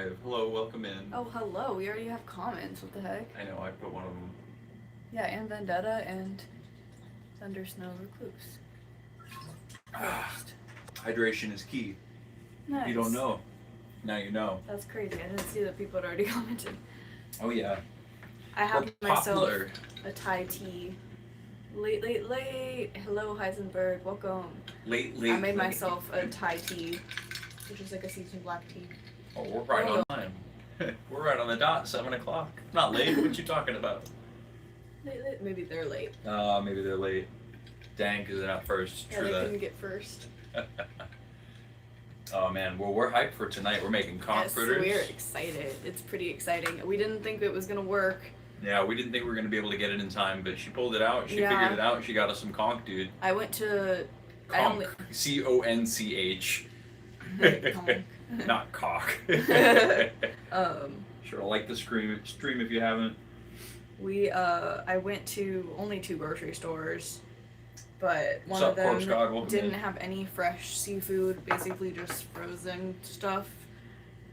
live. Hello, welcome in. Oh, hello. We already have comments. What the heck? I know, I put one of them. Yeah, and Vendetta and Thunder Snow Recluse. First. Hydration is key. Nice. If you don't know, now you know. That's crazy. I didn't see that people had already commented. Oh yeah. I have We're myself popular. a Thai tea. Late. Hello, Heisenberg. Welcome. Late. I made myself a Thai tea, which is like a seasoned black tea. Oh, we're right on time. We're right on the dot, 7 o'clock. Not late, what you talking about? Late. Maybe they're late. Maybe they're late. Dang, because they're not first. Yeah, True they that. couldn't get first. Oh man, well we're hyped for tonight. We're making conch fritters. We're excited. It's pretty exciting. We didn't think it was gonna work. Yeah, we didn't think we were going to be able to get it in time, but she pulled it out. She figured it out. She got us some conch, dude. I went to... Conch. C-O-N-C-H. Conch. Not cock. Sure, like the stream if you haven't. I went to only 2 grocery stores, but one What's of up, Corpse them God? Welcome didn't in. have any fresh seafood, basically just frozen stuff.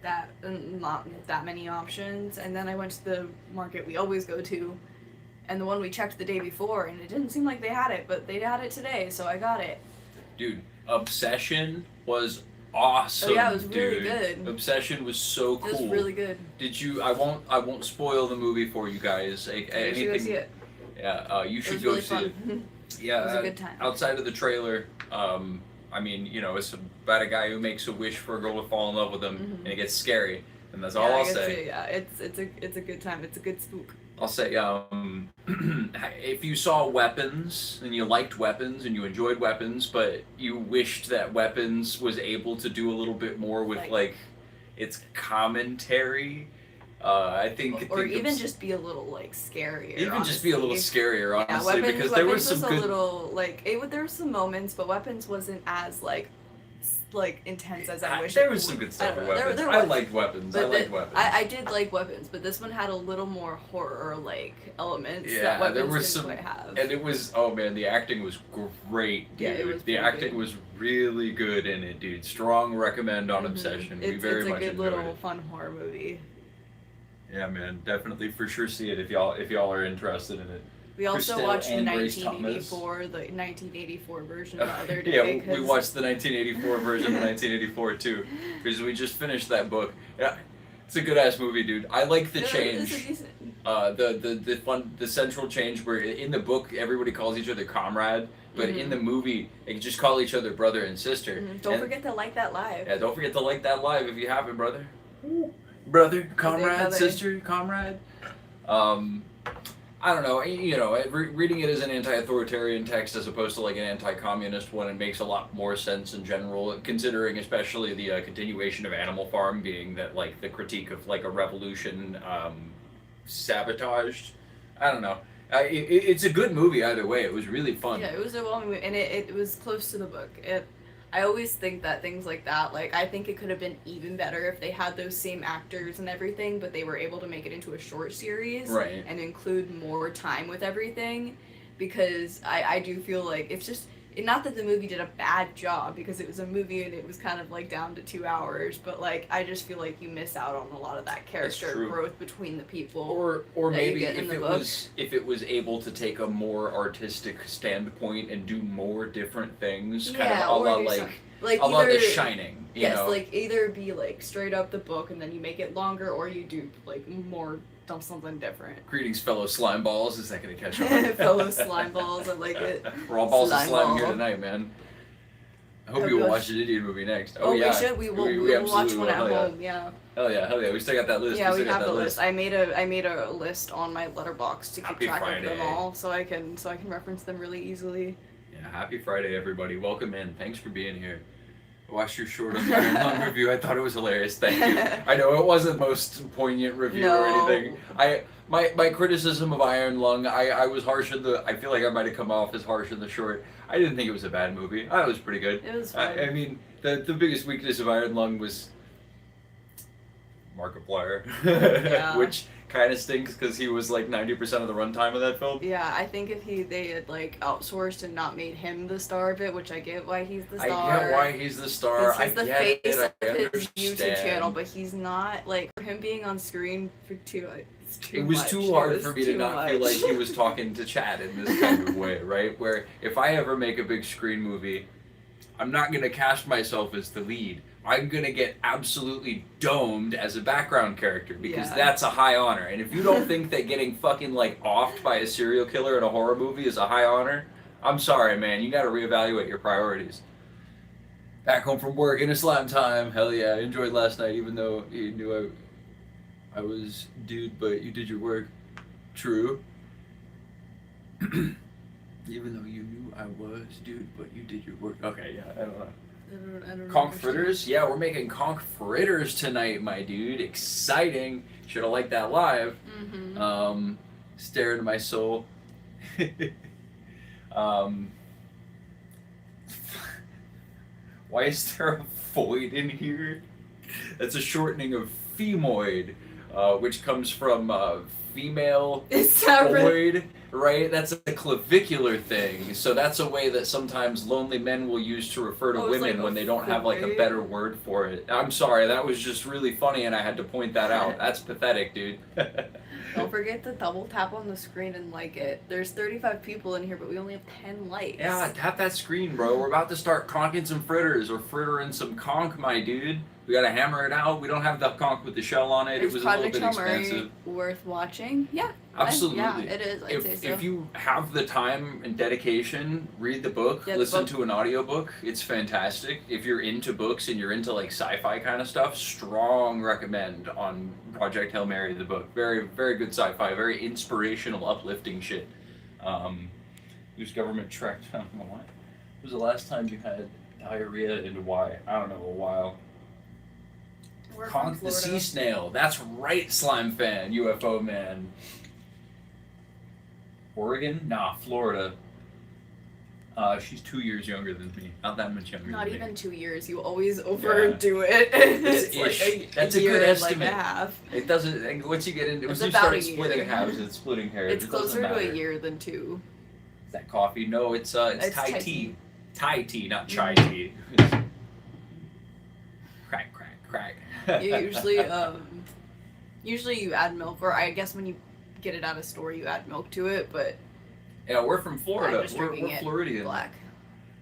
Not that many options. And then I went to the market we always go to, and the one we checked the day before, and it didn't seem like they had it, but they had it today, so I got it. Dude, Obsession was awesome. Oh yeah, it was dude. really good. Obsession was so cool. It was really good. Did you? I won't spoil the movie for you guys. You should go see it. Yeah, you should It was go really see it. fun. Yeah, It was a good time. Outside of the trailer, I mean, you know, it's about a guy who makes a wish for a girl to fall in love with him, and it gets scary, and that's all I'll say. Yeah, it's a good time. It's a good spook. I'll say, if you saw Weapons and you liked Weapons and you enjoyed Weapons, but you wished that Weapons was able to do a little bit more with like its commentary, I think, or even just be a little like scarier. Even honestly. just be a little scarier, honestly, Weapons, because there was Weapons some was good. a little like there were some moments, but Weapons wasn't as like intense as I wish. There was some good stuff with Weapons. I liked Weapons. I did like Weapons, but this one had a little more horror like elements that Weapons there were didn't some, quite have. and it was the acting was great, dude. Yeah, it was the acting was really good in it, dude. Strong recommend on Obsession. We very much enjoyed it. It's a good little fun horror movie. Yeah, man, definitely for sure see it if y'all are interested in it. We also Christelle watched the and Grace Thomas. 1984 version the other day. Yeah, we watched the 1984 version of 1984 too, because we just finished that book. Yeah, it's a good ass movie, dude. I like the change. The central change where in the book everybody calls each other comrade, but in the movie they just call each other brother and sister. Don't forget to like that live. Yeah, don't forget to like that live if you haven't, brother. Brother, comrade, sister, comrade. I don't know, you know, reading it as an anti-authoritarian text as opposed to like an anti-communist one, it makes a lot more sense in general, considering especially the continuation of Animal Farm being that like the critique of like a revolution sabotaged. I don't know. It's a good movie either way. It was really fun. Yeah, it was a well movie, and it was close to the book. I always think that things like that, like, I think it could have been even better if they had those same actors and everything, but they were able to make it into a short series. Right. And include more time with everything, because I do feel like it's just, not that the movie did a bad job, because it was a movie and it was kind of, like, down to 2 hours, but, like, I just feel like you miss out on a lot of that character growth between the people. Or maybe if it was able to take a more artistic standpoint and do more different things, kind of a la The Shining. You know? Like either be like straight up the book and then you make it longer, or you do like more something different. Greetings, fellow slime balls. Is that going to catch on? Fellow slime balls, I like it. We're all balls of slime here tonight, man. I hope you will watch an Indian movie next. Oh yeah, we should. We will watch one at home. Yeah. Hell yeah. We still got that list. Yeah, we have the list. I made a list on my letterbox to keep track of them all, so I can reference them really easily. Yeah, happy Friday, everybody. Welcome in. Thanks for being here. I watched your short on the Iron Lung review. I thought it was hilarious. Thank you. I know it wasn't the most poignant review or anything. My criticism of Iron Lung, I was harsh in the. I feel like I might have come off as harsh in the short. I didn't think it was a bad movie. I thought it was pretty good. It was fun. I mean, the biggest weakness of Iron Lung was Markiplier, Yeah. which kind of stinks because he was like 90% of the runtime of that film. Yeah, I think if they had like outsourced and not made him the star of it, which I get why he's the I star. get why he's the star. He's the I face get it. I of his understand. YouTube channel, but he's not like for him being on screen for it's too It was much. too hard It was for me to too not feel much. like he was talking to Chad in this kind of way, right? Where if I ever make a big screen movie, I'm not gonna cast myself as the lead. I'm gonna get absolutely domed as a background character because Yeah. that's a high honor. And if you don't think that getting fucking like offed by a serial killer in a horror movie is a high honor, I'm sorry, man. You gotta reevaluate your priorities. Back home from work in a slam time. Hell yeah, I enjoyed last night, even though you knew I was dude, but you did your work. True. Even though you knew I was dude, but you did your work. Okay, yeah, I don't know. I don't Conch understand. fritters? Yeah, we're making conch fritters tonight, my dude. Exciting. Should have liked that live. Mm-hmm. Stare into my soul. Why is there a void in here? That's a shortening of femoid, which comes from female Is that right? void, right? That's a clavicular thing. So that's a way that sometimes lonely men will use to refer to Oh, it's women like when a they don't have like a void? better word for it. I'm sorry, that was just really funny and I had to point that out. That's pathetic, dude. Don't forget to double tap on the screen and like it. There's 35 people in here, but we only have 10 likes. Yeah, tap that screen, bro. We're about to start conking some fritters or frittering some conch, my dude. We gotta hammer it out. We don't have the conch with the shell on it. Is It was Project a little Hail bit Mary expensive. worth watching? Yeah. Absolutely. Yeah, it is. I'd say so. If you have the time and dedication, read the book, Yeah, the listen book. to an audiobook. It's fantastic. If you're into books and you're into like sci-fi kind of stuff, strong recommend on Project Hail Mary, the book. Very, very good sci-fi, very inspirational, uplifting shit. Whose government tracked down why? When was the last time you had diarrhea and why? I don't know, a while. We're from Conch the sea Florida. snail. That's right, slime fan, UFO man. Oregon? Nah, Florida. She's 2 years younger than me. Not that much younger Not than even me. 2 years. You always overdo it. It's like ish. a That's a year good and like estimate. a half. It doesn't. Once you get into, It's once you about start a year. splitting halves, it's splitting hairs. It's It doesn't closer to matter. a year than 2. Is that coffee? No, it's It's Thai Thai tea. Thai tea, not chai Mm. tea. Crack, crack, crack. Usually you add milk, or I guess when you get it out of store, you add milk to it. But Yeah, we're from Florida. I'm just drinking We're it Floridian. black.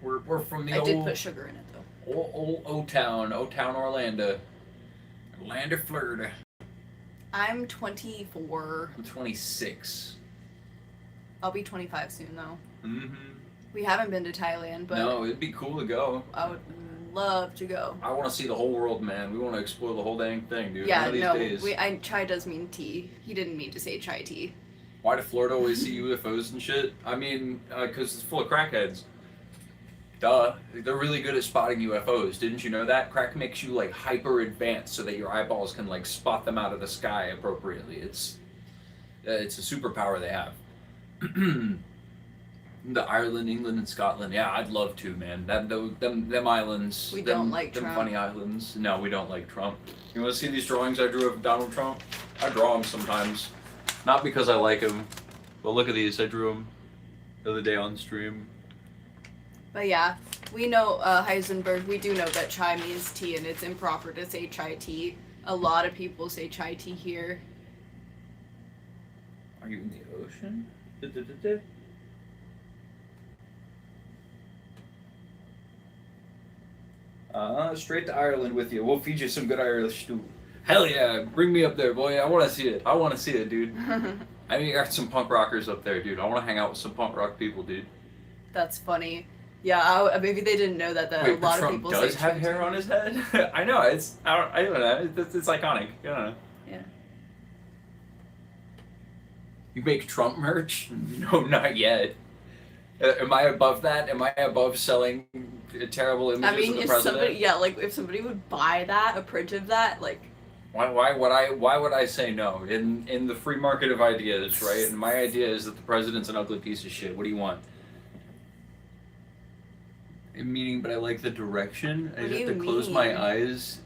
We're from the I did old put sugar in it though. old O-Town, Orlando. Orlando, Florida. I'm 24. I'm 26. I'll be 25 soon though. Mm-hmm. We haven't been to Thailand, but No, it'd be cool to go. I would love to go. I want to see the whole world, man. We want to explore the whole dang thing, dude. Yeah, One of these no, days. chai does mean tea. He didn't mean to say chai tea. Why do Florida always see UFOs and shit? I mean, because it's full of crackheads. Duh. They're really good at spotting UFOs. Didn't you know that? Crack makes you like hyper advanced so that your eyeballs can like spot them out of the sky appropriately. It's a superpower they have. The Ireland, England, and Scotland. Yeah, I'd love to, man. Them islands. We them, don't like them Trump. funny islands. No, we don't like Trump. You want to see these drawings I drew of Donald Trump? I draw them sometimes, not because I like him, but look at these. I drew them the other day on stream. But yeah, we know Heisenberg. We do know that chai means tea, and it's improper to say chai tea. A lot of people say chai tea here. Are you in the ocean? Straight to Ireland with you. We'll feed you some good Irish stew. Hell yeah, bring me up there, boy. I want to see it. I want to see it, dude. I mean, you got some punk rockers up there, dude. I want to hang out with some punk rock people, dude. That's funny. Yeah, maybe they didn't know that Wait, a lot Trump of people does say have chai hair tea. on his head? I know. I don't know. It's iconic. I don't know. Yeah. You make Trump merch? No, not yet. Am I above that? Am I above selling terrible images I mean, of the if president? if somebody would buy that, a print of that, like, Why would I say no? In the free market of ideas, right? And my idea is that the president's an ugly piece of shit. What do you want? Meaning, but I like the direction. I What just do have to you close my mean? eyes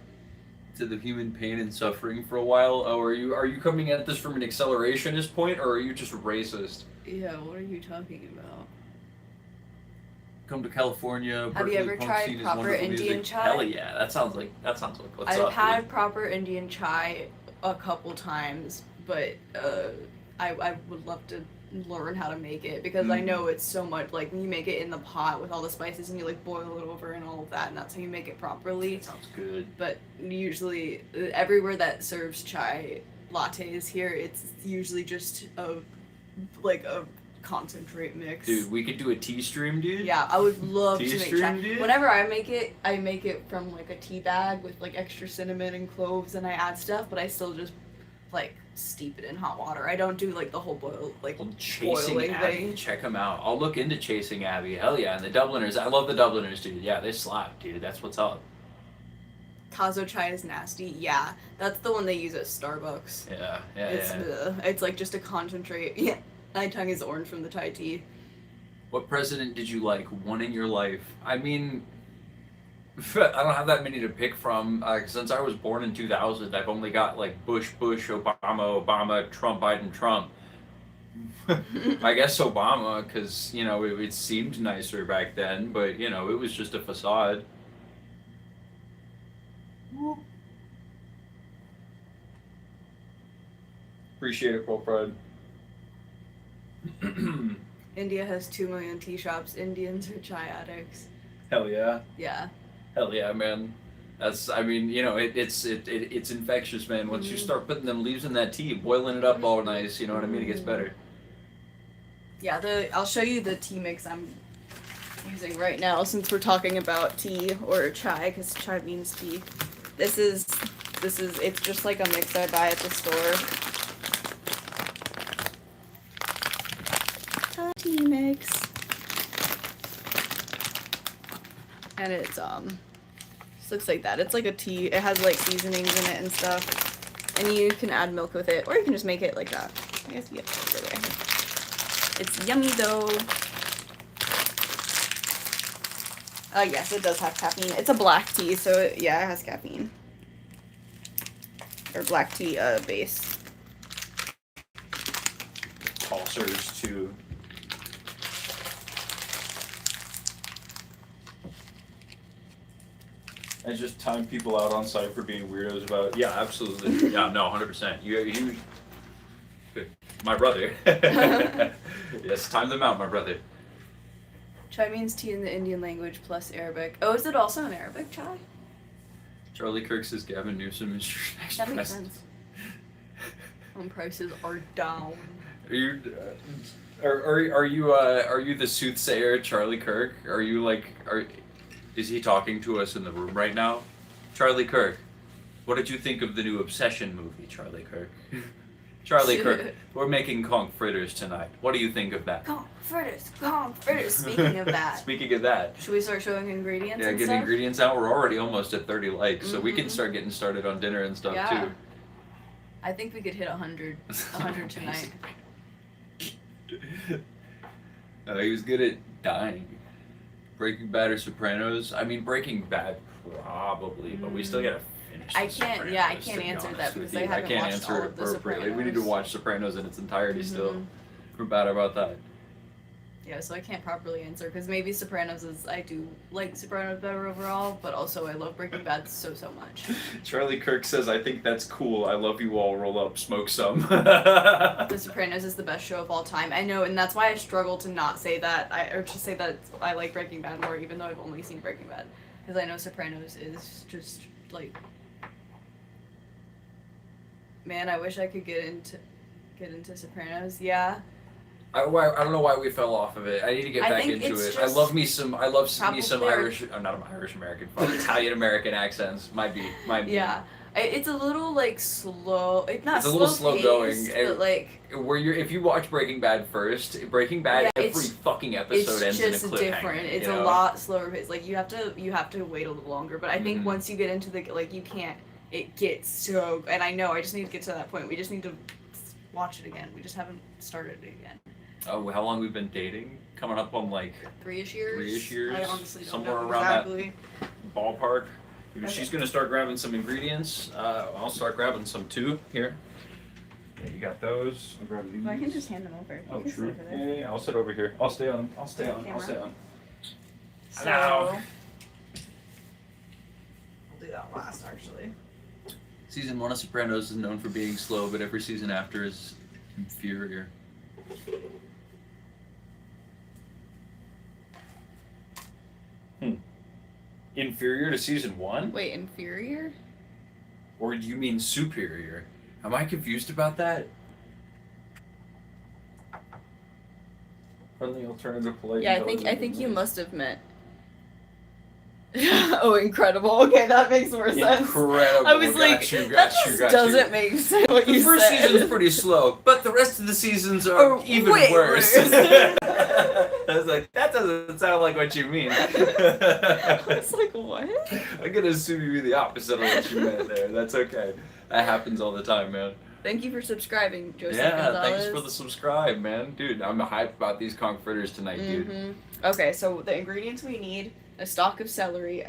to the human pain and suffering for a while. Oh, are you coming at this from an accelerationist point, or are you just racist? Yeah, what are you talking about? Come to California. Have you Berkeley ever punk tried scene is proper wonderful Indian music. chai? Hell yeah, that sounds like what's I've up. had Dude. proper Indian chai a couple times, but I would love to learn how to make it because I know it's so much like you make it in the pot with all the spices and you like boil it over and all of that, and that's how you make it properly. That sounds good. But usually, everywhere that serves chai lattes here, it's usually just a concentrate mix. Dude, we could do a tea stream, dude. Yeah, I would love Tea to make stream, chai. dude? Whenever I make it from like a tea bag with like extra cinnamon and cloves, and I add stuff, but I still just like steep it in hot water. I don't do like the whole boil Chasing boiling Abby, thing. check them out. I'll look into Chasing Abby. Hell yeah, and the Dubliners. I love the Dubliners, dude. Yeah, they slap, dude. That's what's up. Kazo chai is nasty. Yeah, that's the one they use at Starbucks. Yeah. It's like just a concentrate. Yeah, my tongue is orange from the Thai tea. What president did you like? One in your life? I mean, I don't have that many to pick from. Since I was born in 2000, I've only got like Bush, Obama, Trump, Biden, Trump. I guess Obama, because, it seemed nicer back then, but, it was just a facade. Appreciate it, Cold Pride. India has 2 million tea shops. Indians are chai addicts. Hell yeah. Yeah. Hell yeah, man. It's infectious, man. Once you start putting them leaves in that tea, boiling it up all nice, you know what I mean? It gets better. Yeah, I'll show you the tea mix I'm using right now since we're talking about tea or chai, because chai means tea. This is it's just like a mix I buy at the store. Tea mix. And it's just looks like that. It's like a tea. It has like seasonings in it and stuff. And you can add milk with it, or you can just make it like that. I guess you get it over there. It's yummy though. Yes, it does have caffeine. It's a black tea, so it has caffeine. Or black tea base. Pulsars too. I just time people out on site for being weirdos about. Yeah, absolutely. Yeah, no, 100%. You, my brother. Yes, time them out, my brother. Chai means tea in the Indian language plus Arabic. Oh, is it also in Arabic, chai? Charlie Kirk says Gavin Newsom is your next That makes president. sense. Home prices are down. Are you, are you the soothsayer, Charlie Kirk? Are you like, is he talking to us in the room right now? Charlie Kirk, what did you think of the new Obsession movie, Charlie Kirk? Charlie Kirk, we're making Conch fritters tonight. What do you think of that? Conch fritters, Conch fritters. Speaking of that. Speaking of that. Should we start showing ingredients Yeah, and get stuff? ingredients out. We're already almost at 30 likes, so we can start getting started on dinner and stuff too. I think we could hit 100 tonight. He was good at dying. Breaking Bad or Sopranos? I mean, Breaking Bad probably, but we still gotta finish. I can't Sopranos, answer honest that with because I you. haven't can't watched answer all it of the appropriately. We need to Sopranos. watch Sopranos in its entirety still. We're bad about that. Yeah, so I can't properly answer because maybe Sopranos is I do like Sopranos better overall, but also I love Breaking Bad so much. Charlie Kirk says, "I think that's cool. I love you all. Roll up, smoke some." The Sopranos is the best show of all time. I know, and that's why I struggle to not say that, or to say that I like Breaking Bad more, even though I've only seen Breaking Bad, because I know Sopranos is just like, man, I wish I could get into Sopranos. Yeah. I don't know why we fell off of it. I need to get I back think into it's it. I love me just some probably Irish. I'm not Irish American. Italian American accents might be. Yeah. It's a little like slow. It's not It's a little slow going, paced, but like if you watch Breaking Bad first, Breaking Bad every fucking episode ends in a just cliffhanger. different. It's a lot slower paced. Like you have to wait a little longer. But I think once you get into the you can't. It gets so. And I know I just need to get to that point. We just need to watch it again. We just haven't started it again. Oh, how long we've been dating? Coming up on like 3-ish years. 3-ish years. I honestly don't Somewhere know around exactly. that ballpark. Okay. She's gonna start grabbing some ingredients. I'll start grabbing some too. Here. Yeah, you got those. I'll grab these. Well, I can just hand them over. Oh, You can sit true. over there. Yeah, I'll sit over here. I'll stay on. I'll stay on. Camera. I'll So, Hello. I'll do that last, actually. Season 1 of Sopranos is known for being slow, but every season after is inferior. Inferior to season 1? Wait, inferior? Or do you mean superior? Am I confused about that? Friendly alternative polite. Yeah, I think you must have meant. Oh, incredible. Okay, that makes more sense. Incredible. I was like, that just doesn't make sense. What The you first said. season's pretty slow, but the rest of the seasons are Oh, even way worse. worse. I was like, that doesn't sound like what you mean. I was like, what? I'm gonna assume you mean the opposite of what you meant there. That's okay. That happens all the time, man. Thank you for subscribing, Joseph Yeah, Gonzalez. thanks for the subscribe, man. Dude, I'm hyped about these conch fritters tonight, dude. Okay, so the ingredients we need: a stalk of celery.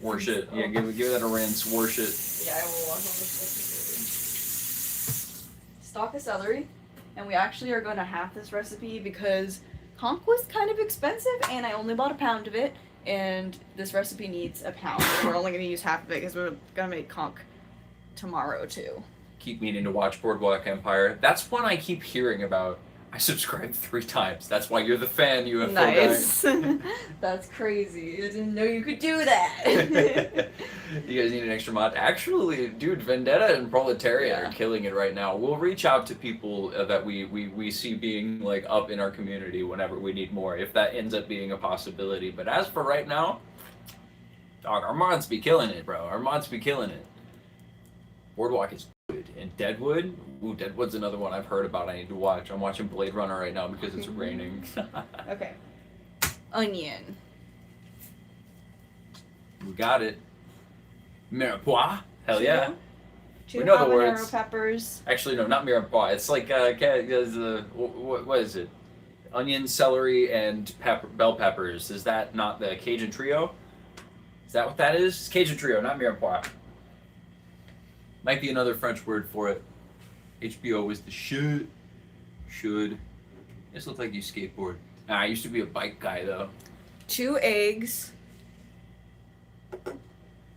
Wash it. Yeah, give that a rinse. Wash it. Yeah, I will wash all this. Stalk of celery, and we actually are going to half this recipe because conch was kind of expensive, and I only bought a pound of it, and this recipe needs a pound. And we're only going to use half of it because we're going to make conch tomorrow too. Keep meaning to watch Boardwalk Empire. That's one I keep hearing about. I subscribed 3 times. That's why you're the fan, UFO Nice. That's crazy. I didn't know you could do that. You guys need an extra mod? Actually, dude, Vendetta and Proletariat Yeah. are killing it right now. We'll reach out to people that we see being like up in our community whenever we need more, if that ends up being a possibility. But as for right now, dog, our mods be killing it, bro. Our mods be killing it. Boardwalk is good. And Deadwood? Ooh, Deadwood's another one I've heard about I need to watch. I'm watching Blade Runner right now because it's raining. Okay. Onion. We got it. Mirepoix? Hell yeah. Two We know the habanero words. peppers. Actually, no, not mirepoix. It's like, what is it? Onion, celery, and bell peppers. Is that not the Cajun trio? Is that what that is? It's Cajun trio, not mirepoix. Might be another French word for it. HBO was the shit. Should. This looks like you skateboard. Nah, I used to be a bike guy, though. 2 eggs.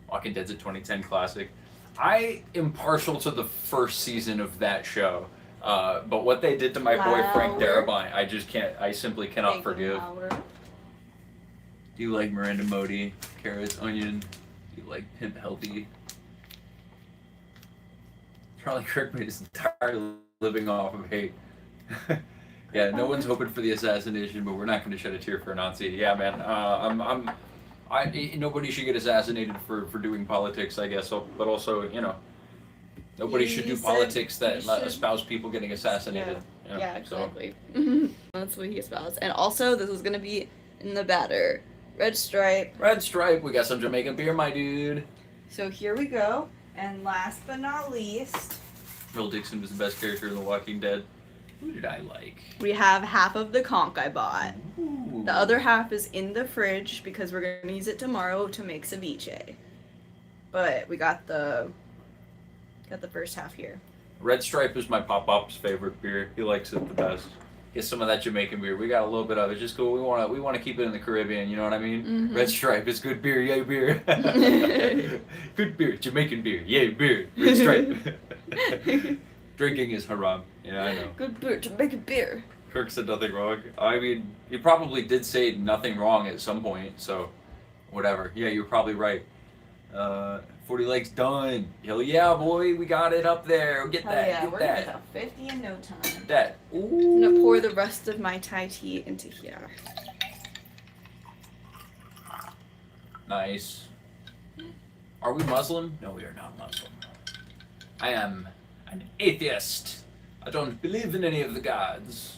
Walking Dead's a 2010 classic. I am partial to the first season of that show. But what they did to my boy Frank Flour. Darabont, I simply cannot Baking forgive. powder. Do you like Miranda Modi, carrots, onion? Do you like Pimp Healthy? Charlie Kirk made his entire living off of hate. Yeah, no one's hoping for the assassination, but we're not going to shed a tear for a Nazi. Yeah, man. Nobody should get assassinated for doing politics, I guess. But also, you know, nobody should do said politics that we should- espouse people getting assassinated. Yeah, you know, exactly. That's what he espoused. And also, this is gonna be in the batter. Red stripe. So, Red Stripe, we got some Jamaican beer, my dude. So here we go. And last but not least, Will Dixon was the best character in The Walking Dead. Who did I like? we have half of the conch I bought. Ooh. The other half is in the fridge because we're gonna use it tomorrow to make ceviche. But we got the first half here. Red Stripe is my Pop-Pop's favorite beer. He likes it the best. Get some of that Jamaican beer. We got a little bit of it. Just cool. We want to keep it in the Caribbean. You know what I mean? Mhm. Red Stripe is good beer. Yay beer. Good beer. Jamaican beer. Yay beer. Red Stripe. Drinking is haram. Yeah, I know. Good beer to make a beer. Kirk said nothing wrong. I mean, he probably did say nothing wrong at some point. So, whatever. Yeah, you're probably right. 40 legs done. Hell yeah, boy. We got it up there. Get Hell that. yeah, Get we're that. gonna get to 50 in no time. That. I'm Ooh. gonna pour the rest of my Thai tea into here. Nice. Are we Muslim? No, we are not Muslim. I am an atheist. I don't believe in any of the gods.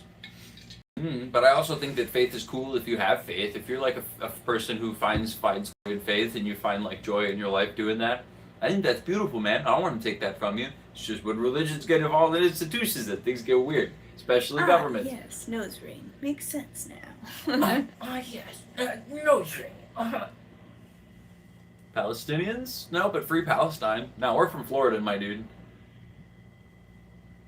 But I also think that faith is cool if you have faith. If you're like a person who finds joy in faith and you find like joy in your life doing that, I think that's beautiful, man. I don't want to take that from you. It's just when religions get involved in institutions that things get weird, especially government. Yes, nose ring. Makes sense now. Yes. Nose ring. Palestinians? No, but free Palestine. No, we're from Florida, my dude.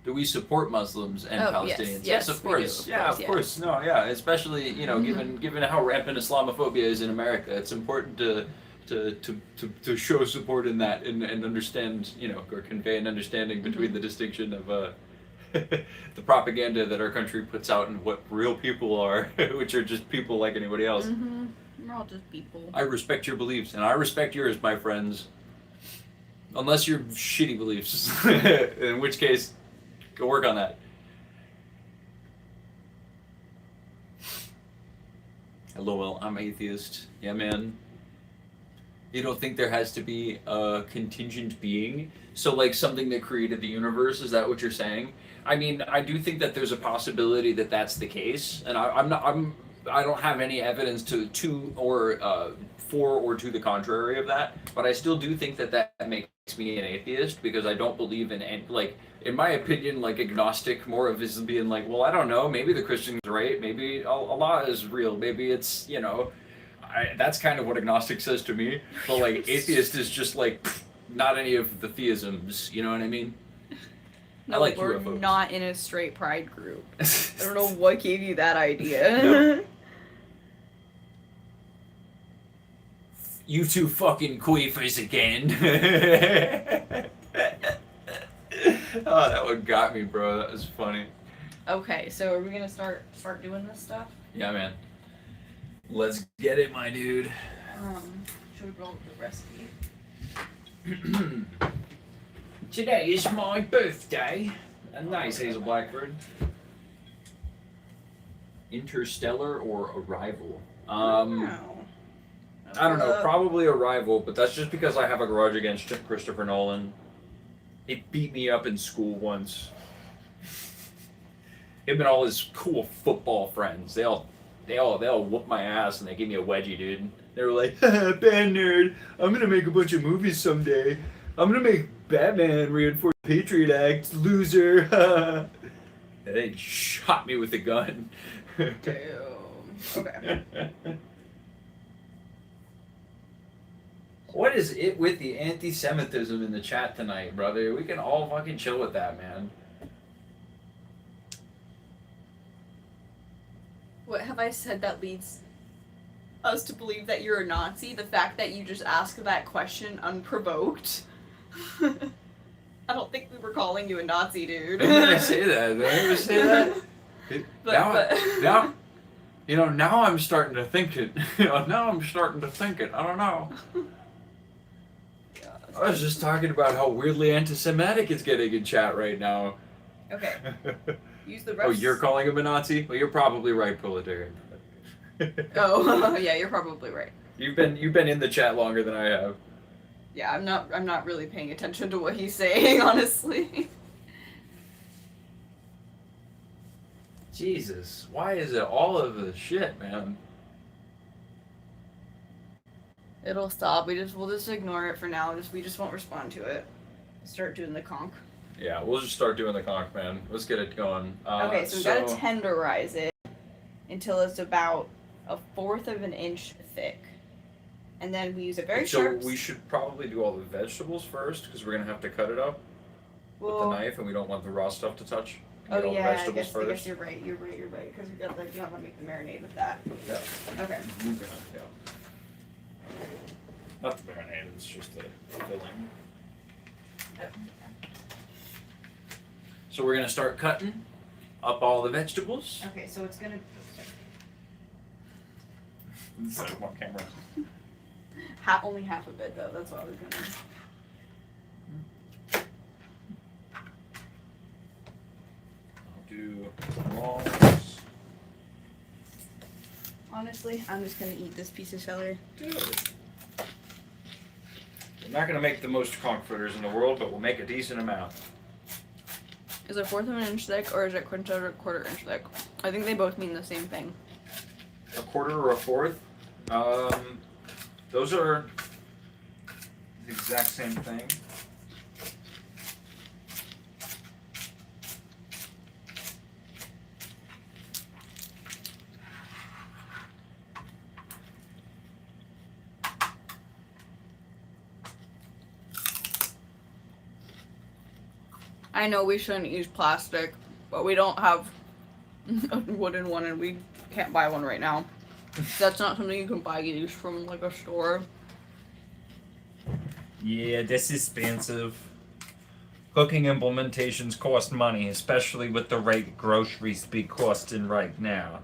Do we support Muslims and Palestinians? Yes, of course. Of course. No, yeah. Especially, you know, given how rampant Islamophobia is in America, it's important to show support in that and understand, you know, or convey an understanding between the distinction of the propaganda that our country puts out and what real people are, which are just people like anybody else. We're all just people. I respect your beliefs, and I respect yours, my friends. Unless you're shitty beliefs, in which case, go work on that. LOL, I'm atheist. Yeah, man. You don't think there has to be a contingent being? So, like, something that created the universe? Is that what you're saying? I mean, I do think that there's a possibility that that's the case, and I don't have any evidence to or for or to the contrary of that. But I still do think that that makes me an atheist because I don't believe in like, in my opinion, like agnostic more of is being like, well, I don't know, maybe the Christian's right, maybe Allah is real, maybe it's, you know, that's kind of what agnostic says to me. But like atheist is just like not any of the theisms, you know what I mean? No, I like we're UFOs. not in a straight pride group. I don't know what gave you that idea. No. You two fucking queefers again. Oh, that one got me, bro. That was funny. Okay, so are we gonna start doing this stuff? Yeah, man. Let's get it, my dude. Should we roll up the recipe? Today is my birthday. A nice Hazel Blackbird. Interstellar or Arrival? Wow. I don't know. Probably Arrival, but that's just because I have a grudge against Christopher Nolan. He beat me up in school once. Him and all his cool football friends. They all whooped my ass and they gave me a wedgie, dude. They were like, band nerd, I'm gonna make a bunch of movies someday. I'm gonna make Batman reinforced Patriot Act, loser. And they shot me with a gun. Damn. Okay. What is it with the anti-Semitism in the chat tonight, brother? We can all fucking chill with that, man. What have I said that leads us to believe that you're a Nazi? The fact that you just asked that question unprovoked? I don't think we were calling you a Nazi, dude. When did I say that? Did I ever say that? Now, you know, now I'm starting to think it. Now I'm starting to think it. I don't know. I was just talking about how weirdly anti-Semitic it's getting in chat right now. Okay. Use the rest. Oh, you're calling him a Nazi? Well, you're probably right, Proletarian. Oh, yeah, you're probably right. You've been in the chat longer than I have. Yeah, I'm not really paying attention to what he's saying, honestly. Jesus, why is it all of the shit, man? It'll stop. We'll just ignore it for now. We just won't respond to it. Start doing the conch. Yeah, we'll just start doing the conch, man. Let's get it going. Okay, so we gotta tenderize it until it's about 1/4 of an inch thick. And then we use a very sharp... So we should probably do all the vegetables first, because we're going to have to cut it up with the knife, and we don't want the raw stuff to touch. Oh yeah, I guess you're right, because we got you don't want to make the marinade with that. Yeah. Okay. Yeah. Not the marinade, it's just the filling. So we're going to start cutting up all the vegetables. Okay, so it's gonna... Instead of one camera. Only half of it though, that's what I was gonna... I'll do longs. Honestly, I'm just gonna eat this piece of celery. Dude. We're not going to make the most conch fritters in the world, but we'll make a decent amount. Is it 1/4 of an inch thick, or is it 1/4 inch thick? I think they both mean the same thing. 1/4 or 1/4? Those are the exact same thing. I know we shouldn't use plastic, but we don't have a wooden one and we can't buy one right now. That's not something you can buy used from like a store. Yeah, this is expensive. Cooking implementations cost money, especially with the rate groceries be costing right now.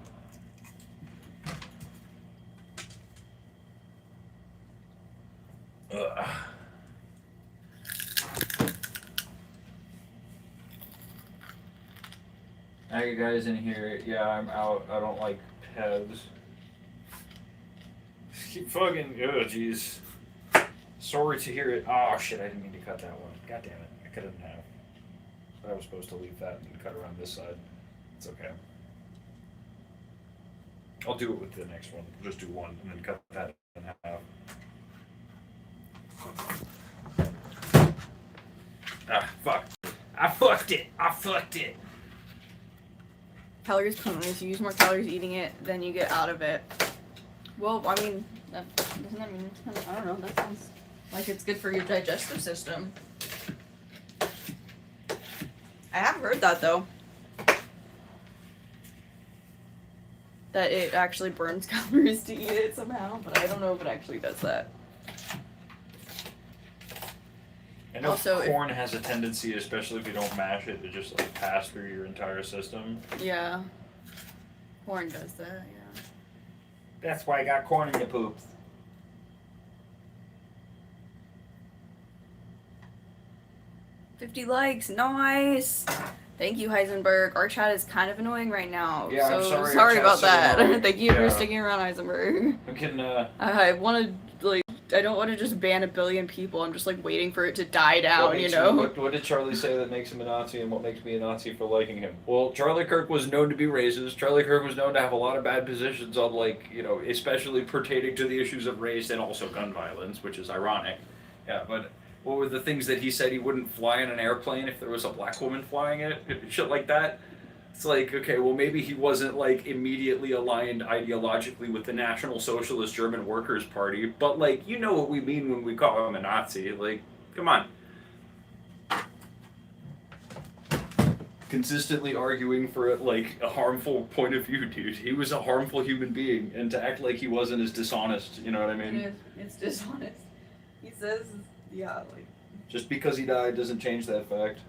Ugh. Now you guys in here, yeah, I'm out. I don't like Pevs. Keep fucking. Oh, jeez. Sorry to hear it. Oh shit! I didn't mean to cut that one. God damn it! I cut it in half. But I was supposed to leave that and cut around this side. It's okay. I'll do it with the next one. We'll just do one and then cut that in half. Ah, fuck! I fucked it. I fucked it. Calories pointless. You use more calories eating it than you get out of it. Well, I mean, doesn't that mean it's kind of, I don't know, that sounds like it's good for your digestive system. I have heard that though. That it actually burns calories to eat it somehow, but I don't know if it actually does that. I know Also, corn has a tendency, especially if you don't mash it, to just like pass through your entire system. Yeah. Corn does that, yeah. That's why I got corn in your poops. $50 likes, nice! Thank you, Heisenberg. Our chat is kind of annoying right now. Yeah, I'm so sorry, our sorry chat's about so that. annoying. Thank you for Yeah. sticking around, Heisenberg. We can, I want to, like, I don't want to just ban a billion people. I'm just, like, waiting for it to die down, you know? What did Charlie say that makes him a Nazi and what makes me a Nazi for liking him? Well, Charlie Kirk was known to be racist. Charlie Kirk was known to have a lot of bad positions on, like, you know, especially pertaining to the issues of race and also gun violence, which is ironic. Yeah, but what were the things that he said? He wouldn't fly in an airplane if there was a black woman flying it? Shit like that. It's like, okay, well, maybe he wasn't, like, immediately aligned ideologically with the National Socialist German Workers' Party, but, like, you know what we mean when we call him a Nazi. Like, come on. Consistently arguing for, like, a harmful point of view, dude. He was a harmful human being, and to act like he wasn't is dishonest, you know what I mean? It's dishonest. He says, yeah, like... Just because he died doesn't change that fact.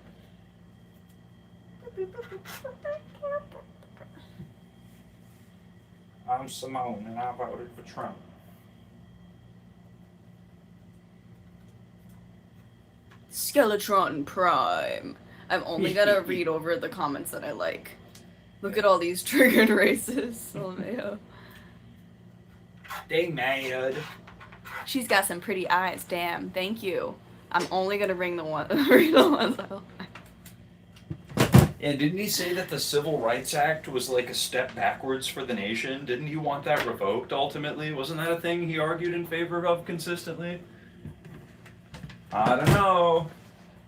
I'm Simone, and I voted for Trump. Skeletron Prime. I'm only gonna read over the comments that I like. Look at all these triggered races. LMAO. They mad. She's got some pretty eyes, damn. Thank you. I'm only gonna read the ones I like. Yeah, didn't he say that the Civil Rights Act was like a step backwards for the nation? Didn't he want that revoked ultimately? Wasn't that a thing he argued in favor of consistently? I don't know.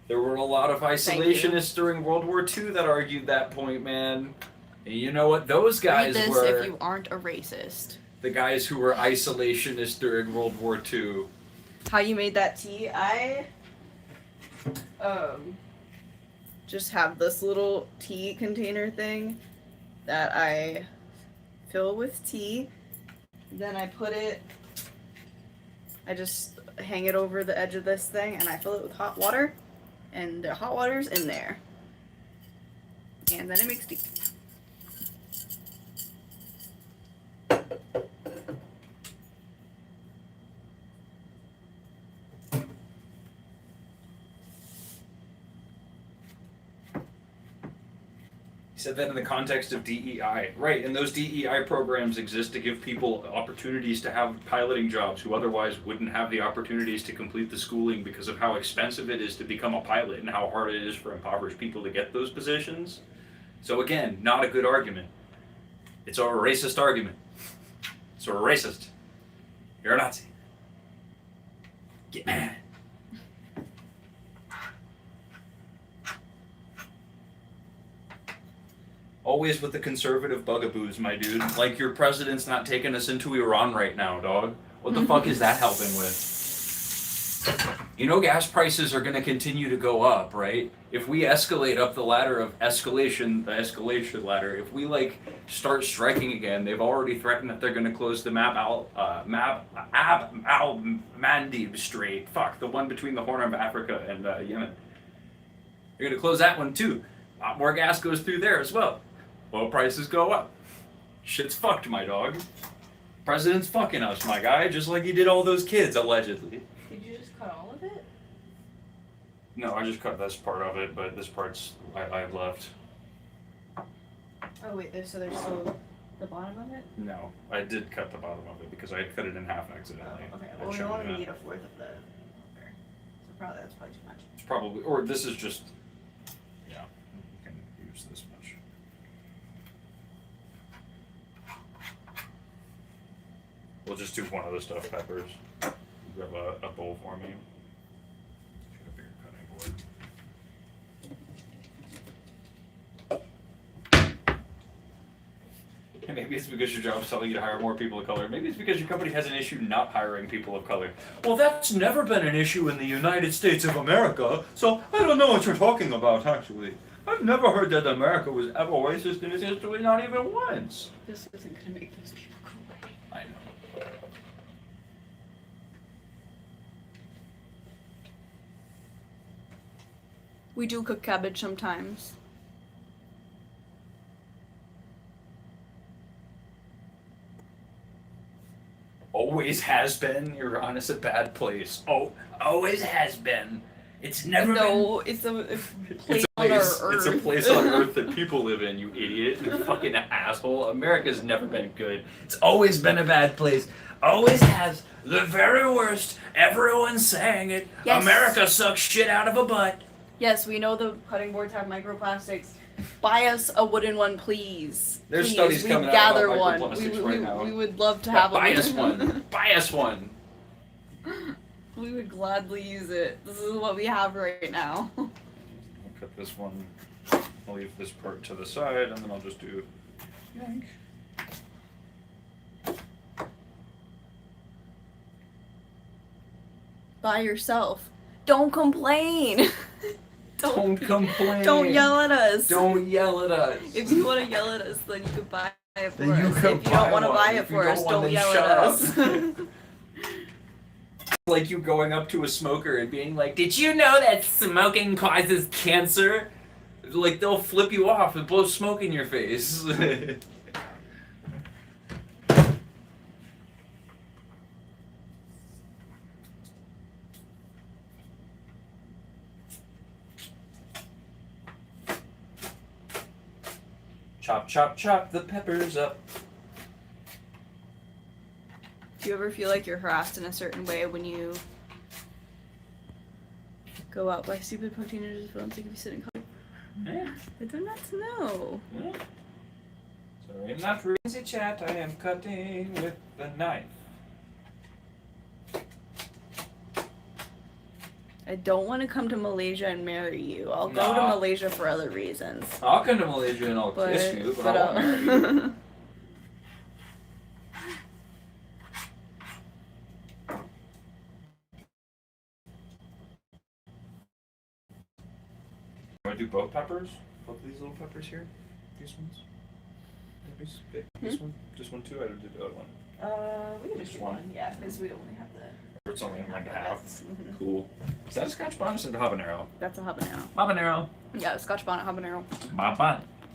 There were a lot of isolationists during World War II that argued that point, man. And you know what? Those guys Read this were if you aren't a racist. the guys who were isolationists during World War II. How you made that tea? I just have this little tea container thing that I fill with tea. Then I put it, I just hang it over the edge of this thing and I fill it with hot water. And the hot water's in there. And then it makes tea. He said that in the context of DEI. Right, and those DEI programs exist to give people opportunities to have piloting jobs who otherwise wouldn't have the opportunities to complete the schooling because of how expensive it is to become a pilot and how hard it is for impoverished people to get those positions. So again, not a good argument. It's a racist argument. So we're racist. You're a Nazi. Get mad. Always with the conservative bugaboos, my dude. Like your president's not taking us into Iran right now, dog. What the fuck is that helping with? You know gas prices are going to continue to go up, right? If we escalate up the ladder of escalation, the escalation ladder, if we like start striking again, they've already threatened that they're going to close the Mandeb Strait. Fuck, the one between the Horn of Africa and Yemen. They're going to close that one too. A lot more gas goes through there as well. Oil prices go up. Shit's fucked, my dog. President's fucking us, my guy, just like he did all those kids, allegedly. Did you just cut all of it? No, I just cut this part of it, but this part's I left. Oh wait, there's still the bottom of it? No, I did cut the bottom of it because I cut it in half accidentally. Okay, I'd well we shown don't want you to that. eat a fourth of the burger. So that's probably too much. It's probably, or this is just, yeah, you can use this much. We'll just do one of the stuffed peppers. Grab a bowl for me. Get a bigger cutting board. And maybe it's because your job's telling you to hire more people of color. Maybe it's because your company has an issue not hiring people of color. Well, that's never been an issue in the United States of America, so I don't know what you're talking about, actually. I've never heard that America was ever racist in its history, not even once. This isn't gonna make those people go away. I know. We do cook cabbage sometimes. Always has been. Iran is a bad place. Oh, always has been. It's never No, been. it's a It's place a on our place. earth. It's a place on Earth that people live in. You idiot! You fucking asshole. America's never been good. It's always been a bad place. Always has. The very worst. Everyone's saying it. Yes. America sucks shit out of a butt. Yes, we know the cutting boards have microplastics. Buy us a wooden one, please. There's Please, studies we coming out gather about one. microplastics right now. We would love to Yeah, have buy one. us one. Buy us one. We would gladly use it. This is what we have right now. I'll cut this one. I'll leave this part to the side, and then I'll just do yank. By yourself. Don't complain. Don't complain. Don't yell at us. Don't yell at us. If you want to yell at us, then you could buy it for Then you us. can If you buy don't want to one. buy If it you for don't us, want, don't then yell shut at up. us. Like you going up to a smoker and being like, "Did you know that smoking causes cancer?" Like they'll flip you off and blow smoke in your face. Chop, chop, chop the peppers up. Do you ever feel like you're harassed in a certain way when you go out by stupid potatoes but I'm sick of you sitting home? Yeah. I do not know. Yeah. Sorry, I'm not crazy chat. I am cutting with the knife. I don't want to come to Malaysia and marry you. I'll go to Nah. Malaysia for other reasons. I'll come to Malaysia and I'll kiss you, but I won't marry you. Want to do both peppers? Both of these little peppers here? These ones? This one? This one too? I did the other one. We can Just just one? one. Yeah, because we only have the. Or it's only in like half. Mhm. Cool. Is that a Scotch bonnet or the habanero? That's a habanero. Habanero. Yeah, Scotch bonnet habanero.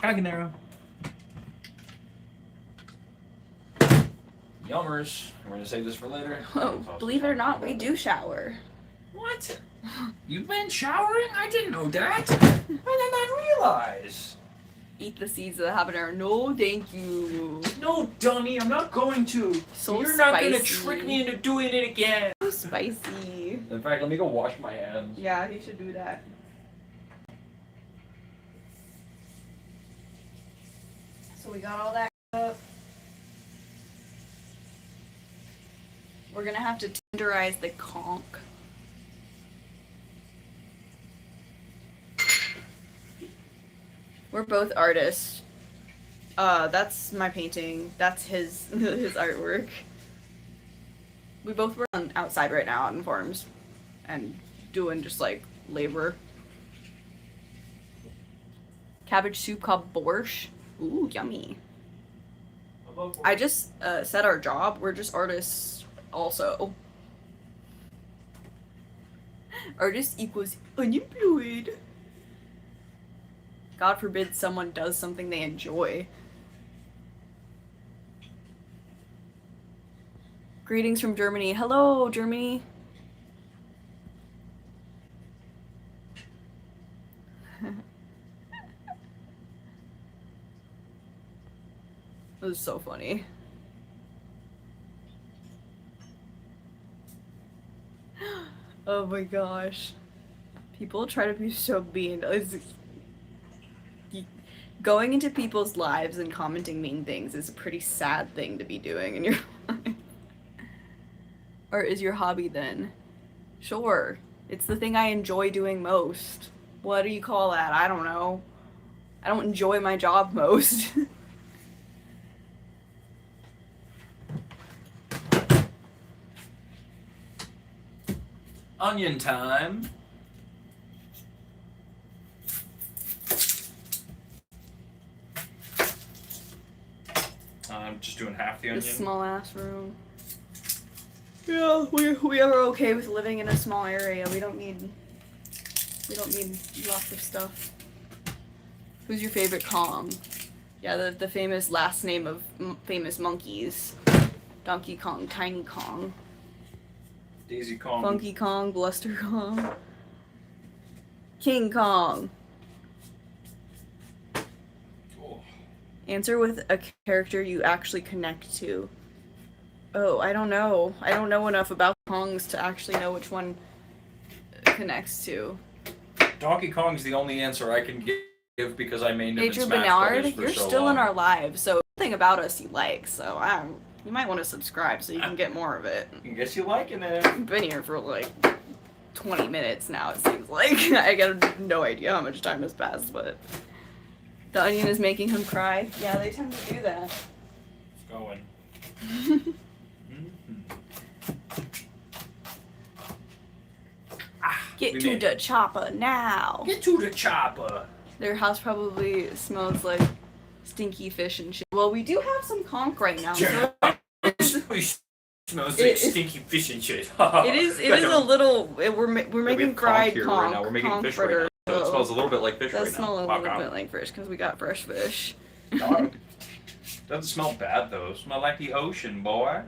Habanero. Yummers. We're gonna save this for later. Oh, believe it or not, we do shower. What? You've been showering? I didn't know that. I did not realize. Eat the seeds of the habanero. No, thank you. No, dummy, I'm not going to. So You're not gonna spicy. trick me into doing it again. So spicy. In fact, let me go wash my hands. Yeah, you should do that. So we got all that up. We're gonna have to tenderize the conch. We're both artists. That's my painting. That's his his artwork. We both work on outside right now out in forums, and doing just like labor. Cabbage soup called borscht. Ooh, yummy. I just said our job. We're just artists also. Artist equals unemployed. God forbid someone does something they enjoy. Greetings from Germany. Hello, Germany. This is so funny. Oh my gosh. People try to be so mean. Going into people's lives and commenting mean things is a pretty sad thing to be doing in your life. Or is your hobby then? Sure. It's the thing I enjoy doing most. What do you call that? I don't know. I don't enjoy my job most. Onion time. I'm just doing half the This onion. small ass room. Yeah, we are okay with living in a small area. We don't need lots of stuff. Who's your favorite Kong? Yeah, the famous last name of famous monkeys. Donkey Kong, Tiny Kong, Daisy Kong. Funky Kong, Bluster Kong, King Kong. Oh. Answer with a character you actually connect to. Oh, I don't know. I don't know enough about Kongs to actually know which one connects to. Donkey Kong's the only answer I can give because I mained him in Adrian Smash Bernard, Brothers for you're so still long. in our live, so nothing about us you like, so you might want to subscribe so you can get more of it. I guess you liking it. I've been here for like 20 minutes now, it seems like. I got no idea how much time has passed, but the onion is making him cry. Yeah, they tend to do that. It's going. Get We to made the chopper now. Get to the chopper. Their house probably smells like stinky fish and shit. Well, we do have some conch right now, so Smells like It- stinky fish and shit. it is a little. We're making fried here conch. right now. We're making conch fish fritters, right now. So it so smells a little bit like fish it does right smell now. a Wow, little wow. bit like fish because we got fresh fish. Doesn't smell bad though. Smell like the ocean, boy.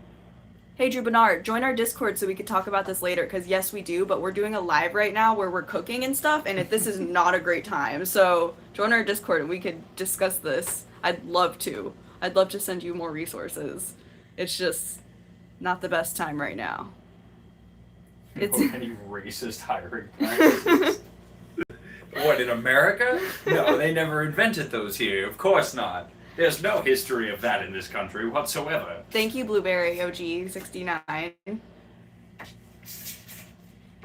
Hey Drew Bernard, join our Discord so we could talk about this later. Because yes, we do, but we're doing a live right now where we're cooking and stuff, and this is not a great time. So join our Discord and we could discuss this. I'd love to. I'd love to send you more resources. It's just not the best time right now. It's Any racist hiring practices? What, in America? No, they never invented those here. Of course not. There's no history of that in this country whatsoever. Thank you, Blueberry OG 69.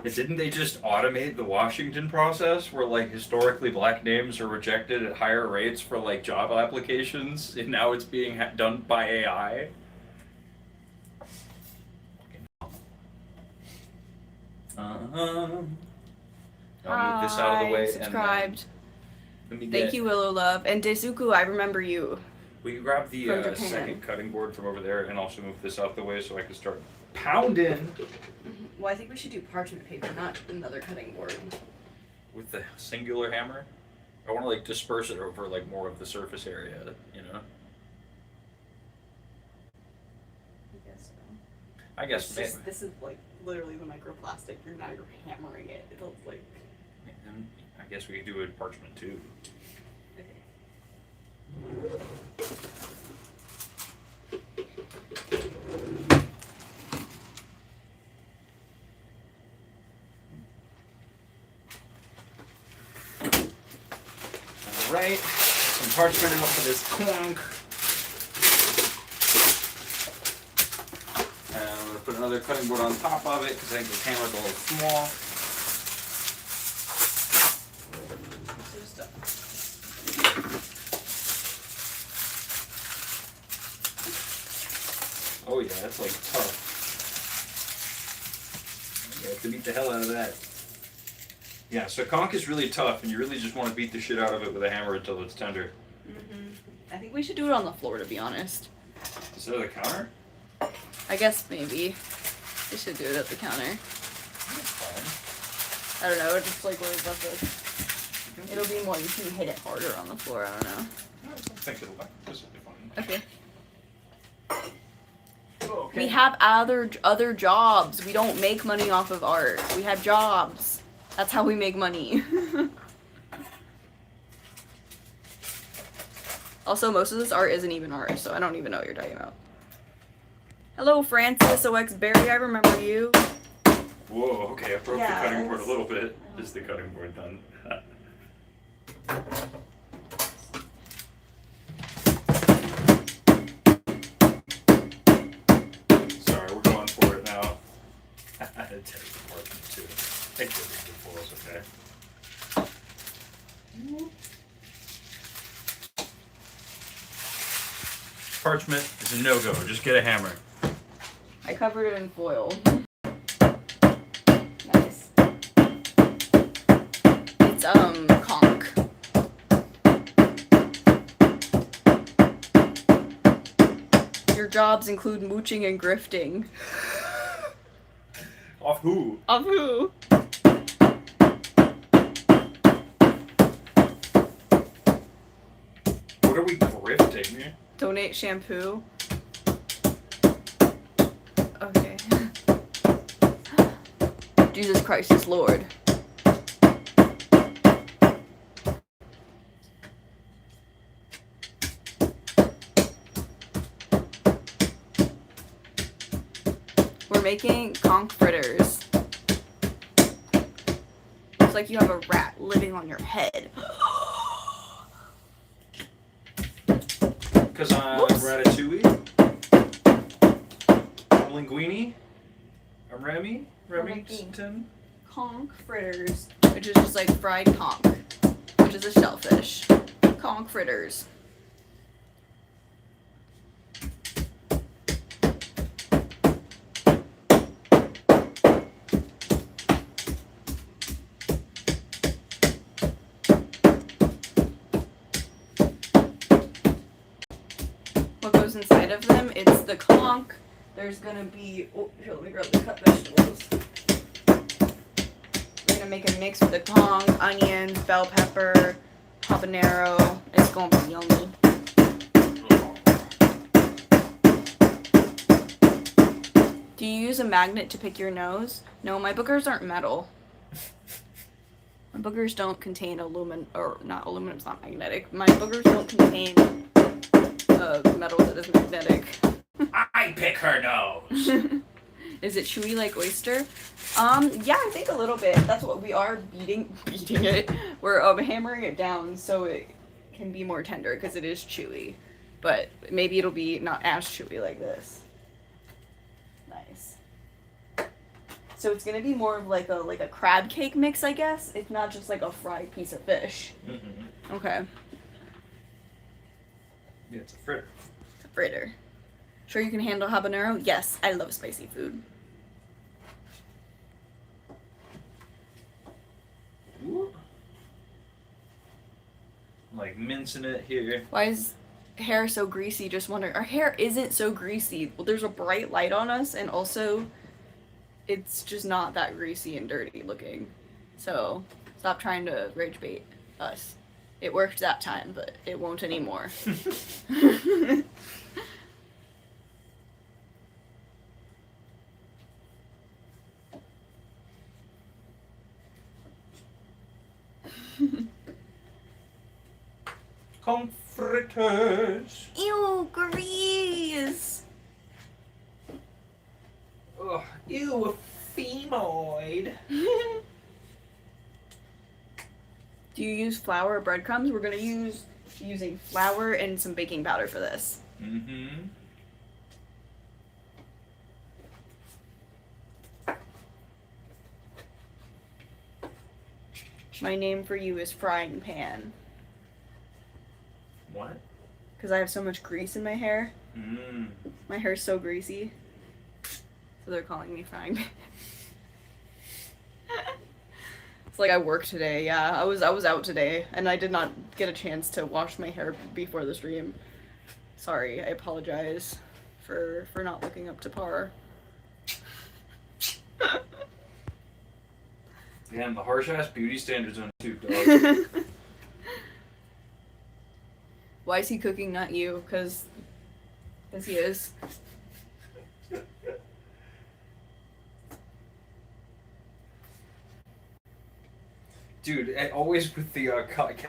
Didn't they just automate the Washington process where like historically black names are rejected at higher rates for like job applications and now it's being done by AI? I'll move this out of the way Subscribed. and let me Thank get, you, Willow Love. And Desuku, I remember you. will you grab the From Japan. second cutting board from over there and also move this out the way so I can start pounding Well, I think we should do parchment paper, not another cutting board. with the singular hammer? I want to like disperse it over like more of the surface area, you know? I guess so. I guess This is like literally the microplastic. You're hammering it. It'll like. I guess we could do it parchment too. Alright, some parchment out for this clunk. And I'm going to put another cutting board on top of it because I think this hammer's a little small. Oh yeah, that's like tough. You have to beat the hell out of that. Yeah, so conch is really tough, and you really just want to beat the shit out of it with a hammer until it's tender. I think we should do it on the floor, to be honest. Instead of the counter? I guess maybe we should do it at the counter. That's fine. I don't know, just like worried about this. It'll be more, you can hit it harder on the floor, I don't know. I think it'll be. This will be fun. Okay. Oh, okay. We have other jobs. We don't make money off of art. We have jobs. That's how we make money. Also, most of this art isn't even art, so I don't even know what you're talking about. Hello, Francis OX Berry. I remember you. Whoa, okay, I broke the cutting board a Yes. little bit. Is the cutting board done? Sorry, we're going for it now. I had to take the part too. Take the for us, okay? Parchment is a no-go. Just get a hammer. I covered it in foil. Nice. It's conch. Your jobs include mooching and grifting. Off who? Of who? What are we grifting? Donate shampoo. Okay. Jesus Christ is Lord. We're making conch fritters. Looks like you have a rat living on your head. Because I'm Whoops. Ratatouille. I'm Linguini. I'm Remy. Remington. Conch fritters, which is just like fried conch, which is a shellfish. Conch fritters. What goes inside of them? It's the conch. There's gonna be, oh, here, let me grab the cut vegetables. We're gonna make a mix with the conch, onions, bell pepper, habanero. It's gonna be yummy. Do you use a magnet to pick your nose? No, my boogers aren't metal. My boogers don't contain aluminum, or not aluminum's not magnetic. My boogers don't contain metal that is magnetic. I pick her nose. Is it chewy like oyster? Yeah, I think a little bit. That's what we are beating it. We're hammering it down so it can be more tender because it is chewy. But maybe it'll be not as chewy like this. Nice. So it's gonna be more of like a crab cake mix, I guess. It's not just like a fried piece of fish. Mm-hmm. Okay. Yeah, it's a fritter. It's a fritter. Sure you can handle habanero? Yes, I love spicy food. Ooh. Like mincing it here. Why is hair so greasy? Just wondering. Our hair isn't so greasy. Well, there's a bright light on us, and also it's just not that greasy and dirty looking. So stop trying to rage bait us. It worked that time, but it won't anymore. Comforters. Ew, grease! Ugh, ew, femoid. Do you use flour or breadcrumbs? We're gonna using flour and some baking powder for this. Mm-hmm. My name for you is frying pan. What? Because I have so much grease in my hair. Mm. My hair's so greasy. So they're calling me frying pan. It's like I work today. Yeah, I was out today, and I did not get a chance to wash my hair before the stream. Sorry, I apologize for not looking up to par. Damn, the harsh ass beauty standards on YouTube, dog. Why is he cooking, not you? Because he is. Dude, always with the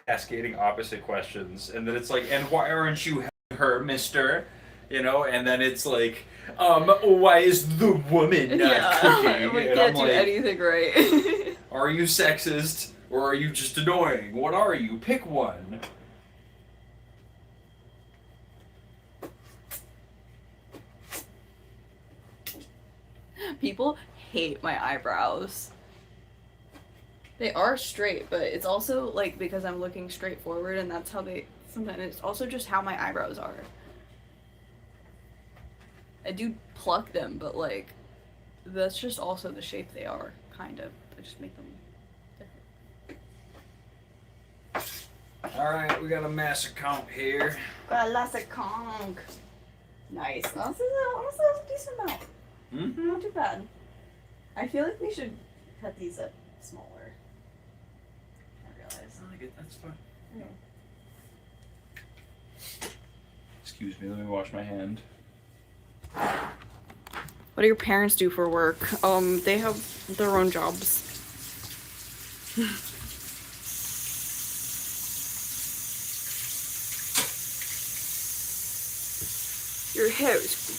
cascading opposite questions, and then it's like, and why aren't you her, mister? You know, and then it's like, why is the woman not cooking? We and can't I'm do like, anything right. are you sexist, or are you just annoying? What are you? Pick one. People hate my eyebrows. They are straight, but it's also like because I'm looking straight forward, and that's how they. Sometimes it's also just how my eyebrows are. I do pluck them, but like that's just also the shape they are, kind of. I just make them different. Alright, we got a mass account here. Got lots of conch. Nice. This is a decent amount. Mm-hmm. Not too bad. I feel like we should cut these up smaller. I realize. That's fine. Okay. Excuse me, let me wash my hand. What do your parents do for work? They have their own jobs. Your hair is...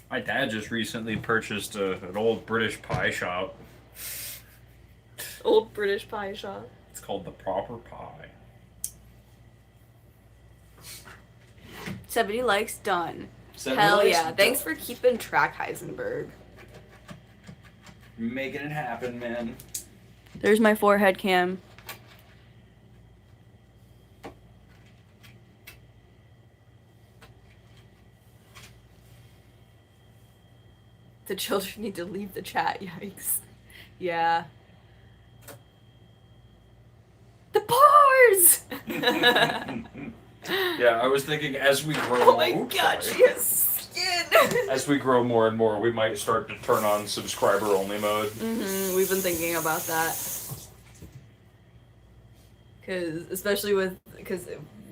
My dad just recently purchased an old British pie shop. Old British pie shop. It's called The Proper Pie. 70 likes done. 70 Hell likes yeah. done. Thanks for keeping track, Heisenberg. Making it happen, man. There's my forehead cam. The children need to leave the chat. Yikes. Yeah. The bars! Yeah, I was thinking as we grow. Oh my god, she has skin! As we grow more and more, we might start to turn on subscriber only mode. We've been thinking about that. Because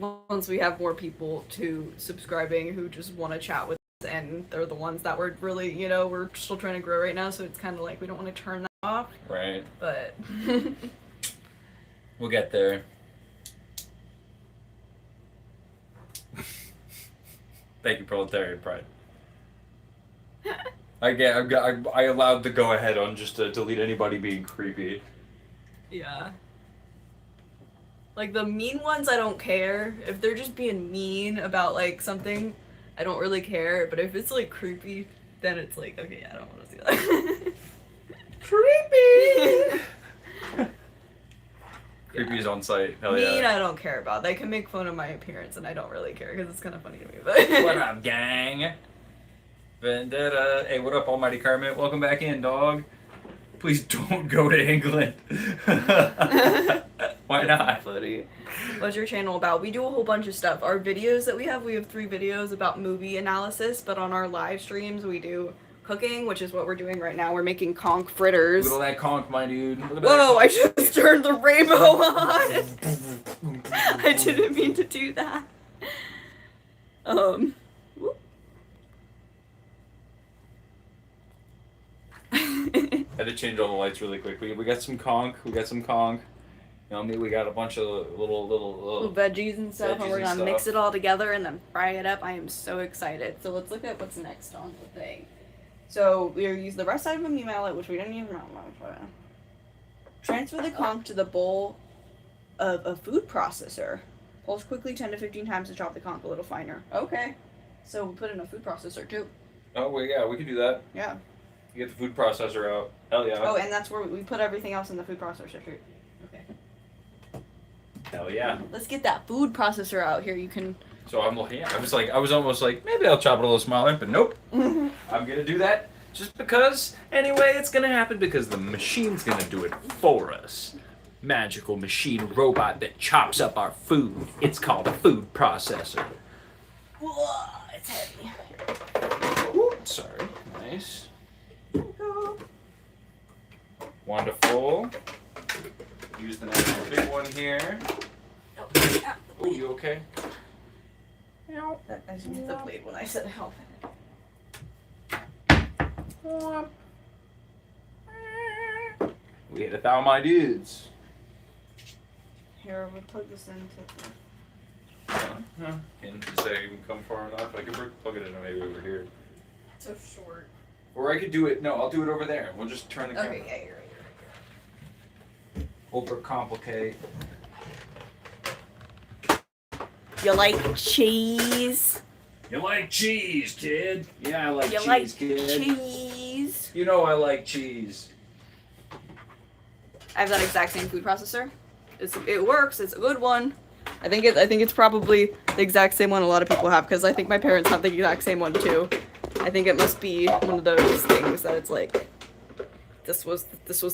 once we have more people to subscribing who just want to chat with us, and they're the ones that we're really, we're still trying to grow right now, so it's kind of like we don't want to turn that off. Right. But We'll get there. Thank you, Proletariat Pride. I allowed the go ahead on just to delete anybody being creepy. yeah. Like the mean ones, I don't care. If they're just being mean about like something, I don't really care. But if it's like creepy, then it's like, okay, yeah, I don't want to see that. Creepy! Creepy's on site. Hell Mean, yeah. I don't care about. They can make fun of my appearance, and I don't really care because it's kind of funny to me. But What up, gang? Vendetta. Hey, what up, Almighty Kermit? Welcome back in, dog. Please don't go to England. Why not? Funny. What's your channel about? We do a whole bunch of stuff. Our videos that we have 3 videos about movie analysis, but on our live streams we do cooking, which is what we're doing right now. We're making conch fritters. Look at all that conch, my dude. Look at Whoa, that I conch. just turned the rainbow on! I didn't mean to do that. Whoop. Had to change all the lights really quick. We got some conch. You know me, we got a bunch of little veggies and stuff, and we're veggies and gonna mix stuff. it all together and then fry it up. I am so excited. So let's look at what's next on the thing. So we use the rest side of a meat mallet, which we didn't even know. Transfer the conch to the bowl of a food processor. Pulse quickly 10 to 15 times to chop the conch a little finer. Okay. So we put in a food processor too. Oh, well, yeah, we can do that. Yeah. You get the food processor out. Hell yeah. Oh, and that's where we put everything else in the food processor too. Okay. Hell yeah. Let's get that food processor out here. You can So I'm like, yeah, I was almost like, maybe I'll chop it a little smaller, but nope. I'm gonna do that just because. Anyway, it's gonna happen because the machine's gonna do it for us. Magical machine robot that chops up our food. It's called a food processor. Whoa, it's heavy. Ooh, sorry. Nice. Wonderful. Use the nice big one here. Oh, you okay? I just used the blade when I said help. We hit 1,000 my dudes. Here, we'll plug this into Can you say you can come far enough? I could plug it in maybe over here. so short. Or I could do it. No, I'll do it over there. We'll just turn the camera. Okay, yeah, you're right. Overcomplicate. You like cheese? You like cheese, kid? Yeah, I like You cheese, like kid. cheese? You know I like cheese. I have that exact same food processor. It works. It's a good one. I think it's probably the exact same one a lot of people have because I think my parents have the exact same one too. I think it must be one of those things that it's like this was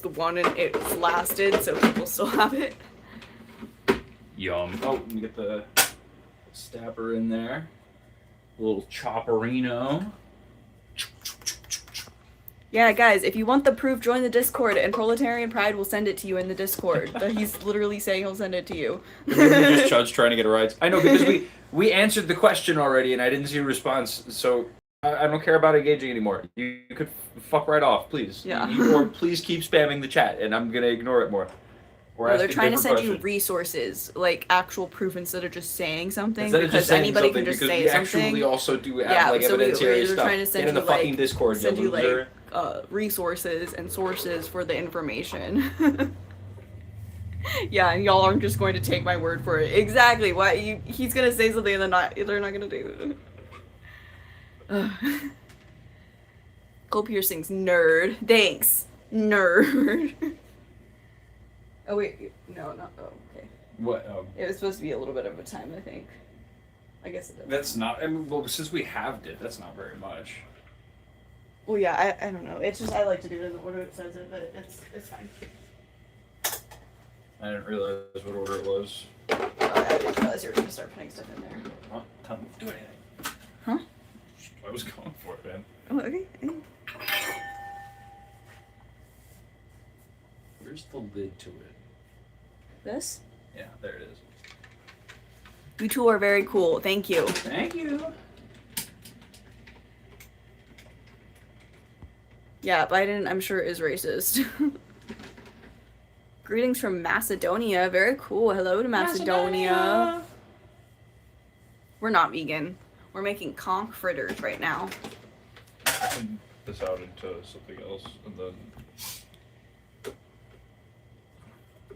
the one and it's lasted, so people still have it. Yum. Oh, let me get the stapper in there. A little chopperino. Yeah, guys, if you want the proof, join the Discord, and Proletarian Pride will send it to you in the Discord. But he's literally saying he'll send it to you. Just Chud's trying to get a ride. I know, because we answered the question already, and I didn't see a response, so I don't care about engaging anymore. You could fuck right off, please. Yeah. Or please keep spamming the chat, and I'm gonna ignore it more. Or Well, they're ask a trying to different send you question. resources, like actual proof instead of just saying something. Instead of because just saying anybody something, can just because say we something. actually also do have Yeah, like so evidentiary we're stuff. trying to send Get in the you, fucking like, Discord, send you you loser. like resources and sources for the information. Yeah, and y'all aren't just going to take my word for it. Exactly. Why he's gonna say something and they're not gonna do it. Gold piercings, nerd. Thanks, nerd. Oh wait, no, not. Oh, okay. What? It was supposed to be a little bit of a time, I think. I guess it is. That's not. I mean, well, since we halved it, that's not very much. Well, yeah, I don't know. It's just I like to do it in the order it says it, but it's fine. I didn't realize what order it was. I didn't realize you were gonna start putting stuff in there. Huh? Tell me to do anything. Huh? I was going for it, man. Oh, okay. Where's the lid to it? This? Yeah, there it is. You two are very cool. Thank you. Thank you. Yeah, Biden, I'm sure, is racist. Greetings from Macedonia. Very cool. Hello to Macedonia. We're not vegan. We're making conch fritters right now. I can put this out into something else, and then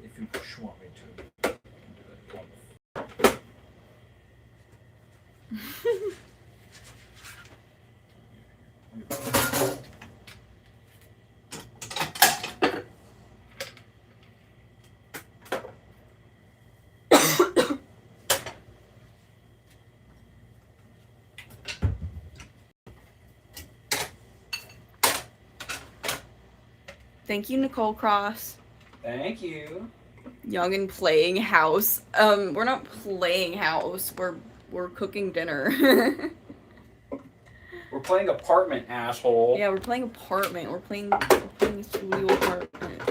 if you want me to, I can do that. Thank you, Nicole Cross. Thank you. Young and playing house. We're not playing house. We're cooking dinner. We're playing apartment, asshole. Yeah, we're playing apartment. We're playing studio apartment.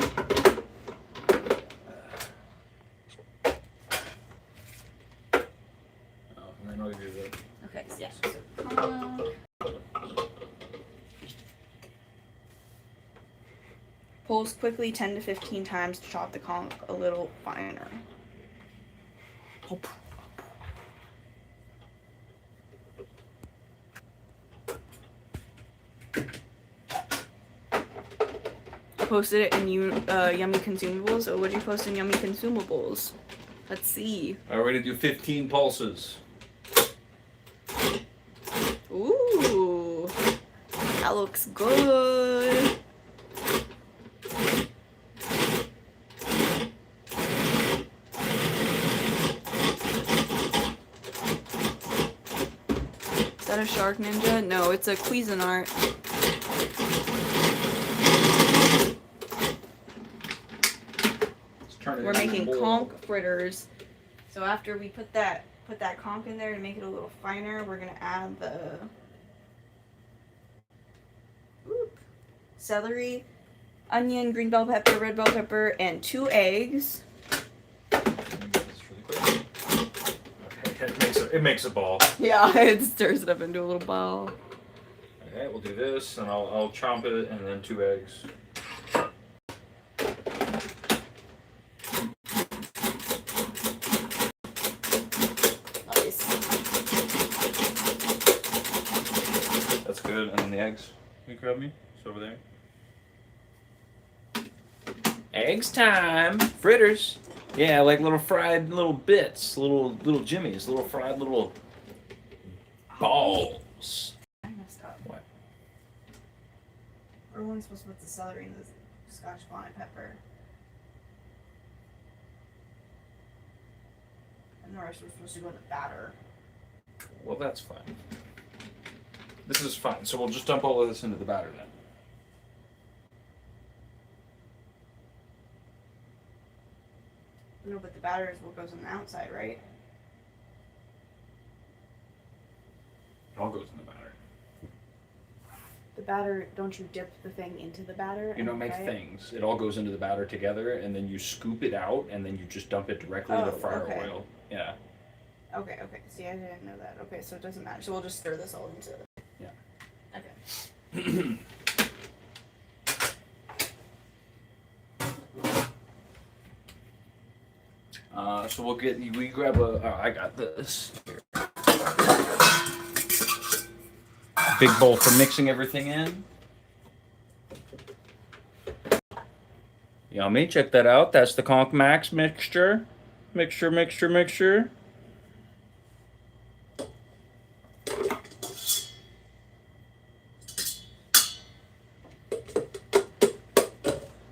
Oh, I know you do that. Okay, yeah. Pulse quickly 10 to 15 times to chop the conch a little finer. I posted it in Yummy Consumables. Oh, what'd you post in Yummy Consumables? Let's see. All right, we're gonna do 15 pulses. Ooh, that looks good. that a shark ninja? No, it's a Cuisinart. We're making conch fritters. So after we put that conch in there to make it a little finer, we're gonna add the celery, onion, green bell pepper, red bell pepper, and 2 eggs. It makes a ball. Yeah, it stirs it up into a little ball. Okay, we'll do this, and I'll chomp it, and then 2 eggs. Nice. That's good, and then the eggs. Can you grab me? It's over there. Eggs time! Fritters! Yeah, like little fried little bits, little jimmies, little fried little balls. I messed up. What? We're only supposed to put the celery and the Scotch bonnet pepper. And the rest we're supposed to go in the batter. Well, that's fine. This is fine, so we'll just dump all of this into the batter then. No, but the batter is what goes on the outside, right? It all goes in the batter. The batter, don't you dip the thing into the batter? You don't make things. It all goes into the batter together, and then you scoop it out, and then you just dump it directly into fryer oil. Yeah. Okay. See, I didn't know that. Okay, so it doesn't matter. So we'll just stir this all into it. Yeah. Okay. So we grab I got this. Big bowl for mixing everything in. Yummy, check that out. That's the Conch Max mixture. Mixture.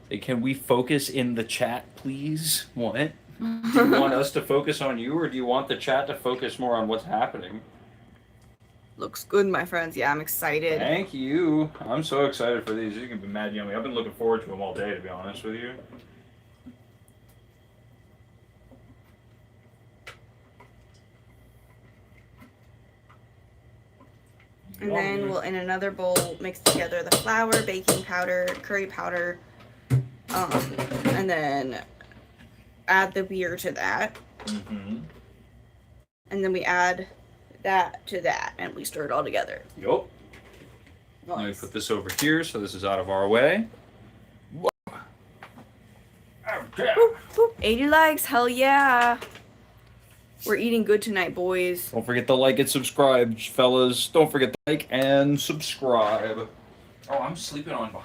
Hey, can we focus in the chat, please? What? Do you want us to focus on you, or do you want the chat to focus more on what's happening? Looks good, my friends. Yeah, I'm excited. Thank you. I'm so excited for these. These are going to be mad yummy. I've been looking forward to them all day, to be honest with you. And then we'll, in another bowl, mix together the flour, baking powder, curry powder, and then add the beer to that. Mm-hmm. And then we add that to that, and we stir it all together. Yup. Let me put this over here so this is out of our way. Whoa. Okay. Boop, boop. 80 likes, hell yeah. We're eating good tonight, boys. Don't forget to like and subscribe, fellas. Don't forget to like and subscribe. Oh, I'm sleeping on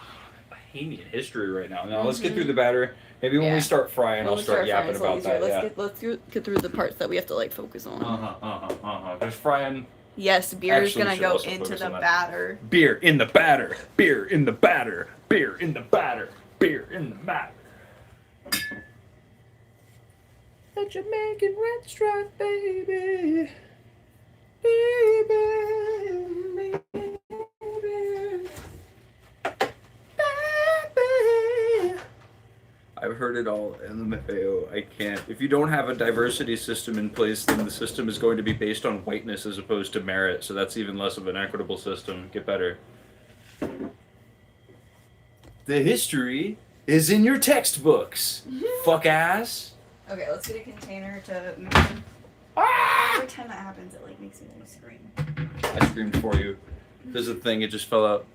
Bahamian history right now. Now let's get through the batter. Maybe when we start frying, I'll start yapping about that. Let's get through the parts that we have to like focus on. There's frying. Yes, beer is gonna go into the batter. Beer in the batter. Beer in the batter. Beer in the batter. Beer in the batter. The Jamaican red stripe, baby. Baby. I've heard it all in the Mateo. I can't. If you don't have a diversity system in place, then the system is going to be based on whiteness as opposed to merit. So that's even less of an equitable system. Get better. The history is in your textbooks. Fuck ass. Okay, let's get a container to mix in. Every time that happens, it like makes me want to scream. I screamed for you. There's a thing. It just fell out.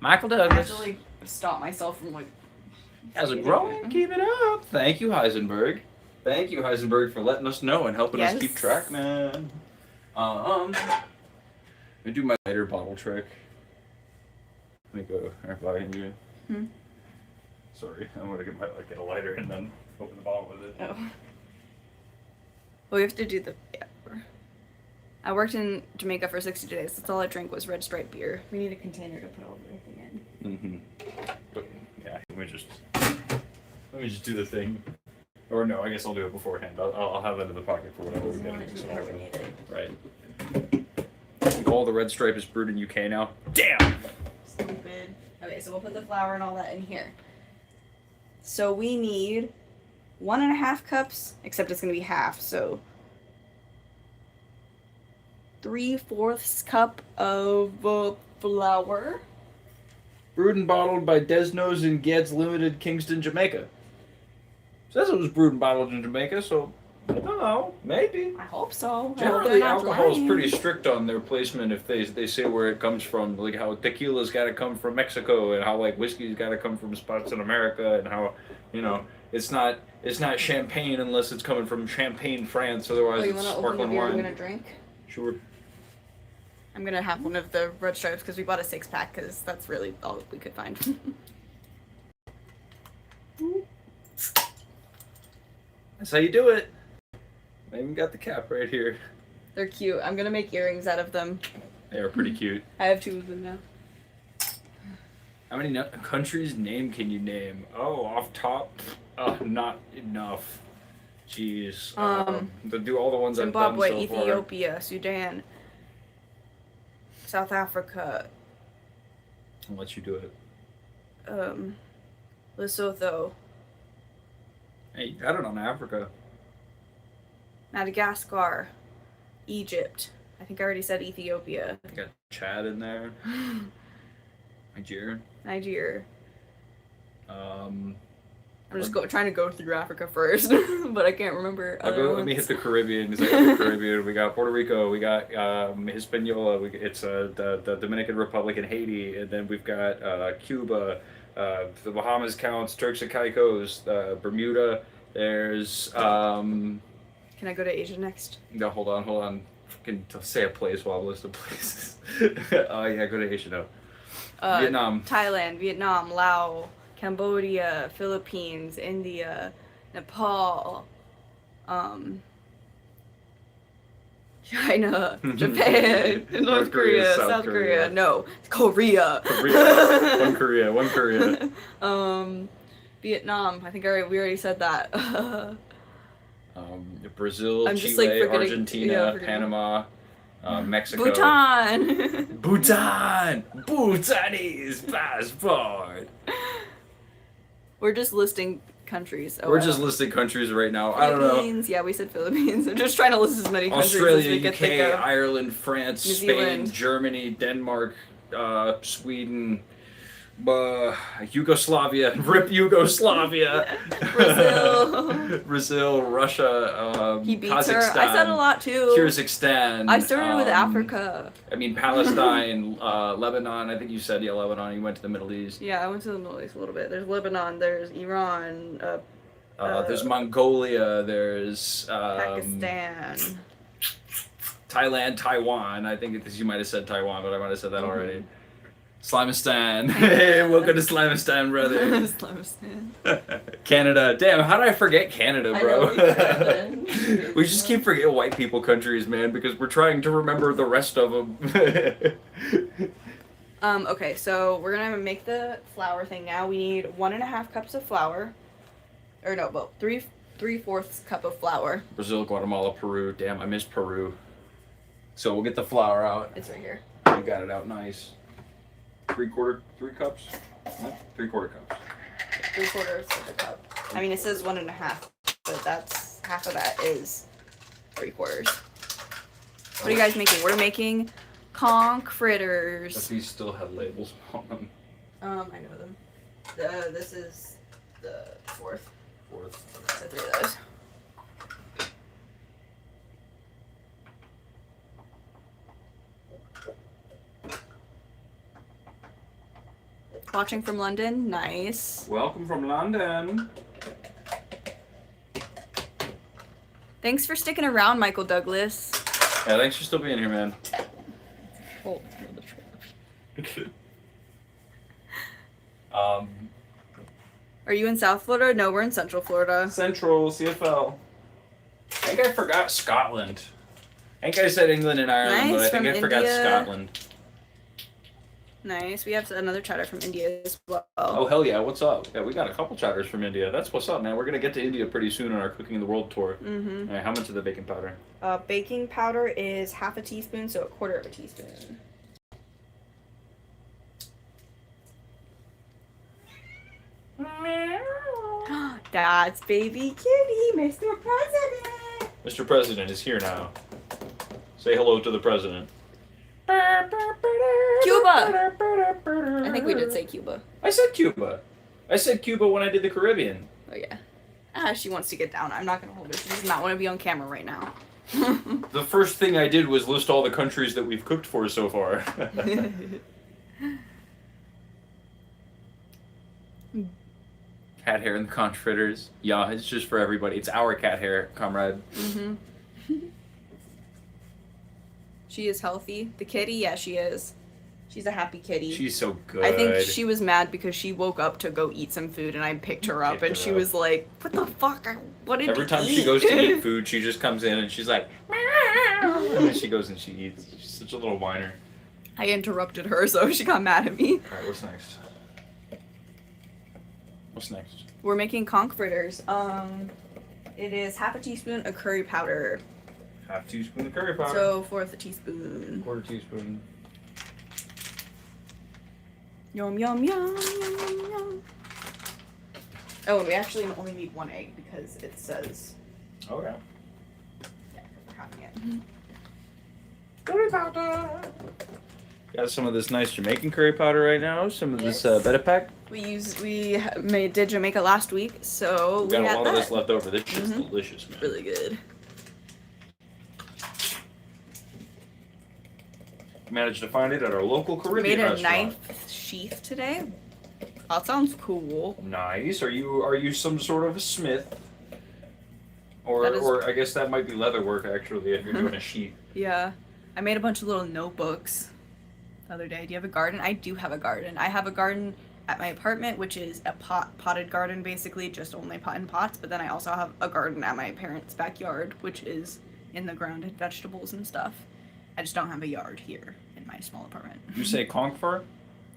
Michael I have Douglas. to like stop myself from like. How's it growing? Keep it up. Thank you, Heisenberg. Thank you, Heisenberg, for letting us know and helping us keep track, man. Let me do my lighter bottle trick. Let me go. Behind you. Sorry, I'm gonna get a lighter and then open the bottle with it. Oh. Well, we have to do the. Yeah. I worked in Jamaica for 60 days. That's all I drank was red stripe beer. We need a container to put all everything in. But yeah, let me just do the thing. Or no, I guess I'll do it beforehand. I'll have that in the pocket for whenever we get it. Never need it. Right. all the red stripe is brewed in UK now. Damn! Stupid. Okay, so we'll put the flour and all that in here. So we need 1.5 cups, except it's gonna be half, so 3/4 cup of flour. Brewed and bottled by Desnos and Geddes Limited, Kingston, Jamaica. Says it was brewed and bottled in Jamaica, so I don't know, maybe. I hope so. Generally, alcohol is pretty strict on their placement if they say where it comes from, like how tequila's got to come from Mexico, and how like whiskey's got to come from spots in America, and how, you know, it's not champagne unless it's coming from Champagne, France. Otherwise, you it's want to open the sparkling beer wine. I'm gonna drink? Sure. I'm gonna have one of the red stripes because we bought a 6-pack because that's really all we could find. That's how you do it. I even got the cap right here. They're cute. I'm gonna make earrings out of them. They are pretty cute. I have 2 of them now. How many countries' name can you name? Oh, off top, not enough. Jeez. Do all the ones Zimbabwe, I've done so far. Ethiopia, Sudan, South Africa, I'll let you do it. Lesotho, Hey, you got it on Africa. Madagascar, Egypt. I think I already said Ethiopia. You got Chad in there. Nigeria. Nigeria. Um, I'm just trying to go through Africa first, but I can't remember. let me hit the Caribbean. Because I got the Caribbean. We got Puerto Rico. We got Hispaniola. It's the Dominican Republic and Haiti, and then we've got Cuba. The Bahamas counts. Turks and Caicos. Bermuda. There's Can I go to Asia next? No, hold on. Can say a place while I list the places. Oh yeah, go to Asia now. Vietnam. Thailand, Vietnam, Laos, Cambodia, Philippines, India, Nepal, China, Japan, North Korea, South Korea. No, Korea. One Korea. Vietnam. I think we already said that. Brazil, I'm Chile, just, like, forgetting- Argentina, forgetting. Panama, Mexico. Bhutan. Bhutanese passport. We're just listing countries. We're just listing countries right now. I don't know. Philippines. Yeah, we said Philippines. I'm just trying to list as many countries as we Australia, could think UK, of. Ireland, France, New Spain, Zealand. Germany, Denmark, Sweden, Yugoslavia, rip Yugoslavia, Brazil, Russia, He beats Kazakhstan, her. I said a lot too. Kyrgyzstan. I started with Africa. I mean, Palestine, Lebanon. I think you said Lebanon. You went to the Middle East. Yeah, I went to the Middle East a little bit. There's Lebanon. There's Iran. There's Mongolia. There's Pakistan. Thailand, Taiwan. I think you might have said Taiwan, but I might have said that already. Slimistan. Welcome to Slimistan, brother. Islamistan. Canada. Damn, how did I forget Canada, bro? I know, We just keep forgetting white people countries, man, because we're trying to remember the rest of them. Okay, so we're gonna make the flour thing now. We need 1.5 cups of flour. Or no, well, 3/4 cup of flour. Brazil, Guatemala, Peru. Damn, I miss Peru. So we'll get the flour out. It's right here. You got it out nice. 3 cups? No, 3/4 cups. 3/4 of a cup. I mean, it says 1.5, but that's half of that is 3/4. What are you guys making? We're making conch But fritters. these still have labels on them. I know them. This is the fourth. So 3 of those. Watching from London, nice. Welcome from London. Thanks for sticking around, Michael Douglas. Yeah, thanks for still being here, man. Are you in South Florida? No, we're in Central Florida. Central CFL. I think I forgot Scotland. I think I said England and Ireland, Nice, but I think from I forgot India. Scotland. Nice. We have another cheddar from India as well. Oh, hell yeah, what's up? Yeah, we got a couple cheddars from India. That's what's up, man. We're going to get to India pretty soon on our Cooking the World tour. Mm-hmm. All right, how much of the baking powder? Baking powder is half a teaspoon, so a quarter of a teaspoon. That's baby kitty, Mr. President. Mr. President is here now. Say hello to the president. Cuba! I think we did say Cuba. I said Cuba. I said Cuba when I did the Caribbean. Oh, yeah. She wants to get down. I'm not going to hold her. She does not want to be on camera right now. The first thing I did was list all the countries that we've cooked for so far. Cat hair and the conch fritters. Yeah, it's just for everybody. It's our cat hair, comrade. Mm-hmm. She is healthy. The kitty, yeah, she is. She's a happy kitty. She's so good. I think she was mad because she woke up to go eat some food and I picked her up and she was like, what the fuck? What did Every time she goes to eat food, she just comes in and she's like, meow, and then she goes and she eats. She's such a little whiner. I interrupted her, so she got mad at me. Alright, what's next? What's next? We're making conch fritters. It is half a teaspoon of curry powder. Half teaspoon of curry powder. So, fourth a teaspoon. Quarter teaspoon. Yum, yum, yum, yum, yum, yum. Oh, and we actually only need one egg because it says... Oh, yeah. Yeah, we're having it. Curry powder! Got some of this nice Jamaican curry powder right now. Some of this Beta Pack. We did Jamaica last week, so We got a lot of that. this left over. This shit's delicious, man. Really good. Managed to find it at our local Caribbean Made a restaurant. knife sheath today. That sounds cool. Nice. Are you some sort of a smith? Or That is- or I guess that might be leather work actually if you're doing a sheath. Yeah. I made a bunch of little notebooks the other day. Do you have a garden? I do have a garden. I have a garden at my apartment, which is a potted garden basically, just only pot in pots, but then I also have a garden at my parents' backyard, which is in the ground and vegetables and stuff. I just don't have a yard here in my small apartment. You say conch fur?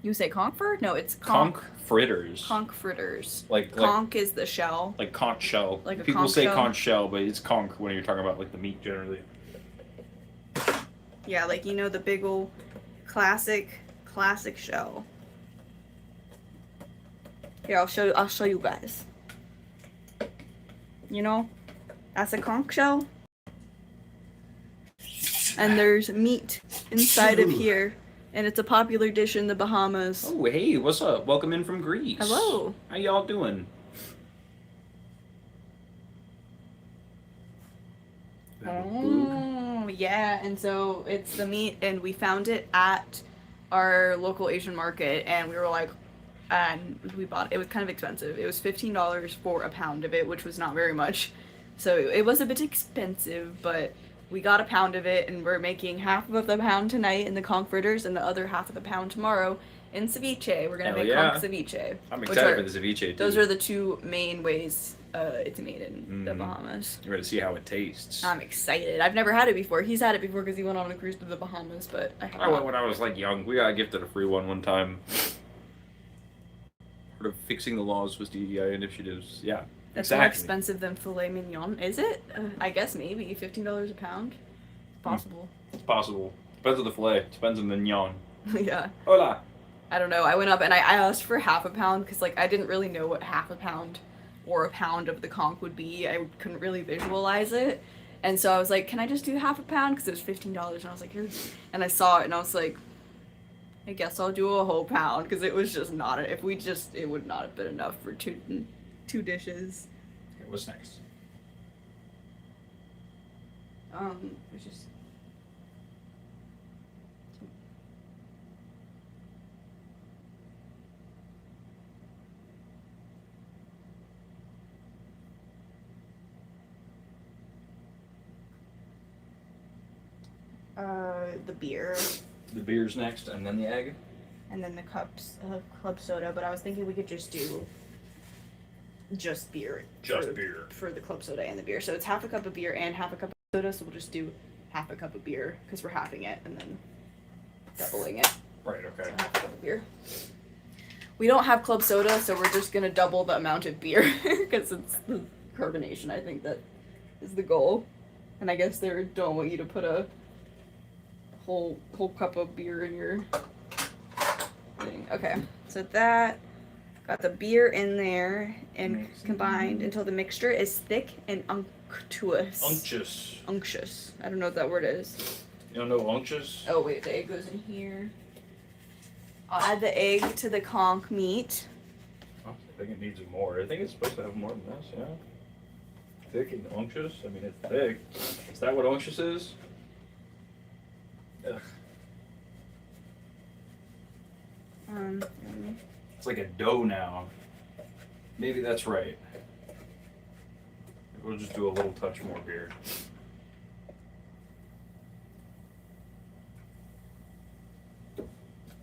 You say conch fur? No, it's Conch fritters. Conch fritters. Like Conch is the shell. like conch shell. Like a People conch say shell? conch shell, but it's conch when you're talking about like the meat generally. Yeah, like the big old classic shell. Here, I'll show you guys. That's a conch shell. And there's meat inside of here. And it's a popular dish in the Bahamas. Oh, hey, what's up? Welcome in from Greece. Hello. How y'all doing? Oh, yeah. And so it's the meat, and we found it at our local Asian market, and we were like, and we bought it. It was kind of expensive. It was $15 for a pound of it, which was not very much. So it was a bit expensive, but we got a pound of it, and we're making half of the pound tonight in the conch fritters and the other half of the pound tomorrow in ceviche. We're going to Hell make yeah. conch ceviche. I'm which excited are- for the ceviche too. Those are the two main ways it's made in the Mhm. Bahamas. You're ready to see how it tastes. I'm excited. I've never had it before. He's had it before because he went on a cruise to the Bahamas, but I haven't. I went when I was like young. We got gifted a free one time. Part of fixing the laws was DEI initiatives. Yeah, That's more exactly. expensive than filet mignon, is it? I guess maybe $15 a pound. It's possible. It's possible. Depends on the fillet. Depends on the nyan. Yeah. Hola. I don't know. I went up and I asked for half a pound because I didn't really know what half a pound or a pound of the conch would be. I couldn't really visualize it. And so I was like, can I just do half a pound? Because it was $15. And I was like, here. And I saw it and I was like, I guess I'll do a whole pound because it was just not, it would not have been enough for two dishes. Okay, what's next? It's just. The beer, The beer's next, and then the egg. and then the cups of club soda. But I was thinking we could just do just beer. Just for, beer. for the club soda and the beer. So it's half a cup of beer and half a cup of soda. So we'll just do half a cup of beer because we're halving it and then doubling it. Right. Okay. I have to have beer. We don't have club soda, so we're just gonna double the amount of beer because it's the carbonation. I think that is the goal, and I guess they don't want you to put a whole cup of beer in your thing. Okay, so that got the beer in there and combined until the mixture is thick and unctuous. Unctuous. Unctuous. I don't know what that word is. You don't know unctuous? Oh wait, the egg goes in here. I'll add the egg to the conch meat. Oh, I think it needs more. I think it's supposed to have more than this, yeah. Thick and unctuous? I mean, it's thick. Is that what unctuous is? Ugh. It's like a dough now. Maybe that's right. We'll just do a little touch more beer.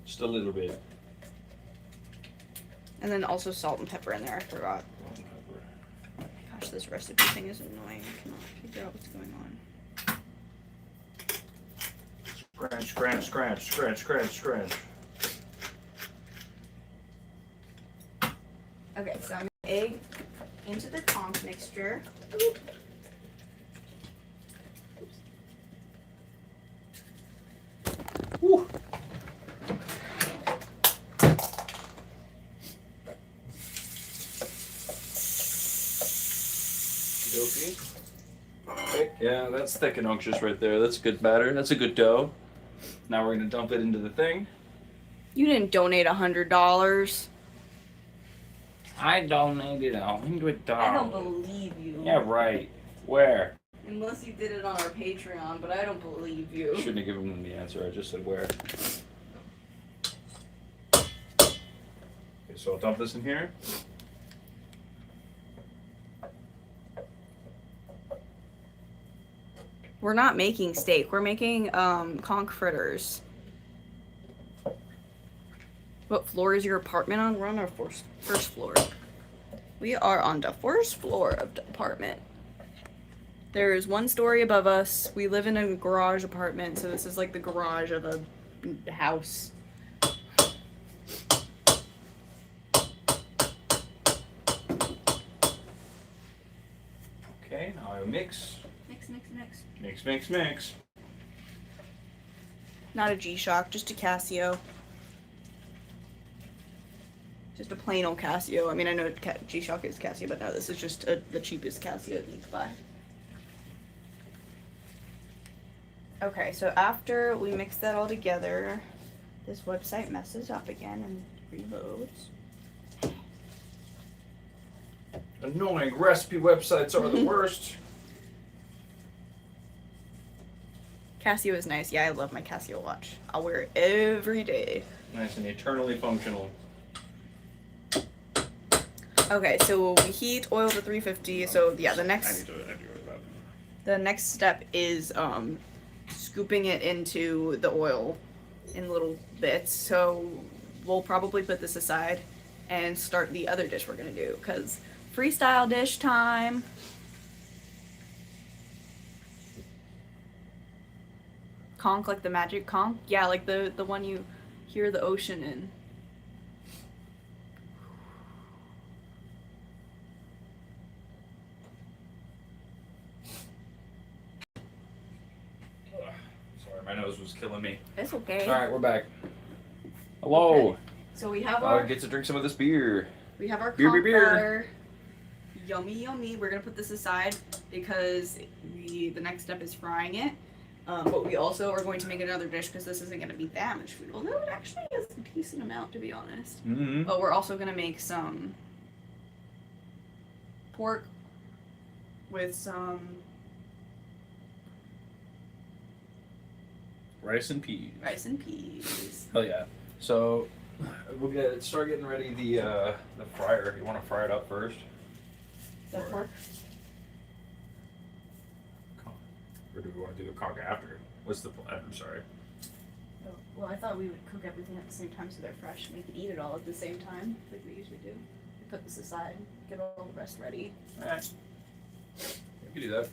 Just a little bit. And then also salt and pepper in there, I forgot. Gosh, this recipe thing is annoying. I cannot figure out what's going on. Scratch, scratch, scratch, scratch, scratch, scratch. Okay, so I'm gonna egg into the conch mixture. Woo. Thick. Yeah, that's thick and unctuous right there. That's good batter. That's a good dough. Now we're gonna dump it into the thing. You didn't donate $100. I donated $100. I don't believe you. Yeah, right. Where? Unless you did it on our Patreon, but I don't believe you. Shouldn't have given them the answer. I just said where. Okay, so I'll dump this in here. We're not making steak. We're making conch fritters. What floor is your apartment on? We're on our first floor. We are on the first floor of the apartment. There is one story above us. We live in a garage apartment, so this is like the garage of a house. Okay, now I mix. Mix, mix, mix. Mix, mix, mix. Not a G-Shock, just a Casio. Just a plain old Casio. I mean, I know G-Shock is Casio, but no, this is just the cheapest Casio that you can buy. Okay, so after we mix that all together, this website messes up again and reloads. Annoying recipe websites are the worst. Casio is nice. Yeah, I love my Casio watch. I'll wear it every day. Nice and eternally functional. Okay, so we heat oil to 350. So yeah, the next step is scooping it into the oil in little bits. So we'll probably put this aside and start the other dish we're gonna do, because freestyle dish time. Conch, like the magic conch? Yeah, like the one you hear the ocean in. Sorry, my nose was killing me. It's okay. Alright, we're back. Hello. Okay. So we have I get to drink some of this beer. We have our Beer, conch beer, beer. batter. Yummy, yummy. We're gonna put this aside because the next step is frying it. But we also are going to make another dish because this isn't gonna be that much food. Although it actually is a decent amount, to be honest. Mm-hmm. But we're also gonna make some pork with some Rice and peas. rice and peas. Oh yeah. So we'll start getting ready the fryer. You want to fry it up first? The pork. Or do we want to do the conch after? What's the plan? I'm sorry. Oh, well, I thought we would cook everything at the same time so they're fresh and we could eat it all at the same time, like we usually do. We put this aside, get all the rest ready. Alright. We can do that.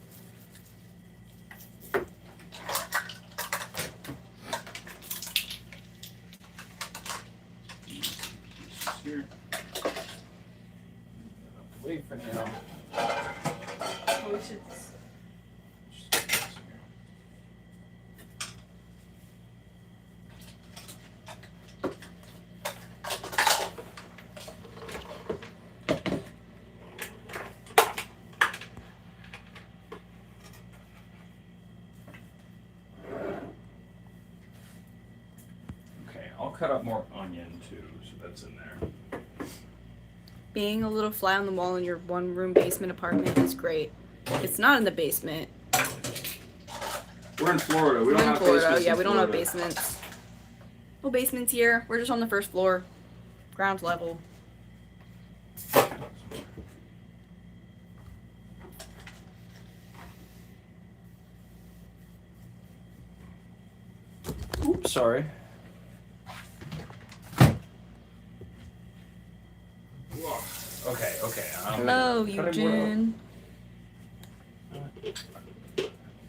here. Wait for now. Oh, we should. Okay, I'll cut up more onion too, so that's in there. Being a little fly on the wall in your one-room basement apartment is great. It's not in the basement. We're in Florida. We We're don't in have Florida. basements. Yeah, in we don't have Florida. basements. No basements here. We're just on the first floor. Ground level. Oops, sorry. Okay. Hello, cutting board Eugene. up.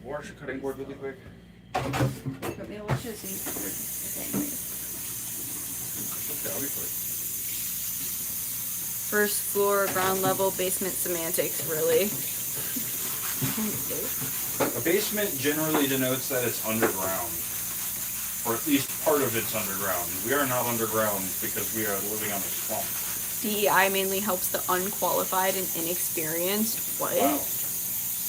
Wash your cutting board really quick. Put me a watch it so you can Okay, I'll be quick. First floor, ground level, basement semantics, really. A basement generally denotes that it's underground. Or at least part of it's underground. We are not underground because we are living on a swamp. DEI mainly helps the unqualified and inexperienced. What? Wow.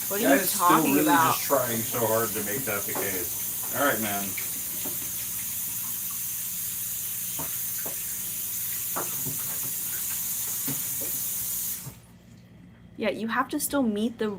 What are you Guys talking still really about? just trying so hard to make that the case. Alright, man. Yeah, you have to still meet the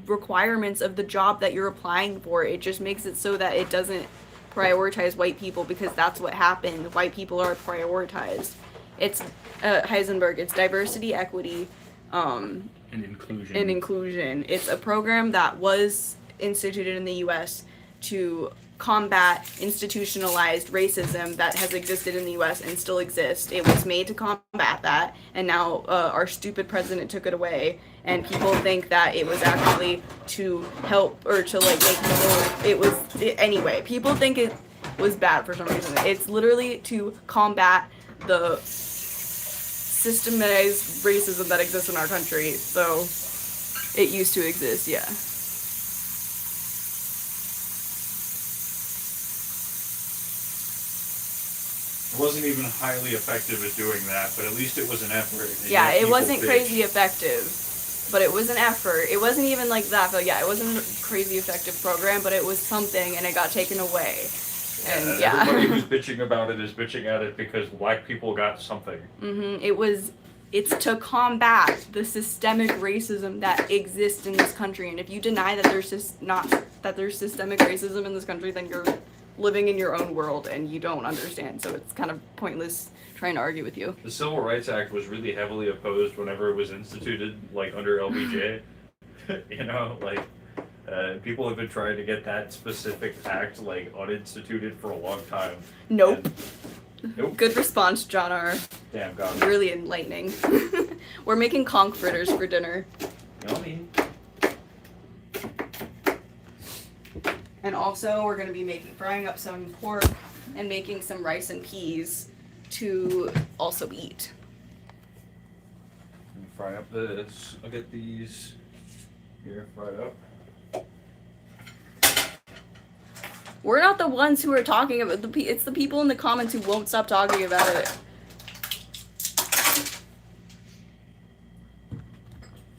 requirements of the job that you're applying for. It just makes it so that it doesn't prioritize white people because that's what happened. White people are prioritized. It's Heisenberg. It's diversity, equity, And inclusion. and inclusion. It's a program that was instituted in the U.S. to combat institutionalized racism that has existed in the U.S. and still exists. It was made to combat that, and now our stupid president took it away. And people think that it was actually to help or to like make people. Anyway. People think it was bad for some reason. It's literally to combat the systemized racism that exists in our country. So it used to exist, yeah. It wasn't even highly effective at doing that, but at least it was an effort. Yeah, made it people wasn't bitch. crazy effective, but it was an effort. It wasn't even like that, but yeah, it wasn't a crazy effective program, but it was something, and it got taken away. And yeah. Everybody who's bitching about it is bitching at it because black people got something. It's to combat the systemic racism that exists in this country, and if you deny that there's systemic racism in this country, then you're living in your own world and you don't understand. So it's kind of pointless trying to argue with you. The Civil Rights Act was really heavily opposed whenever it was instituted, like under LBJ. You know, like people have been trying to get that specific act like uninstituted for a long time. Nope. Nope. Good response, John R. Damn, God. Really enlightening. We're making conch fritters for dinner. Yummy. And also, we're going to be frying up some pork and making some rice and peas to also eat. Let me fry up this. I'll get these here fried up. We're not the ones who are talking about it's the people in the comments who won't stop talking about it.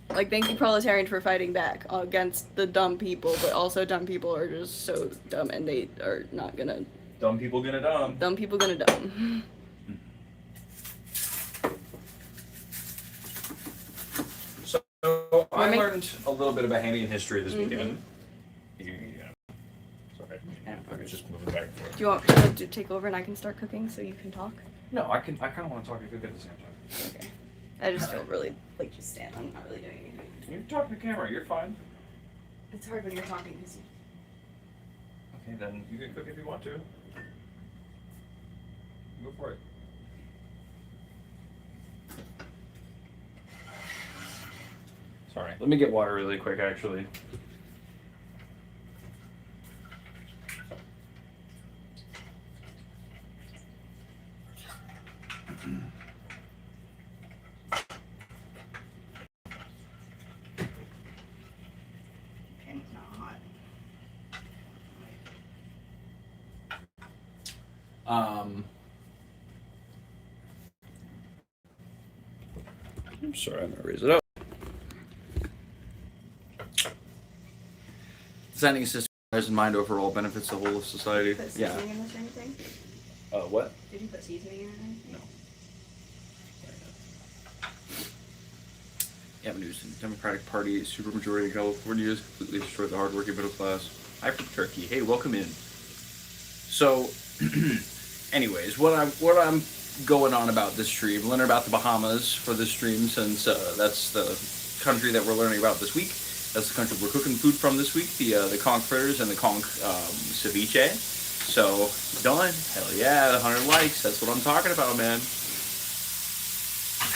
Like, thank you, proletarian, for fighting back against the dumb people, but also dumb people are just so dumb and they are not gonna. Dumb people gonna dumb. Dumb people gonna dumb. So I learned a little bit about Bahamian history this weekend. Sorry, I was just moving back and forth. Do you want me to take over and I can start cooking so you can talk? No, I kind of want to talk and cook at the same time. Okay. I just feel really like just stand. I'm not really doing anything. You're talking to the camera. You're fine. It's hard when you're talking because Okay, then you can cook if you want to. Go for it. Sorry. Let me get water really quick, actually. I'm sorry, I'm gonna raise it up. Designing a system has in mind overall benefits the whole of society. Put Yeah. seasoning in this or anything? What? Did you put seasoning in anything? No. Avenues in the Democratic Party, supermajority in California has completely destroyed the hardworking middle class. Hi from Turkey. Hey, welcome in. So, anyways, what I'm going on about this stream, learning about the Bahamas for this stream, since that's the country that we're learning about this week. That's the country we're cooking food from this week. The Conch fritters and the Conch ceviche. So done. Hell yeah, 100 likes. That's what I'm talking about, man.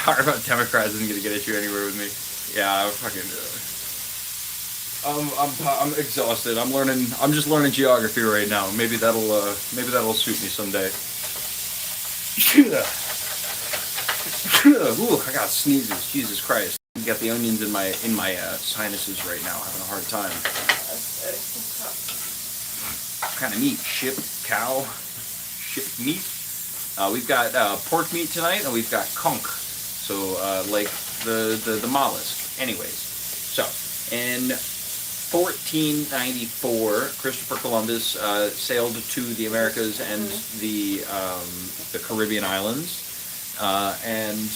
Talking about Democrats isn't gonna get you anywhere with me. Yeah, I'm fucking. I'm exhausted. I'm just learning geography right now. Maybe that'll suit me someday. Ooh, I got sneezes. Jesus Christ. I got the onions in my sinuses right now. Having a hard time. What kind of meat? Ship cow? Ship meat? We've got pork meat tonight, and we've got conch. So like the mollusk. Anyways, so in 1494, Christopher Columbus sailed to the Americas and the Caribbean islands, and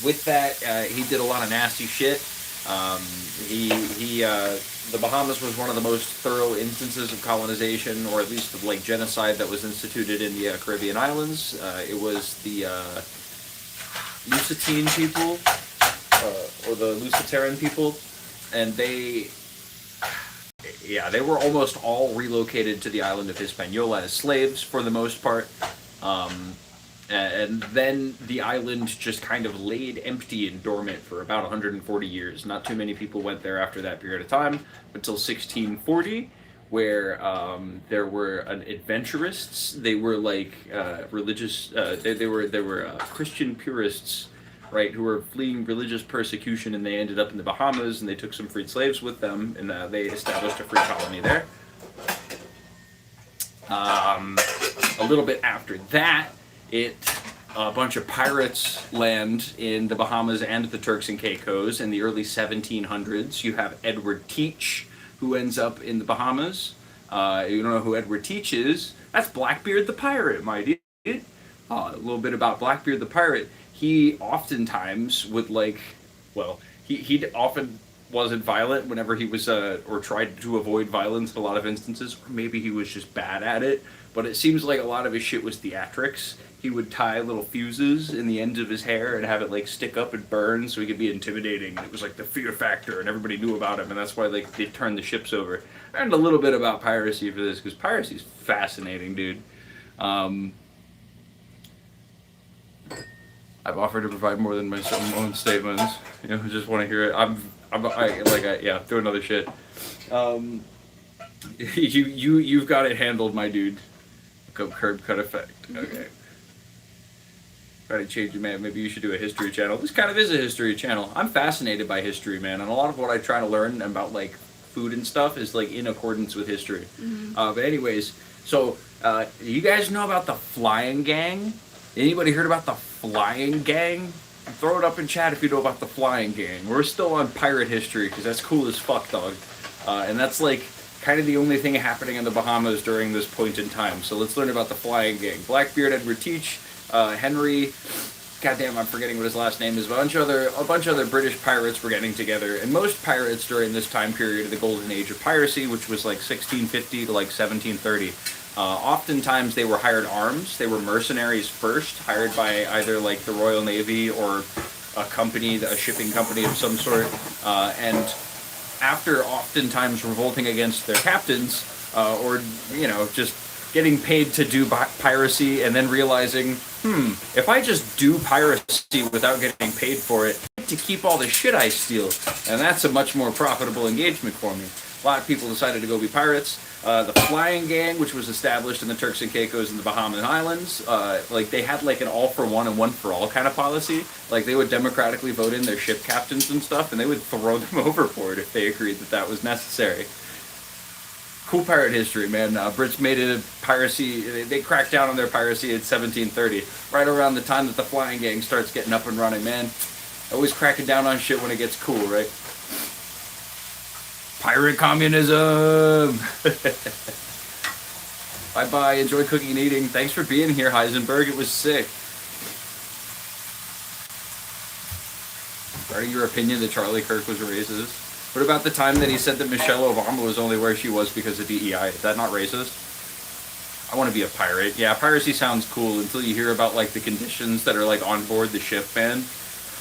with that, he did a lot of nasty shit. The Bahamas was one of the most thorough instances of colonization, or at least of like genocide, that was instituted in the Caribbean islands. It was the Lusitanian people, or the Lusitaran people, and they were almost all relocated to the island of Hispaniola as slaves for the most part. And then the island just kind of laid empty and dormant for about 140 years. Not too many people went there after that period of time, until 1640, where there were adventurists. They were like religious. They were Christian purists, right, who were fleeing religious persecution, and they ended up in the Bahamas, and they took some freed slaves with them, and they established a free colony there. A little bit after that, a bunch of pirates land in the Bahamas and the Turks and Caicos in the early 1700s. You have Edward Teach, who ends up in the Bahamas. You don't know who Edward Teach is? That's Blackbeard the Pirate, my dude. A little bit about Blackbeard the Pirate. He oftentimes would he often wasn't violent whenever he was, or tried to avoid violence in a lot of instances, or maybe he was just bad at it. But it seems like a lot of his shit was theatrics. He would tie little fuses in the ends of his hair and have it like stick up and burn so he could be intimidating. It was like the fear factor, and everybody knew about him, and that's why like they turned the ships over. I learned a little bit about piracy for this, because piracy is fascinating, dude. I've offered to provide more than my own statements. You know, just want to hear it. Do another shit. You've got it handled, my dude. Curb cut effect. Okay. Try to change it, man. Maybe you should do a history channel. This kind of is a history channel. I'm fascinated by history, man, and a lot of what I try to learn about like food and stuff is like in accordance with history. Mm-hmm. But anyways, so you guys know about the flying gang? Anybody heard about the flying gang? Throw it up in chat if you know about the flying gang. We're still on pirate history because that's cool as fuck, dog. And that's like kind of the only thing happening in the Bahamas during this point in time. So let's learn about the flying gang. Blackbeard, Edward Teach, Henry, goddamn, I'm forgetting what his last name is. A bunch of other British pirates were getting together, and most pirates during this time period of the golden age of piracy, which was like 1650 to like 1730. Oftentimes they were hired arms. They were mercenaries first, hired by either like the Royal Navy or a company, a shipping company of some sort, and after oftentimes revolting against their captains, or just getting paid to do piracy, and then realizing, if I just do piracy without getting paid for it, I get to keep all the shit I steal, and that's a much more profitable engagement for me. A lot of people decided to go be pirates. The flying gang, which was established in the Turks and Caicos and the Bahamas Islands, they had like an all for one and one for all kind of policy. Like they would democratically vote in their ship captains and stuff, and they would throw them overboard if they agreed that that was necessary. Cool pirate history, man. Brits made it a piracy. They cracked down on their piracy in 1730, right around the time that the flying gang starts getting up and running, man. Always cracking down on shit when it gets cool, right? Pirate communism! Bye-bye. Enjoy cooking and eating. Thanks for being here, Heisenberg. It was sick. Regarding your opinion that Charlie Kirk was racist, what about the time that he said that Michelle Obama was only where she was because of DEI? Is that not racist? I want to be a pirate. Yeah, piracy sounds cool until you hear about like the conditions that are like on board the ship, man.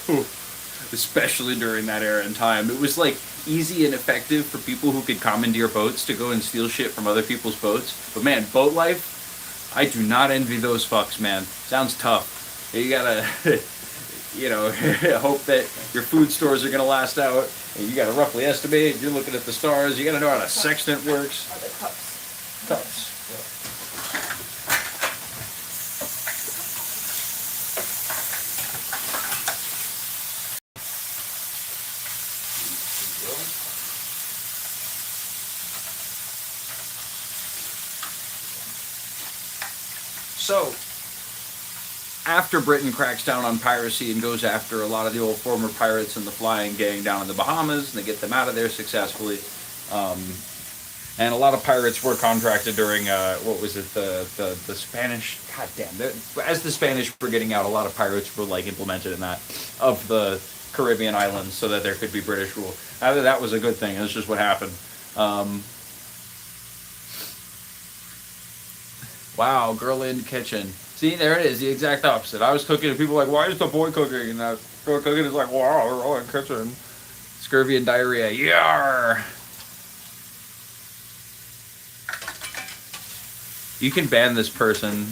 Whew. Especially during that era and time. It was like easy and effective for people who could commandeer boats to go and steal shit from other people's boats. But man, boat life, I do not envy those fucks, man. Sounds tough. You gotta, you know, hope that your food stores are gonna last out. And you gotta roughly estimate, you're looking at the stars, you gotta know how the sextant works. Oh, the cups. Cups. So, after Britain cracks down on piracy and goes after a lot of the old former pirates and the flying gang down in the Bahamas, and they get them out of there successfully, and a lot of pirates were contracted during, what was it, the Spanish, as the Spanish were getting out, a lot of pirates were like implemented in that, of the Caribbean islands, so that there could be British rule. Either that was a good thing, that's just what happened. Wow, girl in the kitchen. See, there it is, the exact opposite. I was cooking and people were like, why is the boy cooking? And the girl cooking is like, wow, we're all in the kitchen. Scurvy and diarrhea, yar! You can ban this person.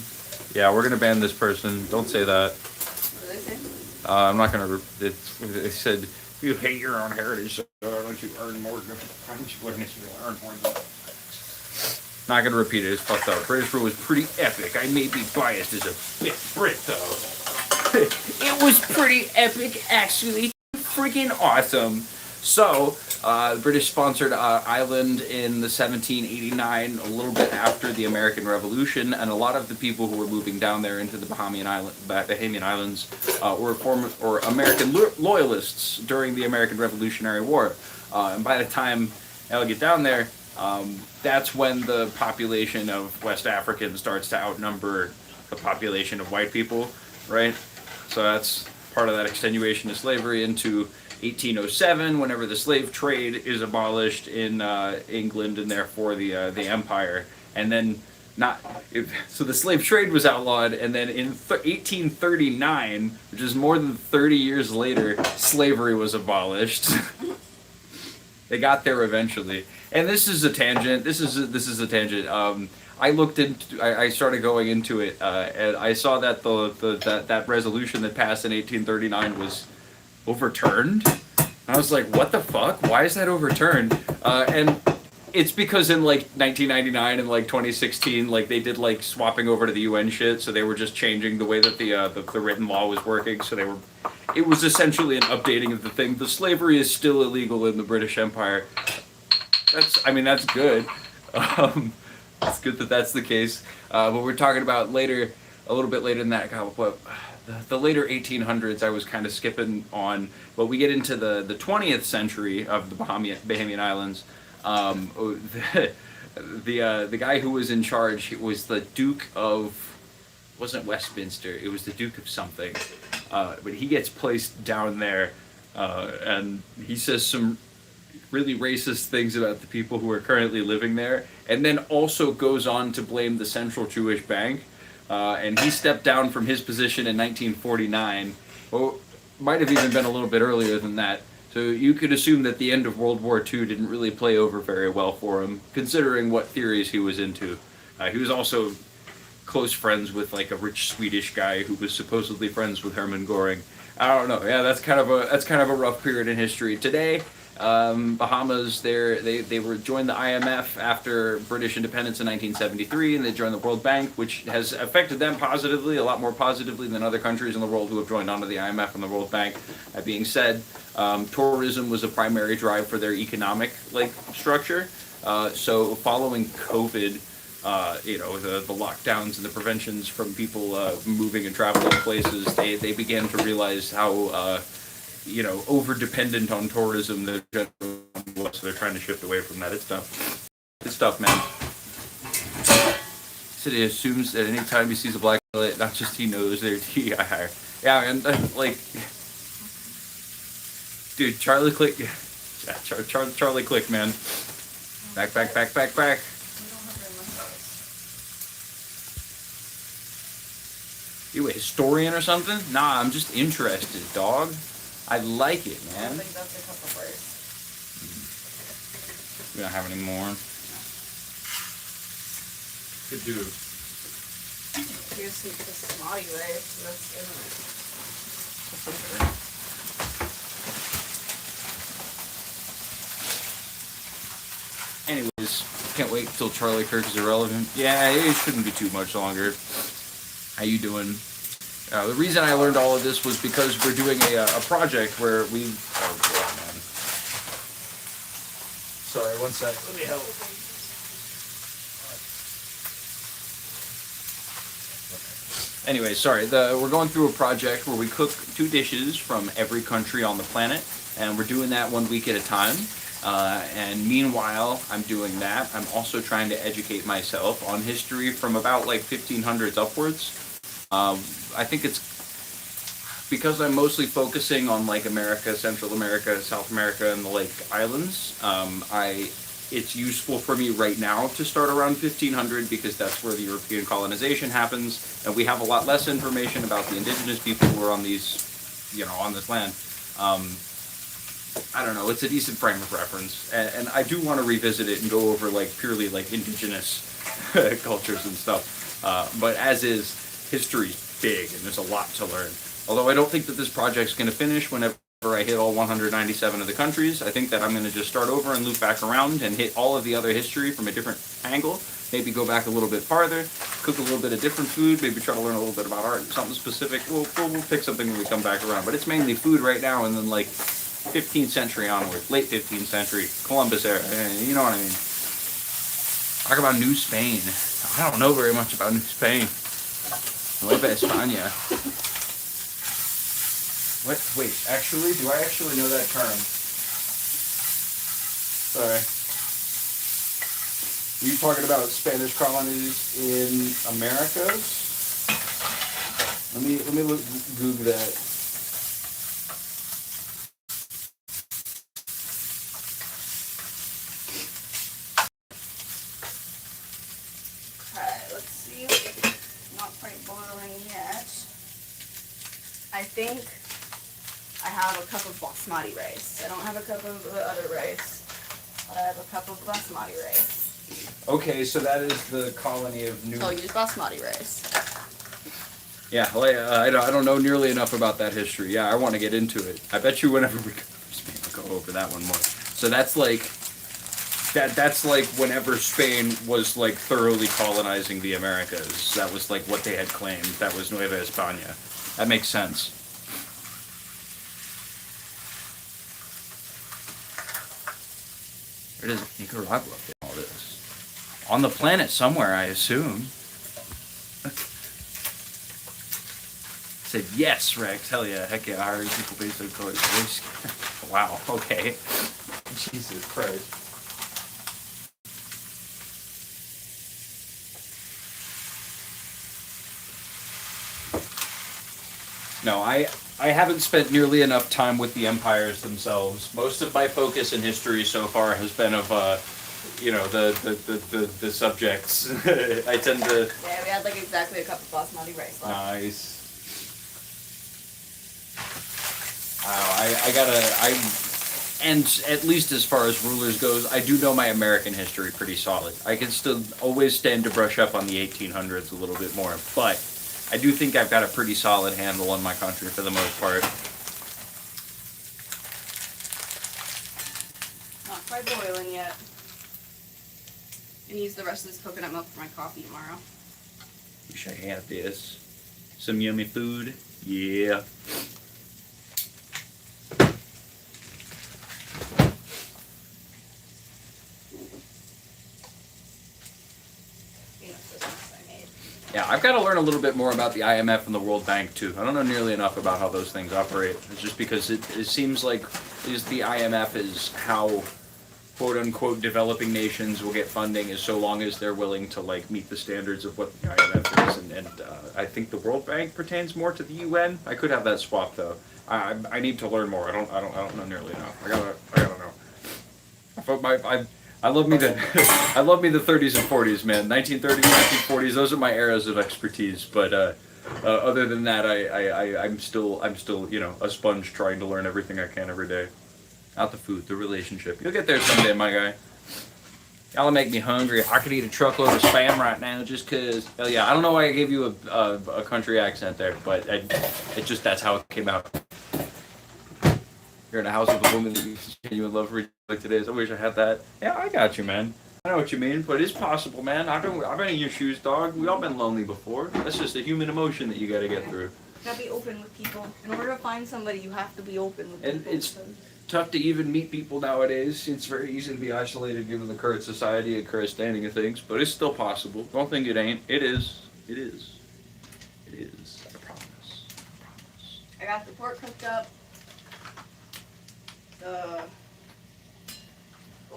Yeah, we're gonna ban this person. Don't say that. What did they say? I'm not gonna, it said, you hate your own heritage, so don't you earn more than Not gonna repeat it, it's fucked up. British rule was pretty epic. I may be biased as a bit Brit, though. It was pretty epic, actually. Freaking awesome. So, the British sponsored island in the 1789, a little bit after the American Revolution, and a lot of the people who were moving down there into the Bahamian Islands were American loyalists during the American Revolutionary War. And by the time they'll get down there, that's when the population of West Africans starts to outnumber the population of white people, right? So that's part of that extenuation of slavery into 1807, whenever the slave trade is abolished in England and therefore the empire. And then so the slave trade was outlawed, and then in 1839, which is more than 30 years later, slavery was abolished. They got there eventually. And this is a tangent. This is a tangent. I started going into it, and I saw that that resolution that passed in 1839 was overturned. And I was like, what the fuck? Why is that overturned? And it's because in like 1999 and like 2016, like they did like swapping over to the UN shit, so they were just changing the way that the written law was working. So it was essentially an updating of the thing. The slavery is still illegal in the British Empire. That's good. It's good that that's the case. But we're talking about later, a little bit later than that. The later 1800s, I was kind of skipping on. But we get into the 20th century of the Bahamian Islands. The guy who was in charge was the Duke of, wasn't Westminster. It was the Duke of something. But he gets placed down there, and he says some really racist things about the people who are currently living there, and then also goes on to blame the Central Jewish Bank, and he stepped down from his position in 1949, or might have even been a little bit earlier than that, so you could assume that the end of World War II didn't really play over very well for him, considering what theories he was into. He was also close friends with like a rich Swedish guy who was supposedly friends with Hermann Göring. I don't know, yeah, that's kind of a rough period in history. Today, Bahamas, they were joined the IMF after British independence in 1973, and they joined the World Bank, which has affected them positively, a lot more positively than other countries in the world who have joined onto the IMF and the World Bank. That being said, tourism was a primary drive for their economic structure. So following COVID, the lockdowns and the preventions from people moving and traveling places, they began to realize how over dependent on tourism the general was. So they're trying to shift away from that. It's tough. It's tough, man. City assumes that anytime he sees a black pilot, not just he knows, they're TIR. Yeah, and dude, Charlie Click. Yeah, Charlie Click, man. Back. You a historian or something? Nah, I'm just interested, dog. I like it, man. I think that's a couple words. We don't have any more. Could do. Here's some basmati rice. That's Anyways, can't wait till Charlie Kirk is irrelevant. Yeah, it shouldn't be too much longer. How you doing? The reason I learned all of this was because we're doing a project where we. Oh god, man. Sorry, one sec. Let me help. Anyway, sorry. We're going through a project where we cook 2 dishes from every country on the planet, and we're doing that 1 week at a time. And meanwhile, I'm doing that. I'm also trying to educate myself on history from about like 1500s upwards. I think it's because I'm mostly focusing on like America, Central America, South America, and the like islands. It's useful for me right now to start around 1500 because that's where the European colonization happens, and we have a lot less information about the indigenous people who are on these, on this land. I don't know, it's a decent frame of reference, and I do want to revisit it and go over like purely like indigenous cultures and stuff. But as is, history's big and there's a lot to learn. Although I don't think that this project's going to finish whenever I hit all 197 of the countries. I think that I'm going to just start over and loop back around and hit all of the other history from a different angle. Maybe go back a little bit farther, cook a little bit of different food, maybe try to learn a little bit about art, something specific. We'll pick something when we come back around. But it's mainly food right now, and then like 15th century onward, late 15th century, Columbus era, you know what I mean. Talk about New Spain. I don't know very much about New Spain. Nueva España. What? Wait, actually, do I actually know that term? Sorry. Are you talking about Spanish colonies in Americas? Let me Google that. Okay, let's see. Not quite boiling yet. I think I have a cup of basmati rice. I don't have a cup of the other rice, but I have a cup of basmati rice. Okay, so that is the colony of New. So I'll use basmati rice. Yeah, well, I don't know nearly enough about that history. Yeah, I want to get into it. I bet you whenever we go to Spain, we'll go over that one more. So that's like that's like whenever Spain was like thoroughly colonizing the Americas. That was like what they had claimed. That was Nueva España. That makes sense. Where does Nicaragua fit in all this? On the planet somewhere, I assume. Said yes, Rex. Hell yeah. Heck yeah. Hiring people based on color. Wow. Okay. Jesus Christ. No, I haven't spent nearly enough time with the empires themselves. Most of my focus in history so far has been of, the subjects. I tend to. Yeah, we had like exactly a cup of basmati rice left. Nice. And at least as far as rulers goes, I do know my American history pretty solid. I can still always stand to brush up on the 1800s a little bit more, but I do think I've got a pretty solid handle on my country for the most part. Not quite boiling yet. I'm gonna use the rest of this coconut milk for my coffee tomorrow. Wish I had this. Some yummy food. Yeah. got to learn a little bit more about the IMF and the World Bank too. I don't know nearly enough about how those things operate. It's just because it seems like the IMF is how quote unquote developing nations will get funding as so long as they're willing to like meet the standards of what the IMF is, and I think the World Bank pertains more to the UN. I could have that swapped though. I need to learn more. I don't know nearly enough. I gotta know. I love me the I love me the 30s and 40s, man. 1930s, 1940s. Those are my eras of expertise. But other than that, I'm still a sponge trying to learn everything I can every day. Not the food, the relationship. You'll get there someday, my guy. Y'all make me hungry. I could eat a truckload of spam right now just cause. Hell yeah! I don't know why I gave you a country accent there, but that's how it came out. You're in a house with a woman that you genuine love for like today's. I wish I had that. Yeah, I got you, man. I know what you mean, but it's possible, man. I've been in your shoes, dog. We all been lonely before. That's just a human emotion that you gotta get through. You gotta be open with people. In order to find somebody, you have to be open with And people. it's tough to even meet people nowadays. It's very easy to be isolated given the current society and current standing of things, but it's still possible. Don't think it ain't. It is. It is. It is. I promise. I promise. I got the pork cooked up.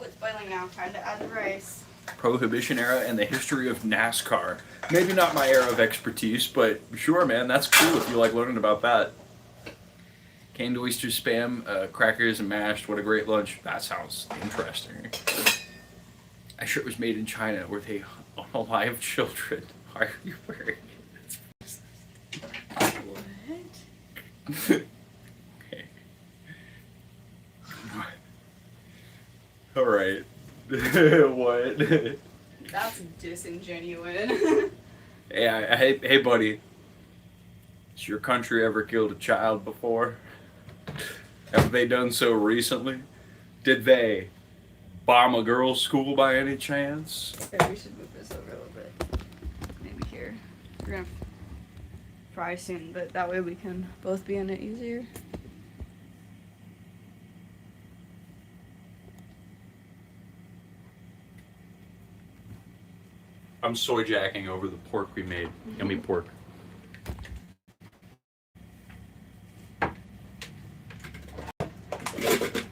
It's boiling now. Time to add the rice. Prohibition era and the history of NASCAR. Maybe not my era of expertise, but sure, man, that's cool if you like learning about that. Canned oyster spam, crackers and mashed. What a great lunch. That sounds interesting. That shirt was made in China where they unalive children. Why are you wearing it? What? Okay. Alright. What? That's disingenuous. Hey, buddy. Has your country ever killed a child before? Have they done so recently? Did they bomb a girls' school by any chance? Okay, we should move this over a little bit. Maybe here. We're gonna fry soon, but that way we can both be in it easier. I'm soy jacking over the pork we made. Yummy pork.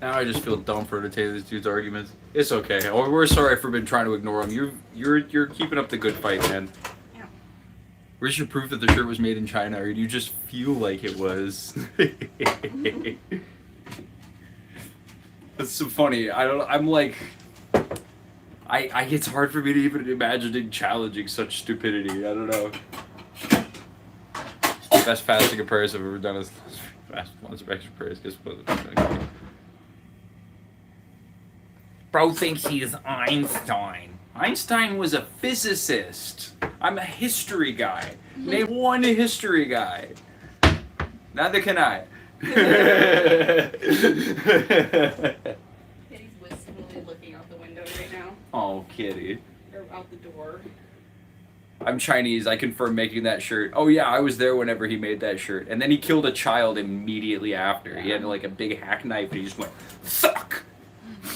Now I just feel dumb for entertaining this dude's arguments. It's okay. We're sorry for been trying to ignore him. You're keeping up the good fight, man. Yeah. Where's your proof that the shirt was made in China, or do you just feel like it was? That's so funny. It's hard for me to even imagine challenging such stupidity. I don't know. Best fasting and prayers I've ever done is fast ones of extra prayers. Guess what? Bro thinks he's Einstein. Einstein was a physicist. I'm a history guy. Name one history guy. Neither can I. Kitty's wistfully looking out the window right now. Oh, kitty. Or out the door. I'm Chinese. I confirm making that shirt. Oh yeah, I was there whenever he made that shirt. And then he killed a child immediately after. He had like a big hack knife and he just went, fuck!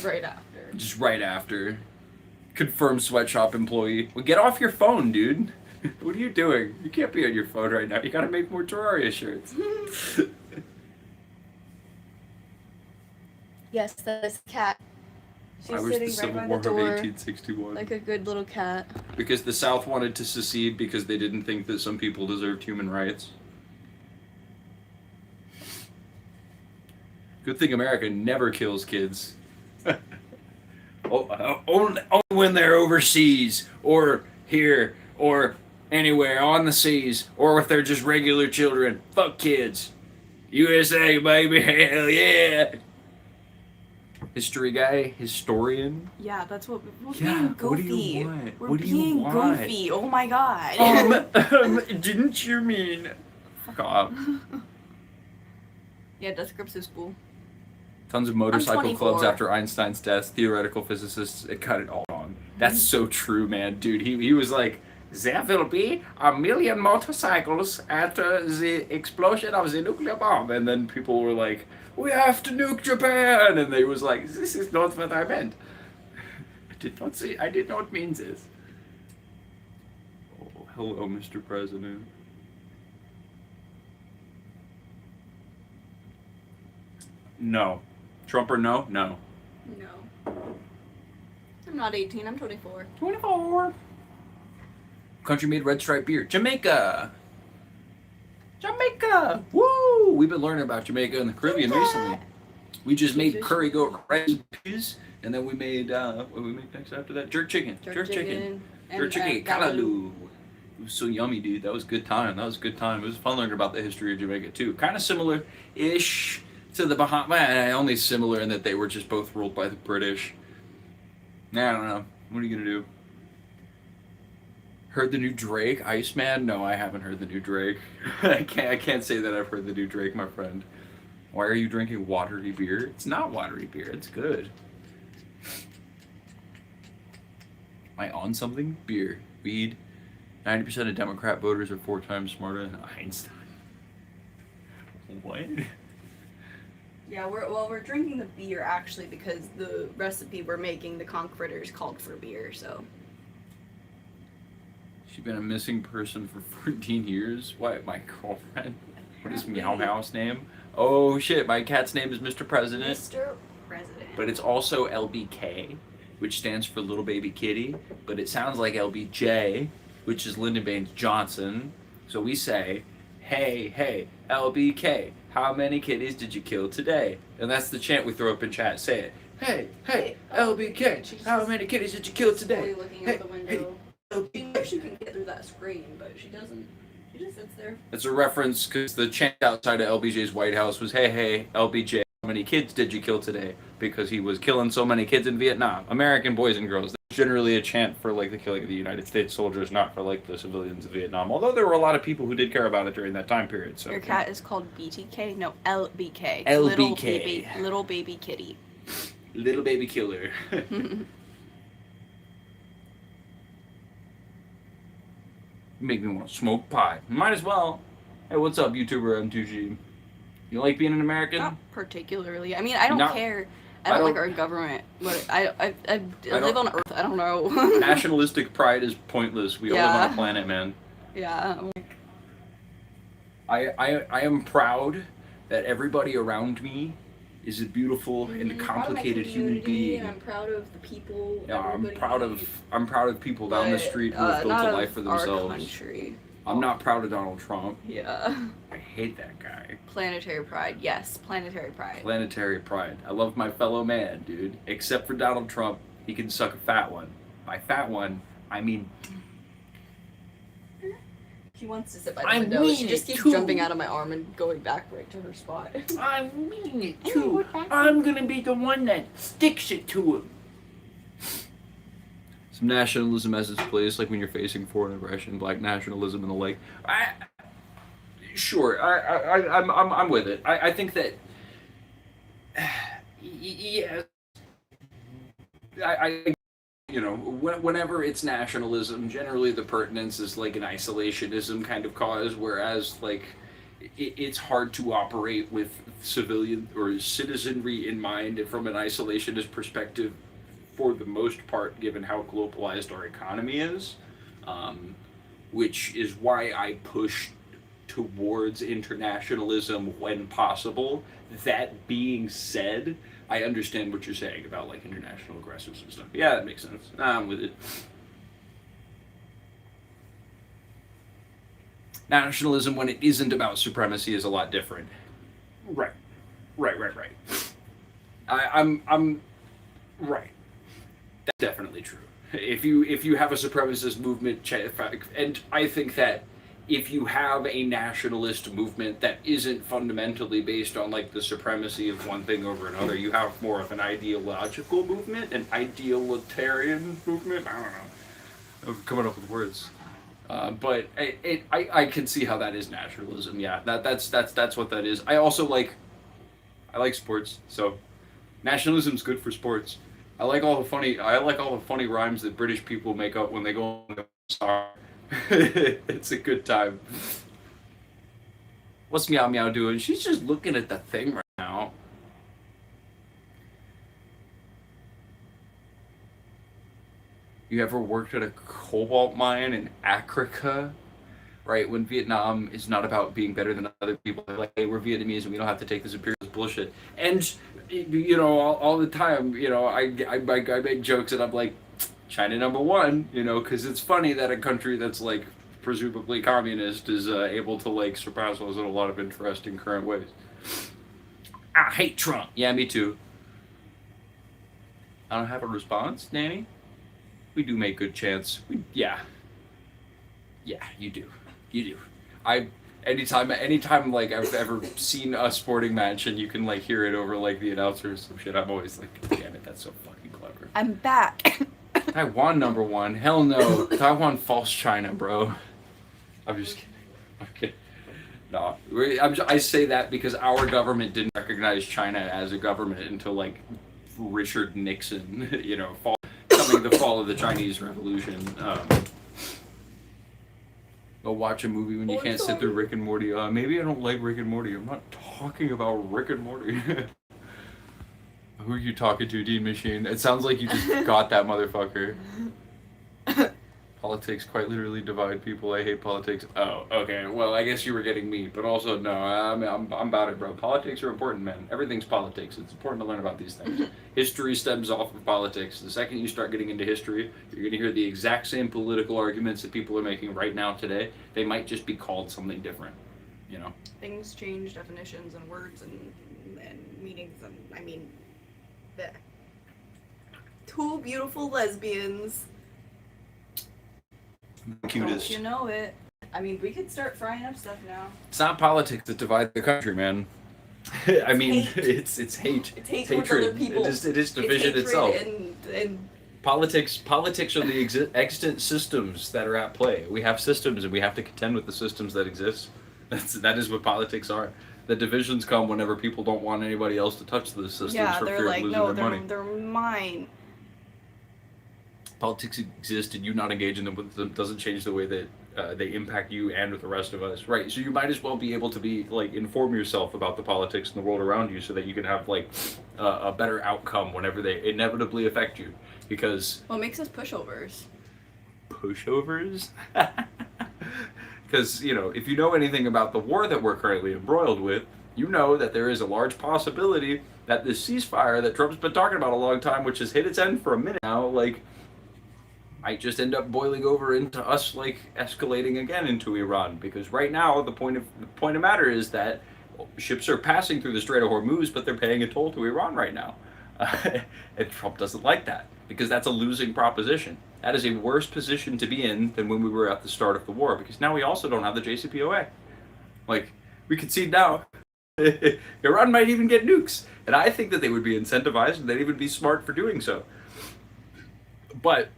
Right after. Just right after. Confirmed sweatshop employee. Well, get off your phone, dude. What are you doing? You can't be on your phone right now. You gotta make more Terraria shirts. Yes, that's a cat. She's I was sitting the Civil right War by the of door, 1861. like a good little cat. Because the South wanted to secede because they didn't think that some people deserved human rights. Good thing America never kills kids. Only when they're overseas, or here, or anywhere on the seas, or if they're just regular children. Fuck kids. USA, baby, hell yeah. History guy, historian. Yeah, that's what we're Yeah, being goofy. what do you want? We're What do you being want? goofy. Oh my god. Didn't you mean? Fuck off. Yeah, Death Grips is cool. Tons of motorcycle 24. clubs after Einstein's death. Theoretical physicists, it cut it all on. That's so true, man, dude. He was like, there will be 1,000,000 motorcycles after the explosion of the nuclear bomb, and then people were like, we have to nuke Japan, and they was like, this is not what I meant. I did not mean this. Oh, Hello, Mr. President. No. Trump or no? No. No. I'm not 18, I'm 24. 24. Country made red stripe beer. Jamaica. Jamaica. Woo! We've been learning about Jamaica and the Caribbean recently. We just made curry goat rice peas, and then we made what did we make next after that? Jerk chicken. Jerk chicken. Kalaloo. It was so yummy, dude. That was a good time. It was fun learning about the history of Jamaica too. Kind of similar-ish to the Bahamas. Only similar in that they were just both ruled by the British. Nah, I don't know. What are you gonna do? Heard the new Drake, Iceman? No, I haven't heard the new Drake. I can't say that I've heard the new Drake, my friend. Why are you drinking watery beer? It's not watery beer. It's good. Am I on something? Beer. Weed. 90% of Democrat voters are 4 times smarter than Einstein. What? Yeah, we're drinking the beer actually because the recipe we're making, the conch fritters, called for beer, so. She's been a missing person for 14 years? What, my girlfriend? What is Meow Meow's name? Oh shit, my cat's name is Mr. President. Mr. President. But it's also LBK, which stands for Little Baby Kitty, but it sounds like LBJ, which is Lyndon Baines Johnson. So we say, hey, LBK, how many kitties did you kill today? And that's the chant we throw up in chat. Say it. Hey, LBK, how many kitties did you kill today? Looking out the window. She knows she can get through that screen, but she doesn't. She just sits there. It's a reference because the chant outside of LBJ's White House was, hey, LBJ, how many kids did you kill today? Because he was killing so many kids in Vietnam. American boys and girls. That's generally a chant for like the killing of the United States soldiers, not for like the civilians of Vietnam. Although there were a lot of people who did care about it during that time period. So your cat is called BTK? No, LBK. LBK. Little baby kitty. Little baby killer. Make me want to smoke pie. Might as well. Hey, what's up, YouTuber M2G? You like being an American? Not particularly. I mean, I don't care. I don't like our government. But I live on Earth. I don't know. Nationalistic pride is pointless. We all live on a planet, man. Yeah. I am proud that everybody around me is a beautiful and complicated human being. And I'm proud of the people. Yeah, I'm proud of people down the street who have built a life for themselves. Our country. I'm not proud of Donald Trump. Yeah. I hate that guy. Planetary pride. Yes, planetary pride. Planetary pride. I love my fellow man, dude. Except for Donald Trump, he can suck a fat one. By fat one, I mean... She wants to sit by the window. She just keeps jumping out of my arm and going back right to her spot. I mean it too. I'm gonna be the one that sticks it to him. Some nationalism has its place, like when you're facing foreign aggression, black nationalism, and the like. Sure, I'm with it. I think that, yeah. You know, whenever it's nationalism, generally the pertinence is like an isolationism kind of cause, whereas like it's hard to operate with civilian or citizenry in mind from an isolationist perspective for the most part, given how globalized our economy is, which is why I push towards internationalism when possible. That being said, I understand what you're saying about like international aggressors and stuff. Yeah, that makes sense. I'm with it. Nationalism, when it isn't about supremacy, is a lot different. Right. I'm right. That's definitely true. If you have a supremacist movement, and I think that if you have a nationalist movement that isn't fundamentally based on like the supremacy of one thing over another, you have more of an ideological movement, an idealitarian movement. I don't know. I'm coming up with words. But I can see how that is nationalism. Yeah, that's what that is. I like sports, so nationalism's good for sports. I like all the funny rhymes that British people make up when they go on the star. It's a good time. What's Meow Meow doing? She's just looking at the thing right now. You ever worked at a cobalt mine in Africa? Right, when Vietnam is not about being better than other people. They're like, hey, we're Vietnamese and we don't have to take this imperialist bullshit. And, you know, all the time, you know, I make jokes and I'm like, China number one, you know, because it's funny that a country that's like presumably communist is able to like surpass us in a lot of interesting current ways. I hate Trump. Yeah, me too. I don't have a response, Nanny. We do make good chance. Yeah, you do. You do. Anytime like I've ever seen a sporting match and you can like hear it over like the announcers some shit, I'm always like, damn it, that's so fucking clever. I'm back. Taiwan number one. Hell no. Taiwan false China, bro. I'm just kidding. I'm kidding. No, I say that because our government didn't recognize China as a government until like Richard Nixon, you know, coming the fall of the Chinese Revolution. Go watch a movie when you can't sit through Rick and Morty. Maybe I don't like Rick and Morty. I'm not talking about Rick and Morty. Who are you talking to, Dean Machine? It sounds like you just got that motherfucker. Politics quite literally divide people. I hate politics. Oh, okay. Well, I guess you were getting me, but also no. I'm about it, bro. Politics are important, man. Everything's politics. It's important to learn about these things. History stems off of politics. The second you start getting into history, you're going to hear the exact same political arguments that people are making right now today. They might just be called something different, you know? Things change, definitions and words and meanings, and I mean, bleh. Two beautiful lesbians. Cutest. Don't you know it? I mean, we could start frying up stuff now. It's not politics that divide the country, man. I mean, hate. it's hate. It's hate hatred. towards other people. It is division it's itself. And Politics are the extant systems that are at play. We have systems, and we have to contend with the systems that exist. That is what politics are. The divisions come whenever people don't want anybody else to touch those systems for fear of losing their money. They're mine. Politics exist, and you not engaging with them doesn't change the way that they impact you and with the rest of us, right? So you might as well be able to be like inform yourself about the politics in the world around you, so that you can have like a better outcome whenever they inevitably affect you. Because What makes us pushovers? Pushovers? Because, you know, if you know anything about the war that we're currently embroiled with, you know that there is a large possibility that this ceasefire that Trump's been talking about a long time, which has hit its end for a minute now, like, might just end up boiling over into us, like, escalating again into Iran. Because right now, the point of matter is that ships are passing through the Strait of Hormuz, but they're paying a toll to Iran right now. And Trump doesn't like that, because that's a losing proposition. That is a worse position to be in than when we were at the start of the war, because now we also don't have the JCPOA. Like, we concede now. Iran might even get nukes, and I think that they would be incentivized, and they'd even be smart for doing so. But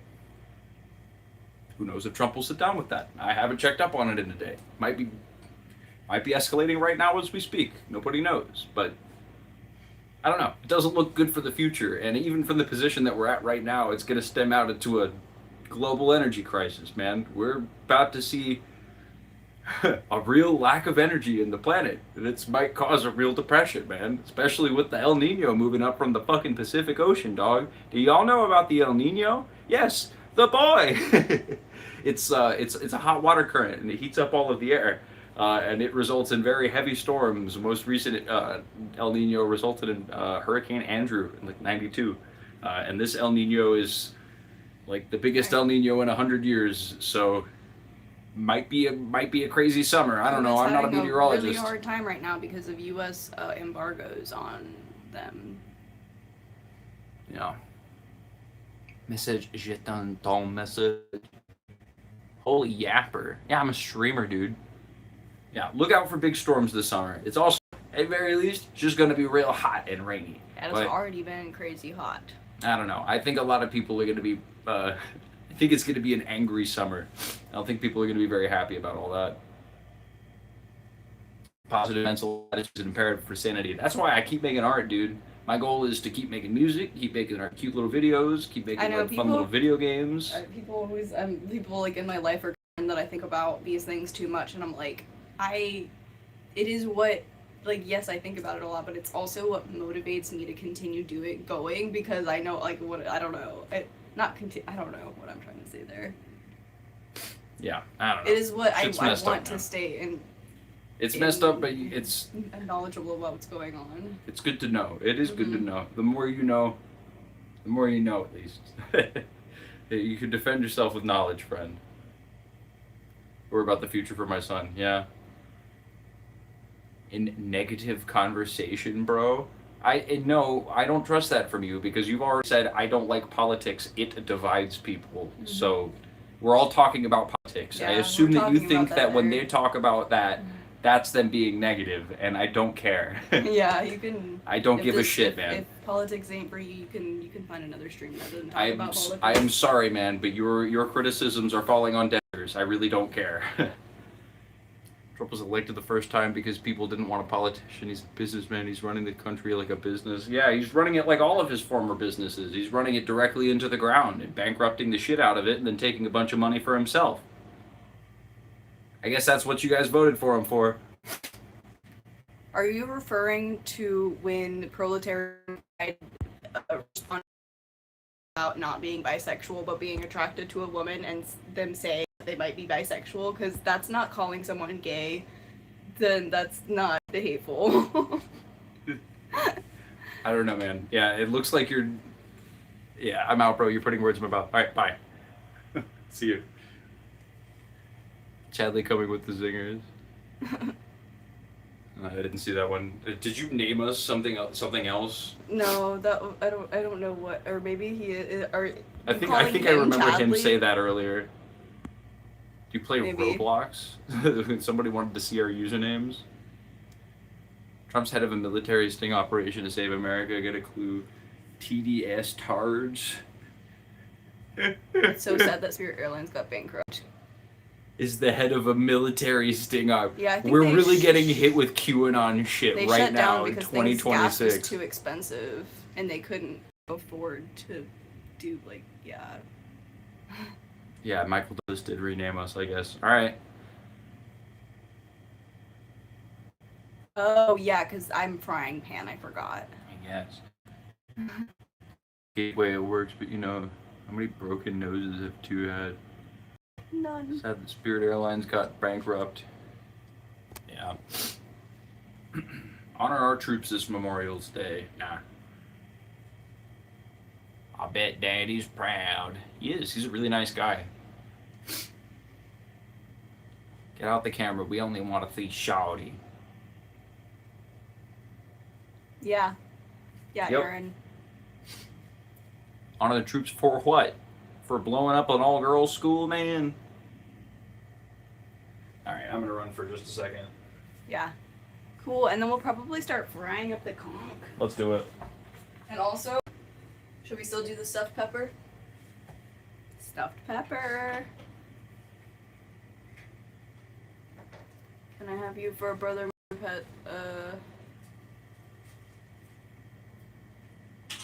who knows if Trump will sit down with that? I haven't checked up on it in a day. Might be escalating right now as we speak. Nobody knows, but I don't know. It doesn't look good for the future, and even from the position that we're at right now, it's going to stem out into a global energy crisis, man. We're about to see a real lack of energy in the planet, and it might cause a real depression, man. Especially with the El Nino moving up from the fucking Pacific Ocean, dog. Do y'all know about the El Nino? Yes, the boy. It's a hot water current, and it heats up all of the air. And it results in very heavy storms. The most recent El Nino resulted in Hurricane Andrew in like '92, and this El Nino is like the biggest El Nino in 100 years. So might be a crazy summer. I don't know. I'm not a meteorologist. It's having a really hard time right now because of U.S. Embargoes on them. Yeah. Message, j'attends ton message. Holy yapper. Yeah, I'm a streamer, dude. Yeah, look out for big storms this summer. It's also, at the very least, just going to be real hot and rainy. It has already been crazy hot. I don't know. I think a lot of people are going to be, I think it's going to be an angry summer. I don't think people are going to be very happy about all that. Positive mental attitude is imperative for sanity. That's why I keep making art, dude. My goal is to keep making music, keep making our cute little videos, keep making fun little video games. People always, people like in my life are concerned that I think about these things too much, and I'm like, it is what, like, yes, I think about it a lot, but it's also what motivates me to continue going, because I know, like, I don't know. I don't know what I'm trying to say there. Yeah, I don't know. It is what I Shit's messed want up, to man. stay in. It's messed up, but it's knowledgeable about what's going on. it's good to know. It is good to Mm-hmm. know. The more you know, at least. You can defend yourself with knowledge, friend. Or about the future for my son. Yeah. In negative conversation, bro. No, I don't trust that from you because you've already said I don't like politics. It divides people. Mm-hmm. So we're all talking about politics. Yeah, I assume we're that you talking think about that that when there. they talk about that, that's them being negative, and I don't care. Yeah, you can. I don't give a shit, if, man. If politics ain't for you, you can find another stream that doesn't talk I about politics. am sorry, man, but your criticisms are falling on deaf ears. I really don't care. Trump was elected the first time because people didn't want a politician. He's a businessman. He's running the country like a business. Yeah, he's running it like all of his former businesses. He's running it directly into the ground and bankrupting the shit out of it and then taking a bunch of money for himself. I guess that's what you guys voted for him for. Are you referring to when proletariat responded about not being bisexual but being attracted to a woman and them saying they might be bisexual? Because that's not calling someone gay. Then that's not hateful. I don't know, man. Yeah, it looks like you're... Yeah, I'm out, bro. You're putting words in my mouth. All right, bye. See you. Chadley coming with the zingers. I didn't see that one. Did you name us something else? No, that I don't know what, or maybe he is. Or I think I remembered him say that earlier. Do you play Maybe. Roblox? Somebody wanted to see our usernames. Trump's head of a military sting operation to save America. Get a clue. TDS Tards. It's so sad that Spirit Airlines got bankrupt. Is the head of a military sting op. Yeah, I think we're they really getting hit with QAnon shit They right shut now down in because gas 2026. was too expensive, and they couldn't afford to do yeah. Yeah, Michael just did rename us, I guess. All right. Oh yeah, because I'm frying pan. I forgot. I guess. Gateway it works, but how many broken noses have two had? None. Sad that Spirit Airlines got bankrupt. Yeah. Honor our troops this Memorial Day. Nah. I bet Daddy's proud. He is. He's a really nice guy. Get out the camera. We only want to see Shawty. Yeah. Yeah, Yep. Aaron. Honor the troops for what? For blowing up an all-girls school, man? Alright, I'm gonna run for just a second. Yeah. Cool, and then we'll probably start frying up the conch. Let's do it. And also, should we still do the stuffed pepper? Stuffed pepper. Can I have you for a brother pet?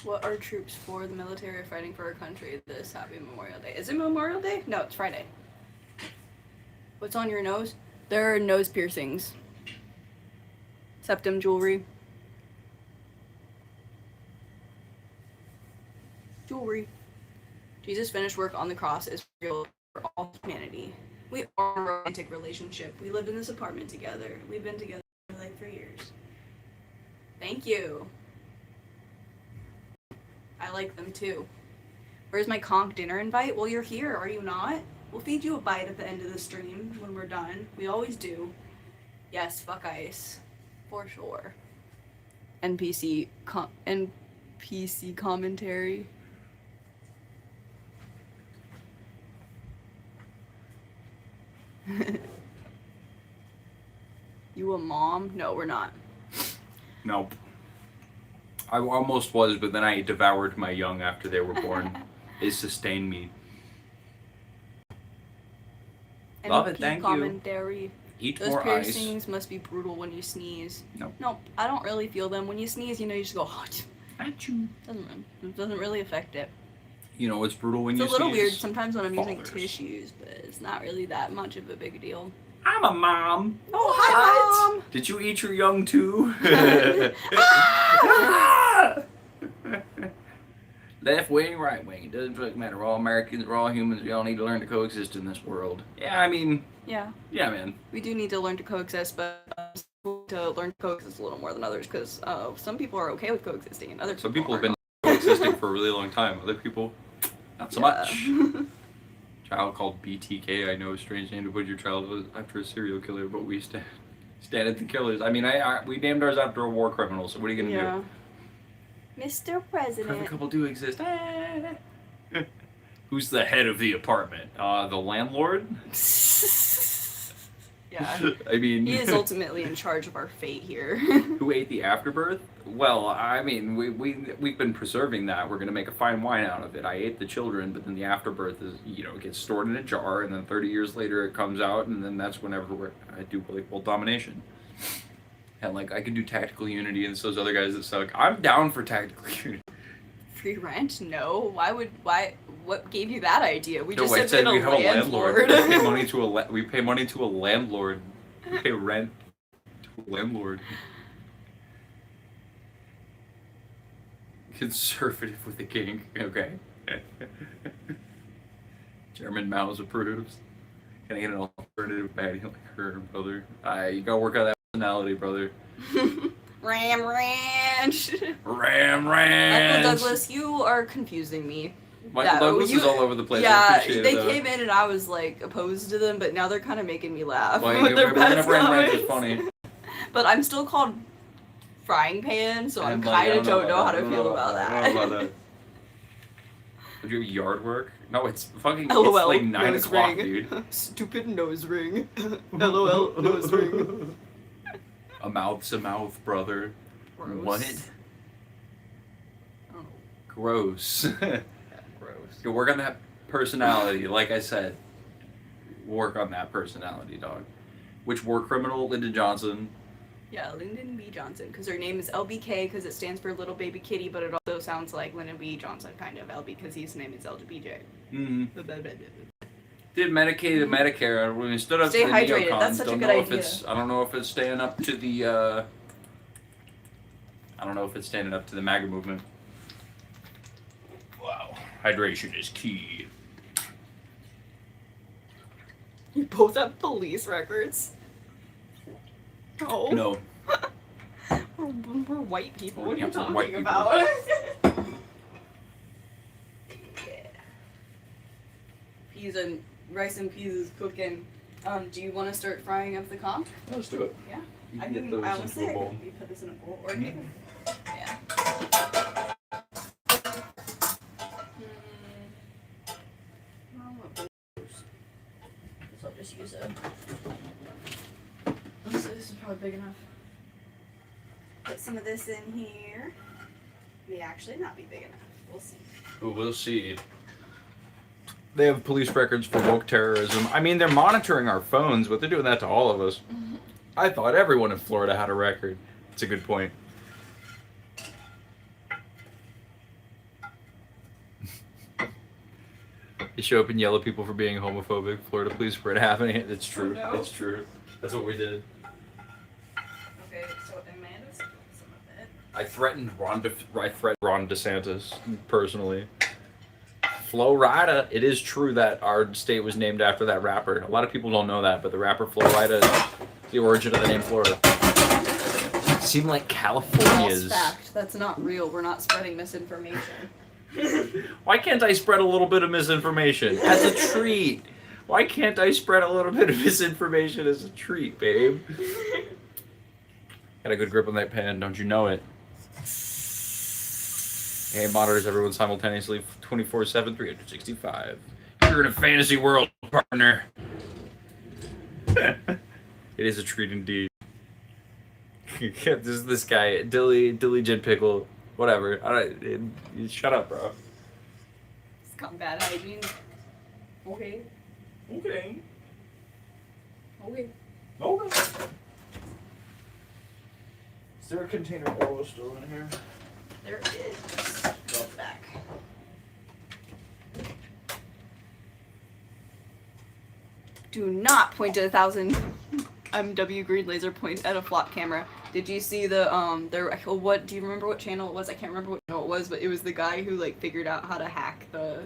What are troops for? The military are fighting for our country this happy Memorial Day. Is it Memorial Day? No, it's Friday. What's on your nose? There are nose piercings. Septum jewelry. Jewelry. Jesus finished work on the cross is real for all humanity. We are in a romantic relationship. We lived in this apartment together. We've been together for 3 years. Thank you. I like them too. Where's my conch dinner invite? Well, you're here, are you not? We'll feed you a bite at the end of the stream when we're done. We always do. Yes, fuck ice. For sure. NPC commentary. You a mom? No, we're not. Nope. I almost was, but then I devoured my young after they were born. They sustained me. Love it, thank you. Commentary. Eat Those more ice. piercings must be brutal when you sneeze. Nope. Nope, I don't really feel them. When you sneeze, you just go, hot. Achoo. It doesn't really affect it. You know what's brutal when It's you a little sneeze? weird sometimes when I'm using Ballers. tissues, but it's not really that much of a big deal. I'm a mom. Oh, hi, Mom! Did you eat your young too? Left wing, right wing. It doesn't fucking matter. We're all Americans. We're all humans. We all need to learn to coexist in this world. Yeah, I mean, Yeah. yeah, man. We do need to learn to coexist, but to learn to coexist a little more than others, because some people are okay with coexisting, and other Some people have are been coexisting for a really long time. Other people, not so much. not. Child called BTK. I know a strange name to put your child after a serial killer, but we stand at the killers. I mean, we named ours after a war criminal. So what are you gonna Yeah. do? Mr. Perfect President. couple do exist. Who's the head of the apartment? The landlord. Yeah. I mean, He is ultimately in charge of our fate here. who ate the afterbirth? Well, I mean, we've been preserving that. We're gonna make a fine wine out of it. I ate the children, but then the afterbirth is, it gets stored in a jar, and then 30 years later it comes out, and then that's whenever I do like world domination. And like I could do tactical unity, and so those other guys that suck. I'm down for tactical unity. Free rent? No. Why? What gave you that idea? We No, just I said we we have a landlord. We pay money to we pay money to a landlord. We pay rent to a landlord. Conservative with a king. Okay. German Mouse approves. Can I get an alternative baddie like her, brother? You gotta work on that personality, brother. Ram Ranch. Ram Ranch. Michael Douglas, you are confusing me. Michael Douglas is all over the place. I Yeah, appreciate they it, came in and I was like opposed to them, but now they're kind of making me laugh. Well, with their best Ram Ranch is comments. funny. But I'm still called Frying Pan, so I And, kind of don't know how I to don't feel know about I that. don't know about that. Would you have yard work? No, it's fucking. LOL, It's like 9 nose o'clock, ring. dude. Stupid nose ring. LOL, nose ring. A mouth's a mouth, brother. Gross. What? Oh, Gross. gross. You work on that personality, like I said. Work on that personality, dog. Which war criminal? Lyndon Johnson. Yeah, Lyndon B. Johnson, because her name is LBK because it stands for Little Baby Kitty, but it also sounds like Lyndon B. Johnson, kind of, LB, because his name is LBJ. Mm-hmm. Stay Did Medicaid and Medicare when we stood up to the hydrated. neocons. That's such a Don't good know if idea. I don't know if it's standing up to the. I don't know if it's standing up to the MAGA movement. Wow, hydration is key. You both have police records? Oh. No. We're white people. What are Yeah, you we're talking white people. about? Peas and rice and peas is cooking. Do you want to start frying up the conch? Let's do it. Yeah. You I can get can. those I into honestly, a I bowl. can maybe put this in a bowl, or Mhm. even. Yeah. So I'll just use it. This is probably big enough. Put some of this in here. May actually not be big enough. We'll see. We'll see. They have police records for woke terrorism. I mean, they're monitoring our phones, but they're doing that to all of us. I thought everyone in Florida had a record. That's a good point. They show up and yell at people for being homophobic. Florida police for it happening. It's true. Oh, no. It's true. That's what we did. Okay, so Amanda's put some of it. I threatened Ron DeSantis personally. Flo Rida. It is true that our state was named after that rapper. A lot of people don't know that, but the rapper Flo Rida is the origin of the name Florida. It seemed like California's. False fact. That's not real. We're not spreading misinformation. Why can't I spread a little bit of misinformation as a treat? Why can't I spread a little bit of misinformation as a treat, babe? Got a good grip on that pen, don't you know it? Hey, monitors everyone simultaneously 24/7, 365. You're in a fantasy world, partner. It is a treat indeed. this guy, Dilly Gin Pickle, whatever. You shut up, bro. It's got bad hygiene. Okay. Okay. Okay. Okay. Is there a container of oil still in here? There it is. Go back. Do not point to 1,000 MW green laser points at a flop camera. Did you see the what do you remember what channel it was? I can't remember what channel it was, but it was the guy who like figured out how to hack the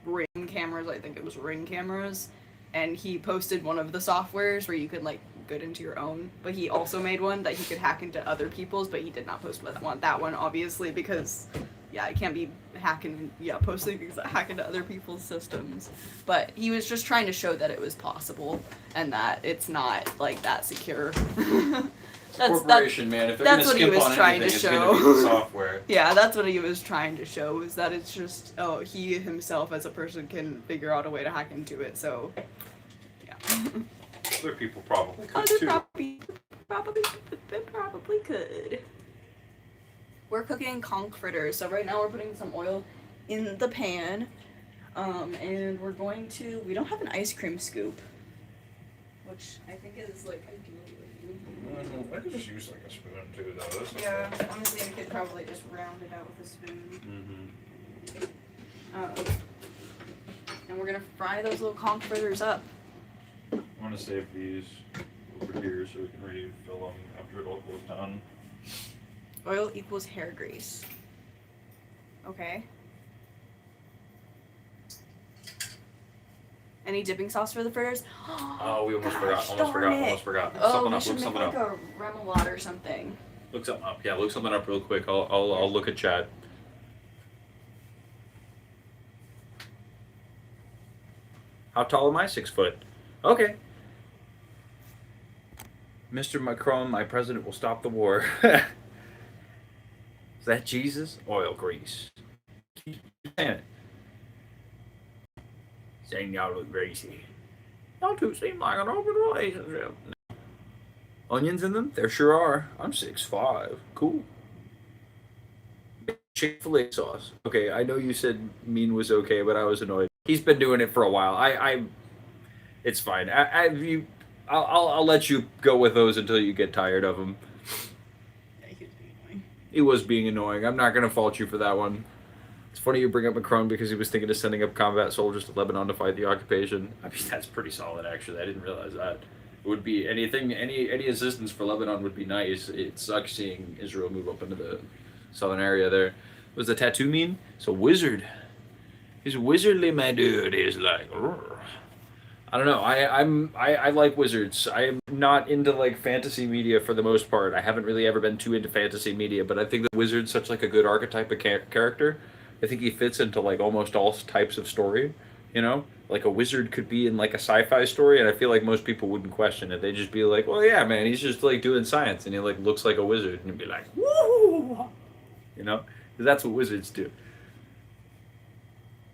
Ring cameras. I think it was Ring cameras, and he posted one of the softwares where you could like get into your own, but he also made one that he could hack into other people's, but he did not post that one obviously because yeah, it can't be posting things that hack into other people's systems. But he was just trying to show that it was possible and that it's not like that secure. Corporation, man. If they're that's gonna what he skimp was on trying anything, to it's show. gonna be the software. Yeah, that's what he was trying to show, is that it's just, he himself as a person can figure out a way to hack into it, so, yeah. Other people probably could Other too. probably could. We're cooking conch fritters, so right now we're putting some oil in the pan, and we're going to, we don't have an ice cream scoop, which I think is, like, ideally I could just use like a spoon too, though. That's yeah, honestly, I could probably just round it out with a spoon. And we're gonna fry those little conch fritters up. I'm gonna save these over here so we can refill them after it all goes down. Oil equals hair grease. Okay. Any dipping sauce for the fritters? Oh, we almost Gosh, forgot. darn it. Almost forgot. Oh, we Look should make something like up. a remoulade or something. Look something up. Yeah, look something up real quick. I'll look at chat. How tall am I? 6 foot. Okay. Mr. Macron, my president will stop the war. Is that Jesus? Oil grease. Damn it. Saying y'all look greasy. Y'all two seem like an open relationship. Onions in them? There sure are. I'm 6'5". Cool. Chick-fil-A sauce. Okay, I know you said mean was okay, but I was annoyed. He's been doing it for a while. It's fine. I'll let you go with those until you get tired of them. Yeah, he was being annoying. He was being annoying. I'm not gonna fault you for that one. It's funny you bring up Macron because he was thinking of sending up combat soldiers to Lebanon to fight the occupation. I mean, that's pretty solid, actually. I didn't realize that. It would be anything, any assistance for Lebanon would be nice. It sucks seeing Israel move up into the southern area there. What does the tattoo mean? It's a wizard. He's wizardly, my dude. He's like, "Rrr." I don't know. I like wizards. I'm not into like fantasy media for the most part. I haven't really ever been too into fantasy media, but I think the wizard's such like a good archetype of character. I think he fits into like almost all types of story. You know, like a wizard could be in like a sci-fi story, and I feel like most people wouldn't question it. They'd just be like, "Well, yeah, man, he's just like doing science, and he like looks like a wizard," and you'd be like, "Woo!" You know, because that's what wizards do.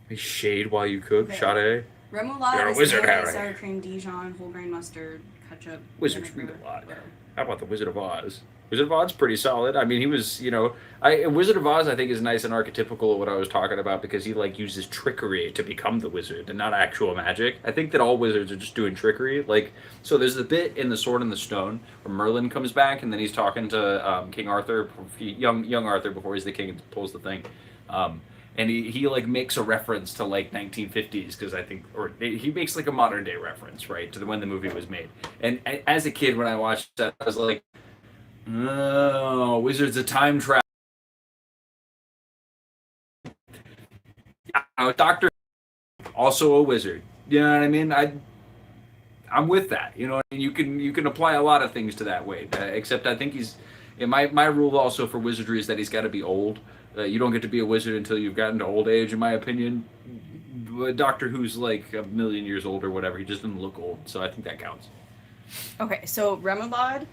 They shade while you cook, Okay. Sade. Remoulade You're a is wizard, mayonnaise, Harry. sour cream, Dijon, whole grain mustard, ketchup. Wizards vinegar, read a lot. butter. How about the Wizard of Oz? Wizard of Oz pretty solid. I mean, he was, you know, Wizard of Oz I think is nice and archetypical of what I was talking about because he like uses trickery to become the wizard and not actual magic. I think that all wizards are just doing trickery. Like, so there's the bit in The Sword and the Stone where Merlin comes back and then he's talking to King Arthur, young Arthur before he's the king and pulls the thing. And he like makes a reference to like 1950s because I think, or he makes like a modern day reference, right, to when the movie was made. And as a kid when I watched that, I was like, oh, wizards of time travel. Doctor, also a wizard. You know what I mean? I'm with that. You know, and you can apply a lot of things to that way. Except I think he's. Yeah, my rule also for wizardry is that he's got to be old. You don't get to be a wizard until you've gotten to old age, in my opinion. Doctor Who's like a million years old or whatever. He just doesn't look old, so I think that counts. Okay, so remoulade.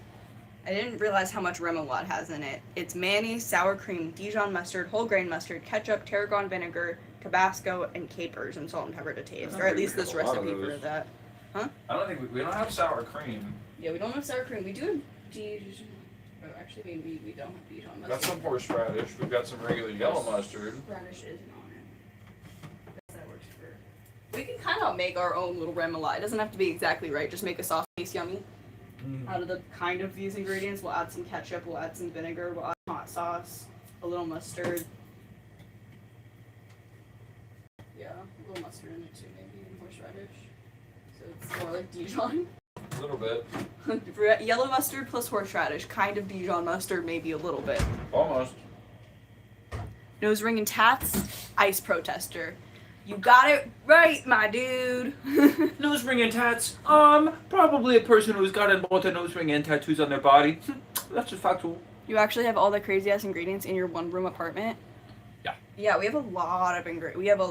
I didn't realize how much remoulade has in it. It's mayonnaise, sour cream, Dijon mustard, whole grain mustard, ketchup, tarragon vinegar, Tabasco, and capers, and salt and pepper to taste. Or at least this recipe for that. I don't think we don't have sour cream. Yeah, we don't have sour cream. We do have Dijon. Oh, actually, maybe we don't have Dijon mustard. Got some horseradish. We've got some regular yellow mustard. Radish isn't on it. I guess that works for. We can kind of make our own little remoulade. It doesn't have to be exactly right. Just make a sauce taste yummy. Out of the kind of these ingredients, we'll add some ketchup, we'll add some vinegar, we'll add hot sauce, a little mustard. Yeah, a little mustard in it too, maybe, and horseradish. So it's more like Dijon. little bit. Yellow mustard plus horseradish, kind of Dijon mustard, maybe a little bit. Almost. Nose ring and tats, ice protester. You got it right, my dude. Nose ring and tats. Probably a person who's got both a nose ring and tattoos on their body. That's just factual. You actually have all the crazy ass ingredients in your one room apartment? Yeah. Yeah, we have a lot of ingredients. We have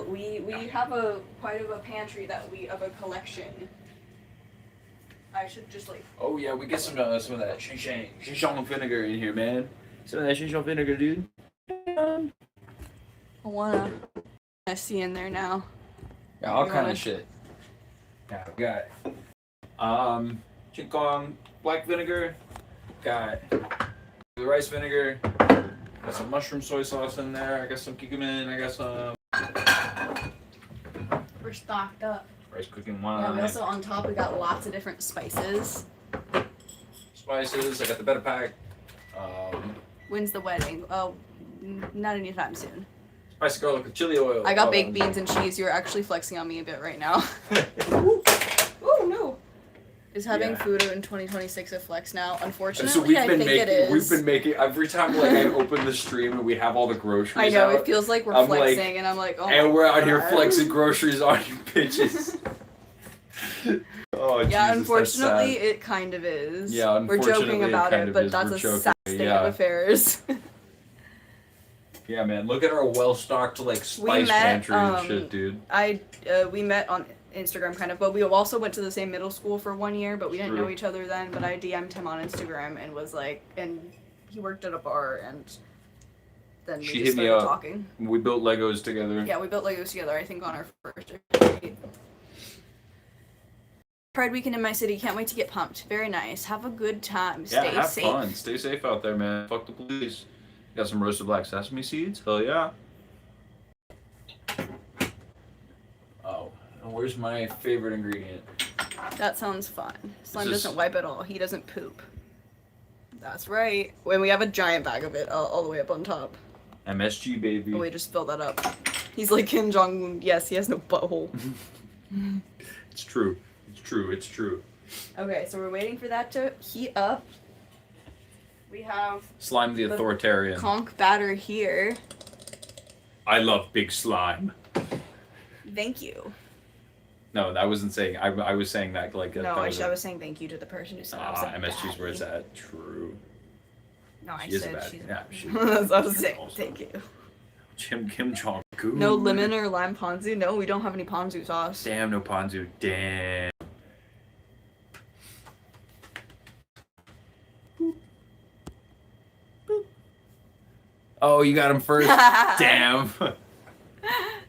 a quite of a pantry of a collection. I should just like. Oh yeah, we get some of that Xinjiang vinegar in here, man. Some of that Xinjiang vinegar, dude. I wanna see in there now. Yeah, all kind of shit. Yeah, we got Xinjiang black vinegar. Got the rice vinegar. Got some mushroom soy sauce in there. I got some cumin. I got some. We're stocked up. Rice cooking wine. Yeah, we also on top we got lots of different spices. Spices. I got the better pack. When's the wedding? Oh, not anytime soon. Spicy garlic with chili oil. I got baked beans and cheese. You're actually flexing on me a bit right now. Oh no! Is having food in 2026 a flex now? Unfortunately, I think it is. We've been making every time like I open the stream and we have all the groceries. I know out, it feels like we're flexing, and I'm like, oh. And we're out here God. flexing groceries on you bitches. Oh, yeah, Jesus, unfortunately, it kind of is. Yeah, we're joking about it, but that's a sad state of affairs. Yeah, man, look at our well-stocked like spice pantry and shit, dude. We met on Instagram kind of, but we also went to the same middle school for 1 year, but we didn't know each other then. But I DM'd him on Instagram and was like, and he worked at a bar, and then we just started talking. We built Legos together. Yeah, we built Legos together. I think on our first date. Pride weekend in my city. Can't wait to get pumped. Very nice. Have a good time. Yeah, Stay have safe. fun. Stay safe out there, man. Fuck the police. Got some roasted black sesame seeds? Hell yeah. Oh, and where's my favorite ingredient? That sounds fun. Slime doesn't wipe at all. He doesn't poop. That's right. When we have a giant bag of it all the way up on top. MSG, baby. Oh, we just filled that up. He's like Kim Jong-un. Yes, he has no butthole. It's true. It's true. It's true. Okay, so we're waiting for that to heat up. We have Slime the authoritarian. Conch batter here. I love big slime. Thank you. No, I wasn't saying. I was saying that like. No, I was saying thank you to the person who said MSG's where it's at. True. No, I She is said bad. she's. Yeah, she. That's what I was saying. Thank you. Kim Jong. No lemon or lime ponzu. No, we don't have any ponzu sauce. Damn, no ponzu. Damn. Oh, you got him first. Damn.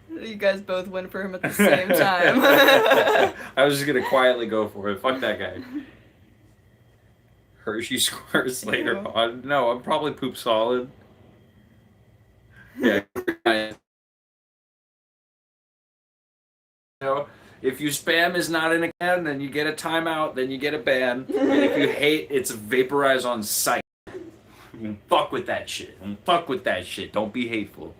You guys both went for him at the same time. I was just gonna quietly go for it. Fuck that guy. Hershey squares later on. No, I'm probably poop solid. Yeah. You know, if you spam is not in a can, then you get a timeout, then you get a ban. And if you hate, it's vaporize on sight. Fuck with that shit. Fuck with that shit. Don't be hateful.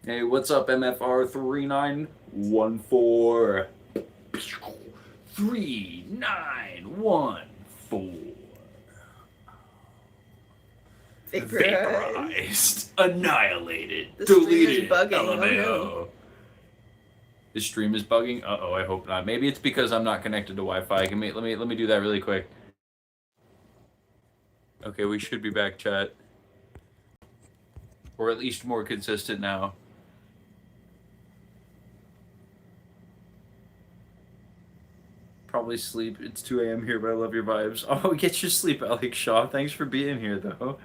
Hey, what's up, MFR 3914? 3914. Vaporized. Annihilated. The stream is Deleted. bugging. LMAO. Oh, no. The stream is bugging? Uh-oh, I hope not. Maybe it's because I'm not connected to Wi-Fi. Let me do that really quick. Okay, we should be back, chat. Or at least more consistent now. Probably sleep. It's 2 a.m. here, but I love your vibes. Oh, get your sleep, Alex Shaw. Thanks for being here, though.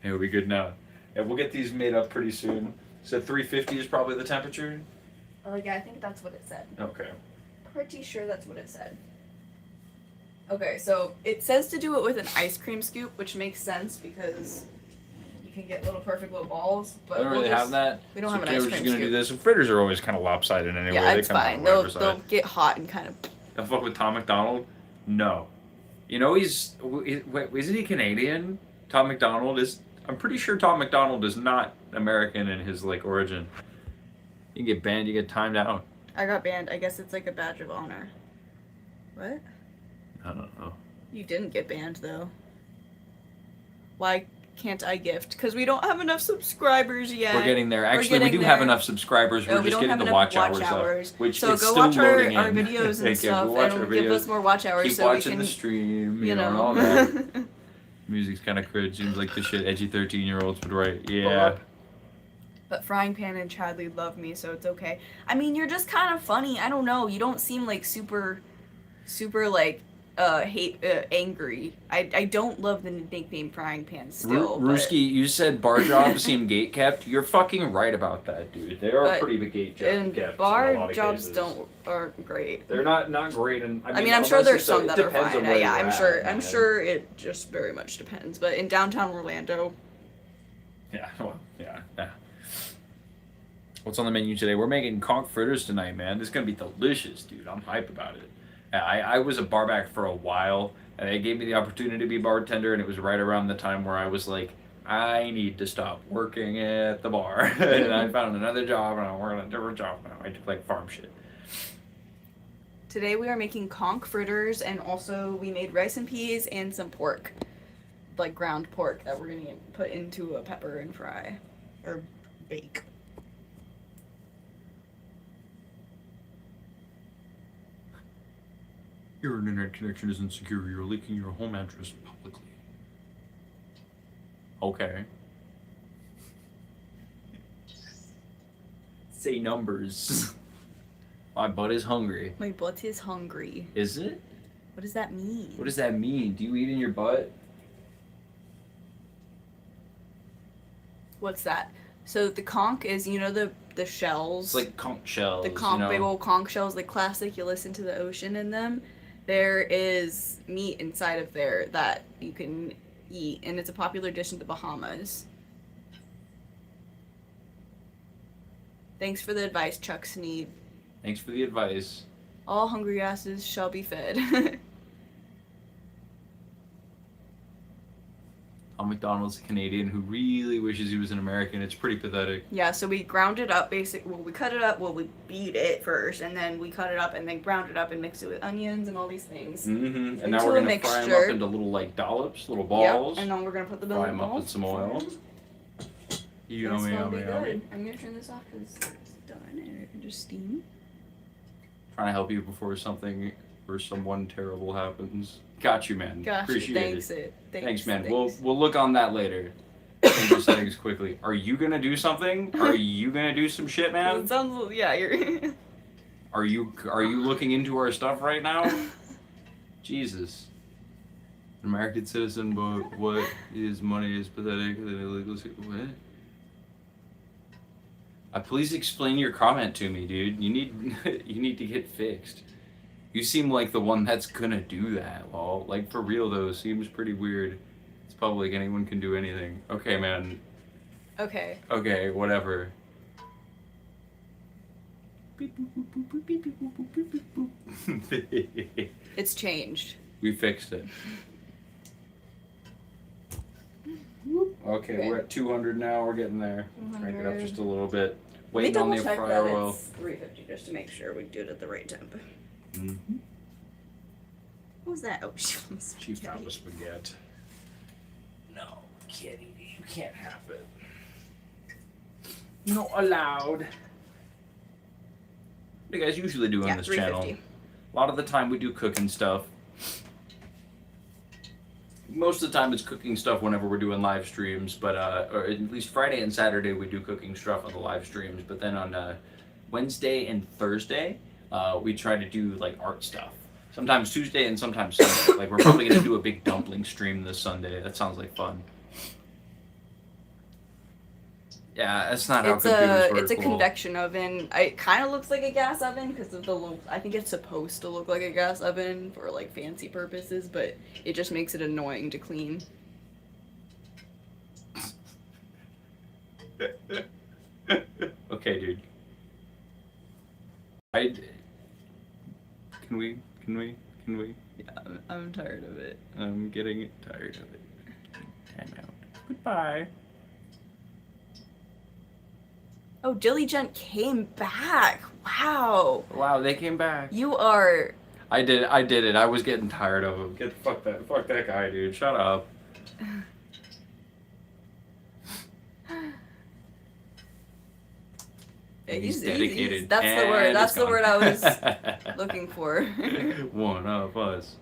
Hey, we'll be good now. Yeah, we'll get these made up pretty soon. So 350 is probably the temperature? Oh, yeah, I think that's what it said. Okay. Pretty sure that's what it said. Okay, so it says to do it with an ice cream scoop, which makes sense because you can get perfect little balls. But I don't really have that. We don't have an okay, ice we're cream just gonna scoop. do this. And fritters are always kind of lopsided anyway. Yeah, they it's come out fine. on They'll whatever side. get hot and kind of. The fuck with Tom McDonald? No. You know wait, isn't he Canadian? Tom McDonald is. I'm pretty sure Tom McDonald is not American in his origin. You can get banned. You get timed out. I got banned. I guess it's like a badge of honor. What? I don't know. You didn't get banned though. Why can't I gift? Because we don't have enough subscribers yet. We're getting there. Actually, we getting do have there. enough subscribers. We're we just don't getting have the enough watch hours up, which so is go still watch our loading in. videos and Yeah, stuff, go watch and our give videos. us more watch hours Keep so we watching can, the stream, you know. and all that. Music's kind of cringe. Seems like the shit edgy 13-year-olds would write. Yeah. But Frying Pan and Chadley love me, so it's okay. I mean, you're just kind of funny. I don't know. You don't seem like super like angry. I don't love the nickname Frying Pan still. Ruski, you said bar jobs seem gate kept. You're fucking right about that, dude. They are pretty gate kept. And bar jobs aren't great. They're not great, and I mean I'm sure there's some that are fine. Yeah, I'm man. sure it just very much depends. But in downtown Orlando, Yeah, well, yeah. What's on the menu today? We're making conch fritters tonight, man. This is gonna be delicious, dude. I'm hyped about it. I was a barback for a while, and they gave me the opportunity to be bartender, and it was right around the time where I was like, I need to stop working at the bar. And I found another job, and I'm working a different job now. I do like farm shit. today we are making conch fritters, and also we made rice and peas and some pork, like ground pork that we're gonna put into a pepper and fry or bake. Your internet connection isn't secure. You're leaking your home address publicly. Okay. Say numbers. My butt is hungry. My butt is hungry. Is it? What does that mean? What does that mean? Do you eat in your butt? What's that? So the conch is, you know, the shells. It's like conch shells. The big old conch shells, like classic. You listen to the ocean in them. There is meat inside of there that you can eat, and it's a popular dish in the Bahamas. Thanks for the advice, Chuck Sneed. Thanks for the advice. All hungry asses shall be fed. Tom McDonald's a Canadian who really wishes he was an American. It's pretty pathetic. Yeah, so we ground it up, we cut it up, we beat it first, and then we cut it up, and then ground it up and mixed it with onions and all these things. Mm-hmm. And now we're going to fry them up into little, like, dollops, little balls. Yep, and then we're going to put the fry them up with some oil. Yummy, yummy, yummy. I'm going to turn this off because it's done, and it can just steam. Trying to help you before someone terrible happens. Got you, man. Appreciate it. Thanks, man. Thanks. We'll look on that later. Change your settings quickly. Are you gonna do something? Are you gonna do some shit, man? It sounds, yeah, you're. Are you looking into our stuff right now? Jesus. An American citizen, but what is money is pathetic. What? Please explain your comment to me, dude. You need to get fixed. You seem like the one that's gonna do that, lol. Like, for real, though, seems pretty weird. It's public, anyone can do anything. Okay, man. Okay. Okay, whatever. It's changed. We fixed it. Okay, we're at 200 now. We're getting there. Crank it up just a little bit. Waiting on the fryer oil. It's 350 just to make sure we do it at the right temp. Mm-hmm. What was that? Oh, she found She found a spaghetti. No, kitty, you can't have it. Not allowed. What do you guys usually do on this channel? A lot of the time we do cooking stuff. Most of the time it's cooking stuff whenever we're doing live streams, but or at least Friday and Saturday we do cooking stuff on the live streams. But then on Wednesday and Thursday, we try to do like art stuff. Sometimes Tuesday and sometimes Sunday. Like, we're probably gonna do a big dumpling stream this Sunday. That sounds like fun. Yeah, that's not how computers work. It's a convection oven. It kind of looks like a gas oven because of the little. I think it's supposed to look like a gas oven for like fancy purposes, but it just makes it annoying to clean. Okay, dude. Can we? Yeah, I'm tired of it. I'm getting tired of it. Time out. Goodbye. Oh, Diligent came back. Wow. Wow, they came back. You are I did it. I was getting tired of him. Fuck that guy, dude. Shut up. Yeah, He's dedicated. That's the word. That's the word I was looking for. One of us.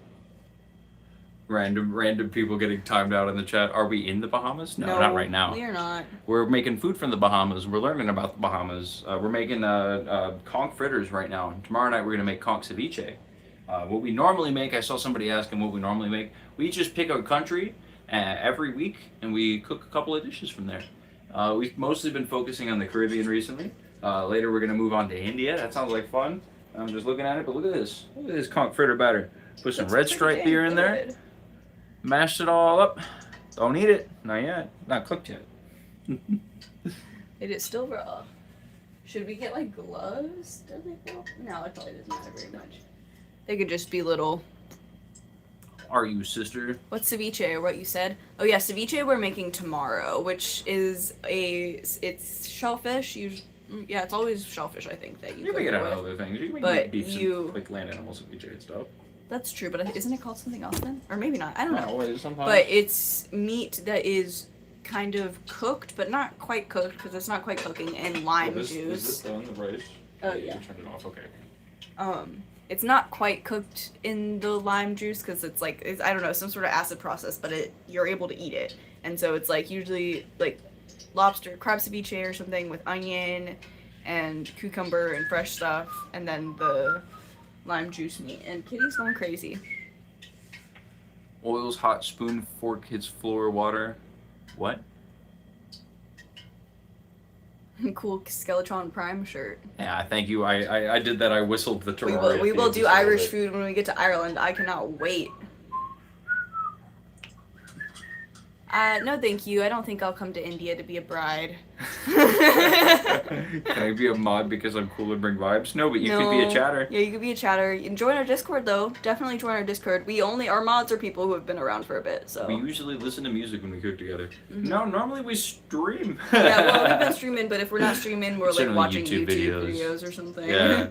Random people getting timed out in the chat. Are we in the Bahamas? No, not right now. We are not. We're making food from the Bahamas. We're learning about the Bahamas. We're making conch fritters right now. And tomorrow night we're gonna make conch ceviche. What we normally make, I saw somebody asking what we normally make. We just pick a country every week and we cook a couple of dishes from there. We've mostly been focusing on the Caribbean recently. Later we're gonna move on to India. That sounds like fun. I'm just looking at it, but look at this. Look at this conch fritter batter. Put some red stripe beer in there. Mashed it all up. Don't eat it. Not yet. Not cooked yet. It is still raw. Should we get like gloves? Does it feel? No, it probably doesn't matter very much. They could just be little. Are you, sister? What's ceviche or what you said? Oh yeah, ceviche we're making tomorrow, which is it's shellfish. Yeah, it's always shellfish. I think that you can cook make it it out of with. other things. You can But make beef you- and like land animals and ceviche and stuff. That's true, but isn't it called something else then? Or maybe not. I don't know. Always, sometimes. But it's meat that is kind of cooked, but not quite cooked because it's not quite cooking in lime Is juice. this done, the rice? Oh, You yeah. turned it off, okay. It's not quite cooked in the lime juice because it's like I don't know, some sort of acid process, but you're able to eat it, and so it's like usually like lobster, crab ceviche or something with onion and cucumber and fresh stuff, and then the lime juice meat. And Kitty's going crazy. Oils, hot spoon, fork hits floor, water. What? Cool Skeletron Prime shirt. Yeah, thank you. I did that. I whistled the Terraria. We will theme do just a little Irish bit. food when we get to Ireland. I cannot wait. No, thank you. I don't think I'll come to India to be a bride. Can I be a mod because I'm cool and bring vibes? No, but you could be a chatter. Yeah, you could be a chatter. You can join our Discord though. Definitely join our Discord. Our mods are people who have been around for a bit, so. We usually listen to music when we cook together. Mhm. No, normally we stream. Yeah, well, we've been streaming, but if we're not streaming, we're like Generally watching YouTube YouTube videos. videos or something. Yeah.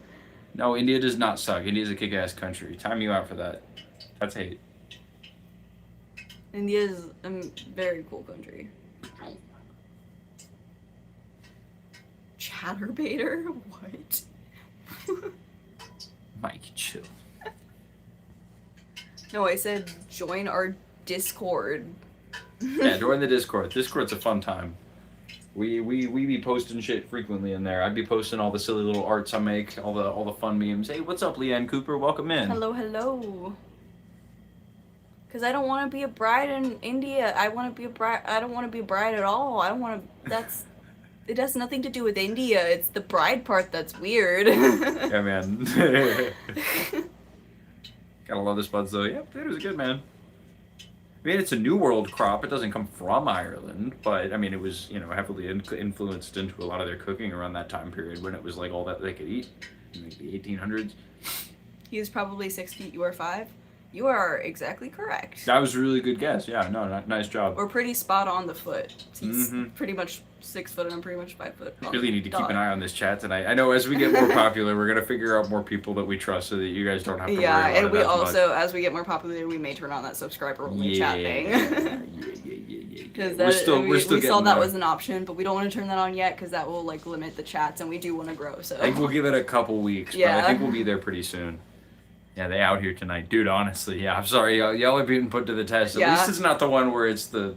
No, India does not suck. India's a kick-ass country. Time you out for that. That's hate. India is a very cool country. Chatterbaiter? What? Mike, chill. No, I said join our Discord. Yeah, join the Discord. Discord's a fun time. We be posting shit frequently in there. I'd be posting all the silly little arts I make, all the fun memes. Hey, what's up, Leanne Cooper? Welcome in. Hello, hello. Because I don't want to be a bride in India. I want to be a bride. I don't want to be a bride at all. I don't want to. It has nothing to do with India. It's the bride part that's weird. Yeah, man. Gotta love this buds though. Yeah, potatoes are good, man. I mean, it's a New World crop. It doesn't come from Ireland, but I mean, it was heavily influenced into a lot of their cooking around that time period when it was like all that they could eat in like the 1800s. He was probably 6 feet. You are 5. You are exactly correct. That was a really good guess. Yeah, no, nice job. We're pretty spot on the foot. He's Mhm. pretty much 6 foot, and I'm pretty much 5 foot. We really need to keep an eye on this chat tonight. I know as we get more popular, we're gonna figure out more people that we trust so that you guys don't have to worry Yeah, about and it we as much. also, as we get more popular, we may turn on that subscriber only chat thing. Yeah. Because We're still we saw getting that there. was an option, but we don't want to turn that on yet because that will like limit the chats, and we do want to grow. So I think we'll give it a couple weeks, but Yeah. I think we'll be there pretty soon. Yeah, they out here tonight. Dude, honestly, yeah, I'm sorry. Y'all are being put to the test. At Yeah. least it's not the one where it's the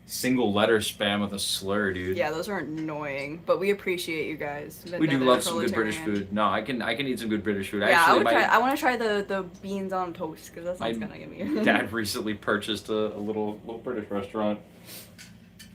single letter spam with a slur, dude. yeah, those are annoying, but we appreciate you guys. We do love some good British Proletarian. food. No, I can eat some good British food. Yeah, I Actually, would my try. I want to try the beans on toast because that sounds My kind of yummy. dad recently purchased a little British restaurant.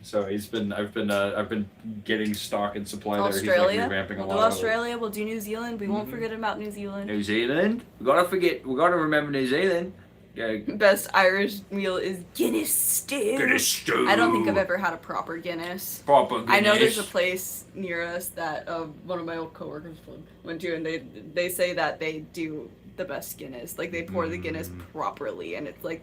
So I've been getting stock and supply there. Australia. He's like revamping We'll a do lot Australia. We'll do New Zealand. We won't Mhm. forget about New Zealand. New Zealand. We gotta remember New Zealand. Yeah. Best Irish meal is Guinness stew. Guinness stew. I don't think I've ever had a proper Guinness. Proper I know there's a Guinness. place near us that one of my old coworkers went to, and they say that they do the best Guinness. Like they pour the Guinness properly, and it's like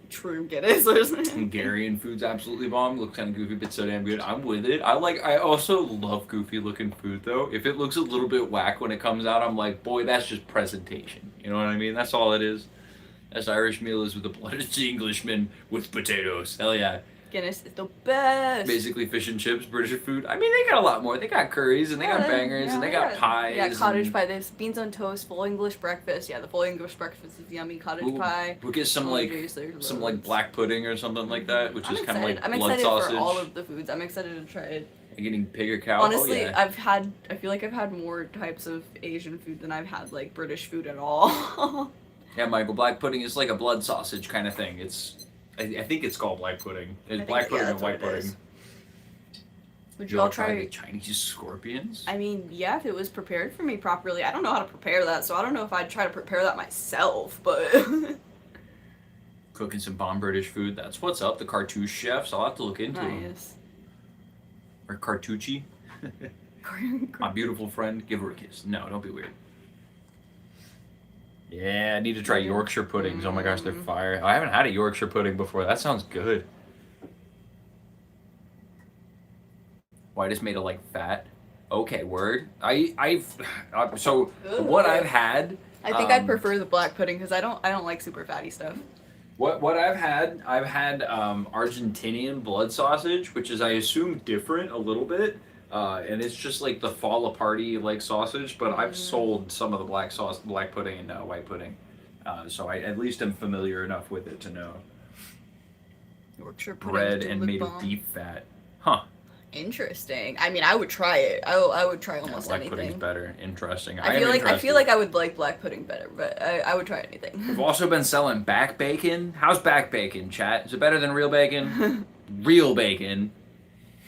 true Guinness or something. Hungarian food's absolutely bomb. Looks kind of goofy, but so damn good. I'm with it. I also love goofy looking food though. If it looks a little bit whack when it comes out, I'm like, boy, that's just presentation. You know what I mean? That's all it is. That's Irish meal is with a blooded Englishman with potatoes. Hell yeah. Guinness is the best. Basically fish and chips, British food. I mean, they got a lot more. They got curries and they got bangers and they got pies. Yeah, cottage pie. There's beans on toast, full English breakfast. Yeah, the full English breakfast is yummy. Cottage pie. We'll get some like black pudding or something like that, which is kind of like I'm blood excited sausage. for all of the foods. I'm excited to try it. And getting pig or cow. Honestly, oh, yeah. I feel like I've had more types of Asian food than I've had like British food at all. Yeah, Michael, black pudding is like a blood sausage kind of thing. I think it's called black pudding. It's black pudding and white pudding. Would you all try the Chinese scorpions? I mean, yeah, if it was prepared for me properly. I don't know how to prepare that, so I don't know if I'd try to prepare that myself, but... Cooking some bomb British food. That's what's up. The cartouche chefs. I'll have to look into them. Nice. Or Cartucci. My beautiful friend. Give her a kiss. No, don't be weird. Yeah, I need to try Yorkshire puddings. Oh my gosh, they're fire. I haven't had a Yorkshire pudding before. That sounds good. White is made of like fat. Okay, word. So what I've had. I think I'd prefer the black pudding because I don't like super fatty stuff. What I've had Argentinian blood sausage, which is I assume different a little bit. And it's just like the fall aparty like sausage, but I've sold some of the black pudding and white pudding, so I at least am familiar enough with it to know. Yorkshire pudding, bread and made of beef fat, huh? Interesting. I mean, I would try it. I would try almost black anything. Pudding's better. Interesting. I feel like I would like black pudding better, but I would try anything. We've also been selling back bacon. How's back bacon, chat? Is it better than real bacon? Real bacon.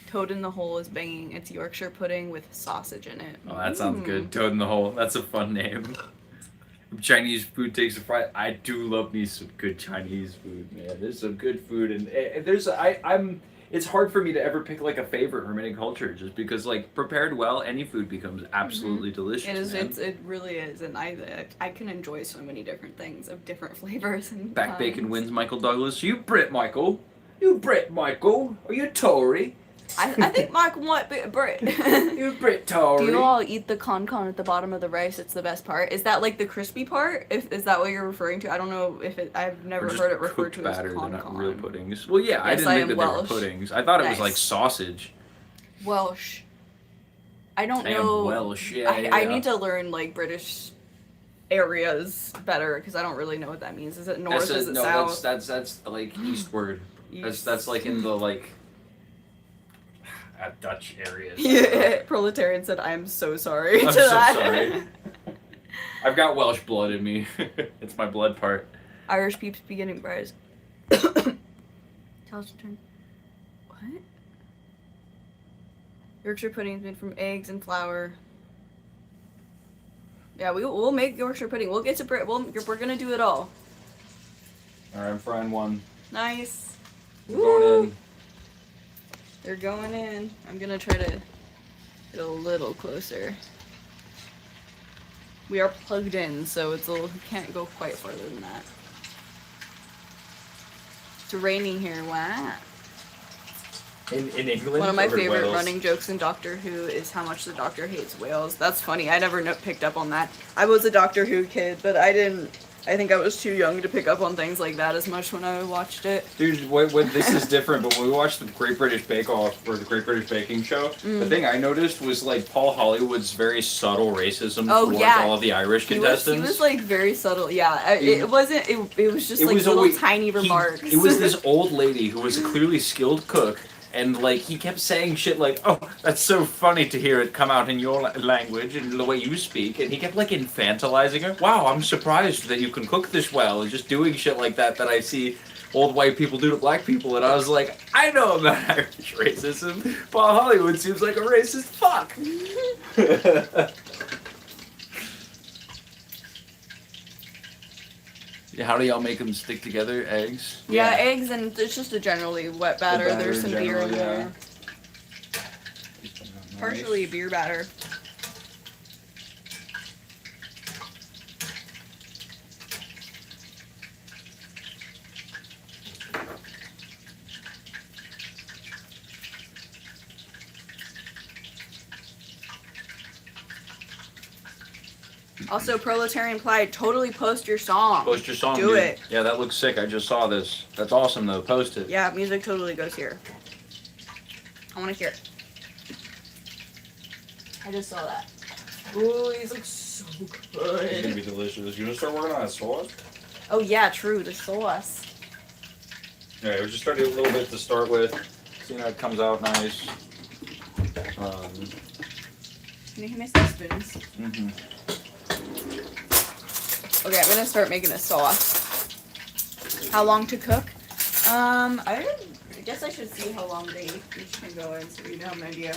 Toad in the Hole is banging. It's Yorkshire pudding with sausage in it. Oh, that sounds good. Toad in the Hole. That's a fun name. Chinese food takes a fright. I do love me some good Chinese food, man. There's some good food, and it's hard for me to ever pick like a favorite from any culture, just because like prepared well, any food becomes absolutely delicious. It is. Man. It really is, and I can enjoy so many different things of different flavors and. Back bacon wins, Michael Douglas. You Brit, Michael. You Brit, Michael. Are you Tory? I think Michael might be a Brit. You Brit Tory. Do you all eat the conch at the bottom of the rice? It's the best part. Is that like the crispy part? Is that what you're referring to? I don't know if it. I've never heard it referred to batter, as they're not conch. real puddings. Well, yeah, I didn't think that they were puddings. I thought it was like sausage. Welsh. I don't know. Welsh. Yeah, I need to learn like British areas better because I don't really know what that means. Is it north? Is it south? That's like eastward. That's like in the like. At Dutch areas. Yeah, Proletarian said, "I'm so sorry." I'm so sorry. I've got Welsh blood in me. It's my blood part. Irish peeps beginning fries. Tell us to turn. What? Yorkshire pudding is made from eggs and flour. Yeah, we'll make Yorkshire pudding. We'll get to Brit. We're gonna do it all. All right, I'm frying one. Nice. We're going in. They're going in. I'm gonna try to get a little closer. We are plugged in, so it's a little, can't go quite farther than that. It's raining here. Wow. In England. One of my or favorite Wales? running jokes in Doctor Who is how much the Doctor hates whales. That's funny. I never picked up on that. I was a Doctor Who kid, but I think I was too young to pick up on things like that as much when I watched it. Dude, this is different, but when we watched the Great British Bake Off, or the Great British Baking Show, the thing I noticed was, like, Paul Hollywood's very subtle racism towards all of the Irish contestants. He was like, very subtle, yeah. It was just, like, little tiny remarks. It was this old lady who was a clearly skilled cook, and, like, he kept saying shit like, "Oh, that's so funny to hear it come out in your language and the way you speak," and he kept, like, infantilizing her. "Wow, I'm surprised that you can cook this well," and just doing shit like that I see old white people do to black people, and I was like, I know about Irish racism. Paul Hollywood seems like a racist fuck. How do y'all make them stick together? Eggs? Yeah, eggs, and it's just a generally wet batter. There's some beer in there. Partially beer batter. Also, Proletarian Pride, totally post your song. Post your song, Do dude. it. Yeah, that looks sick. I just saw this. That's awesome, though. Post it. Yeah, music totally goes here. I want to hear it. I just saw that. Ooh, these look so It's gonna good. be delicious. You wanna start working on that sauce? Oh yeah, true, the sauce. Yeah, we're just starting a little bit to start with. See how it comes out nice. Can you hand me some spoons? Mm-hmm. Okay, I'm gonna start making a sauce. How long to cook? I guess I should see how long they each can go in so we have an idea.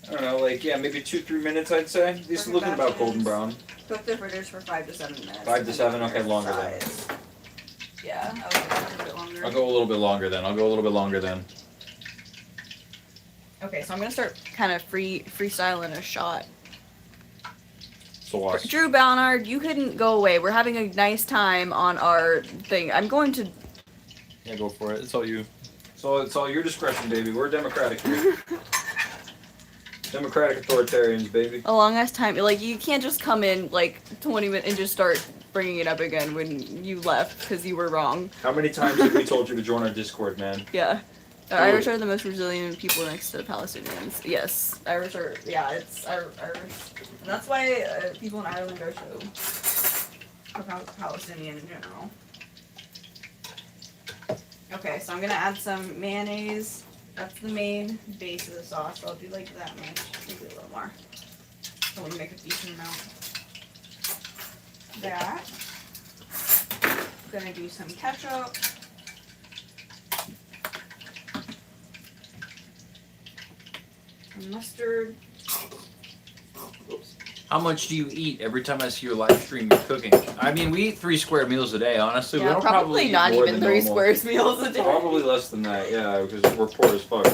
I don't know, like, yeah, maybe 2-3 minutes, I'd say. These are looking about golden brown. Cook the fritters for 5 to 7 minutes. 5 to 7, okay, longer then. Size. Yeah, I would go a little bit longer. I'll go a little bit longer then. Okay, so I'm gonna start kind of freestyling a shot. Sauce. Drew Balnard, you couldn't go away. We're having a nice time on our thing. I'm going to. Yeah, go for it. It's all you. It's all your discretion, baby. We're democratic here. Democratic authoritarians, baby. A long ass time. Like, you can't just come in like 20 minutes and just start bringing it up again when you left because you were wrong. How many times have we told you to join our Discord, man? Yeah. The Irish are the most resilient people next to the Palestinians. Yes. Irish are, yeah, it's Irish. And that's why people in Ireland are so Palestinian in general. Okay, so I'm gonna add some mayonnaise. That's the main base of the sauce. So I'll do like that much. Maybe a little more. So we make a decent amount. That. I'm gonna do some ketchup. Some mustard. Oops. How much do you eat every time I see your live stream you're cooking? I mean, we eat 3 square meals a day, honestly. Yeah, we don't probably eat not more even than 3 normal. squares meals a day. Probably less than that, yeah, because we're poor as fuck.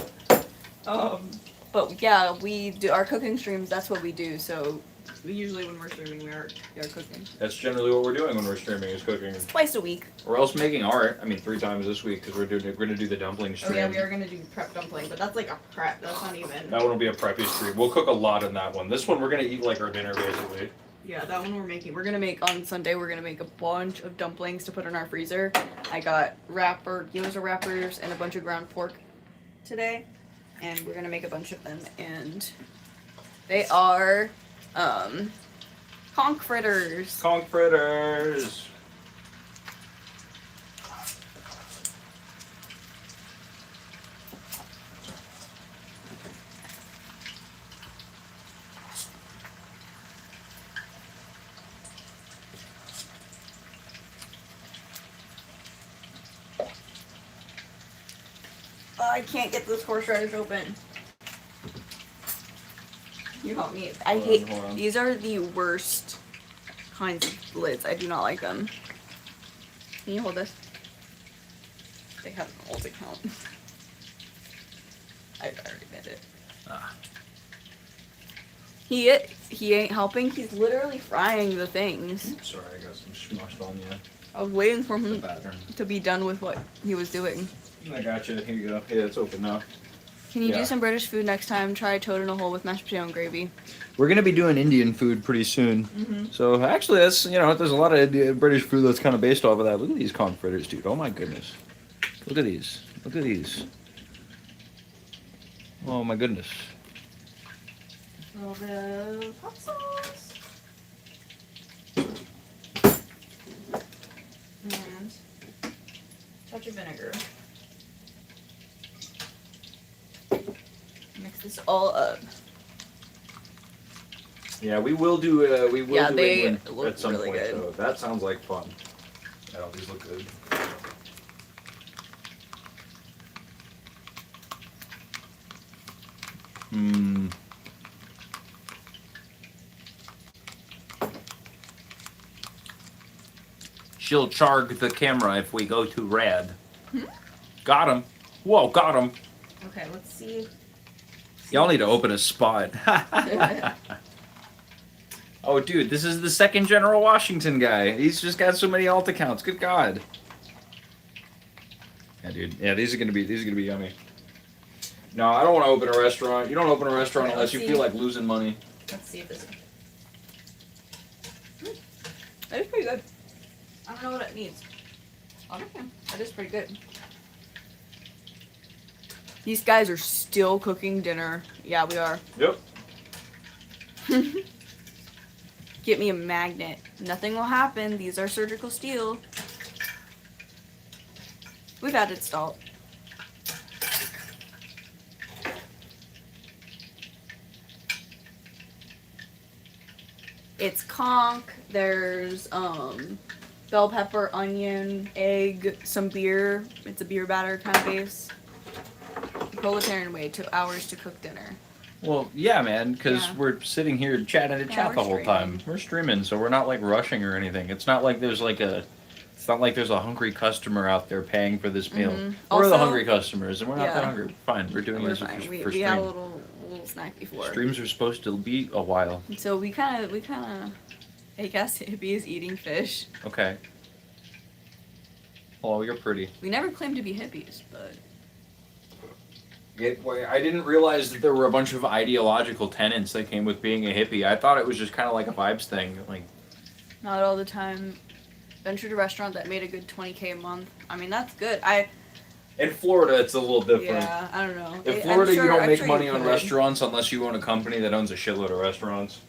But yeah, we do our cooking streams. That's what we do. So usually when we're streaming, we are cooking. That's generally what we're doing when we're streaming, is cooking. Twice a week. Or else making art. I mean, 3 times this week, because we're gonna do the dumpling Oh stream. yeah, we are gonna do prep dumpling, but that's like a prep. That's not even. That one will be a preppy stream. We'll cook a lot in that one. This one, we're gonna eat like our dinner, basically. Yeah, that one we're making. We're gonna make on Sunday. We're gonna make a bunch of dumplings to put in our freezer. I got gyoza wrappers and a bunch of ground pork today, and we're gonna make a bunch of them. And they are conch fritters. Conch fritters. I can't get this horseradish open. You help me. I hate Hold on. these are the worst kinds of lids. I do not like them. Can you hold this? They have an old account. I already did it. Ah. He ain't helping. He's literally frying the things. Oops, sorry, I got some smushed on you. I was waiting for The him pattern. to be done with what he was doing. I got you. Here you go. Yeah, it's open now. Can you Yeah. do some British food next time? Try toad in a hole with mashed potato and gravy. We're gonna be doing Indian food pretty soon. Mm-hmm. So actually, that's there's a lot of British food that's kind of based off of that. Look at these conch fritters, dude. Oh my goodness. Look at these. Look at these. Oh my goodness. A little bit of hot sauce. And a touch of vinegar. Mix this all up. Yeah, we will do. We will Yeah, do they England look at some really point. good. So that sounds like fun. Yeah, these look good. Hmm. She'll charge the camera if we go too red. Got him. Whoa, got him. Okay, let's see. Y'all need to open a spot. Oh, dude, this is the second General Washington guy. He's just got so many alt accounts. Good God. Yeah, dude. Yeah, these are gonna be yummy. No, I don't want to open a restaurant. You don't open a restaurant Okay, unless you let's feel see. like losing money. Let's see if this. That is pretty good. I don't know what it needs. Okay, that is pretty good. These guys are still cooking dinner. Yeah, we are. Yep. Get me a magnet. Nothing will happen. These are surgical steel. We've added salt. It's conch. There's bell pepper, onion, egg, some beer. It's a beer batter kind of base. Proletarian way, 2 hours to cook dinner. Well, yeah, man, because Yeah. we're sitting here chatting to chat we're the whole time. streaming. We're streaming, so we're not like rushing or anything. It's not like there's it's not like there's a hungry customer out there paying for this meal. Mhm. We're the Also- hungry customers, and we're not that Yeah. hungry. Fine, we're doing We're this fine. for We stream. had a little snack before. Streams are supposed to be a while. So we kind of, I guess hippie is eating fish. Okay. Oh, you're pretty. We never claimed to be hippies, but I didn't realize that there were a bunch of ideological tenets that came with being a hippie. I thought it was just kind of like a vibes thing. Like, not all the time. Ventured a restaurant that made a good $20K a month. I mean, that's good. in Florida, it's a little different. Yeah, I don't know. In I'm Florida, sure- you don't I'm make sure money you on could. restaurants unless you own a company that owns a shitload of restaurants.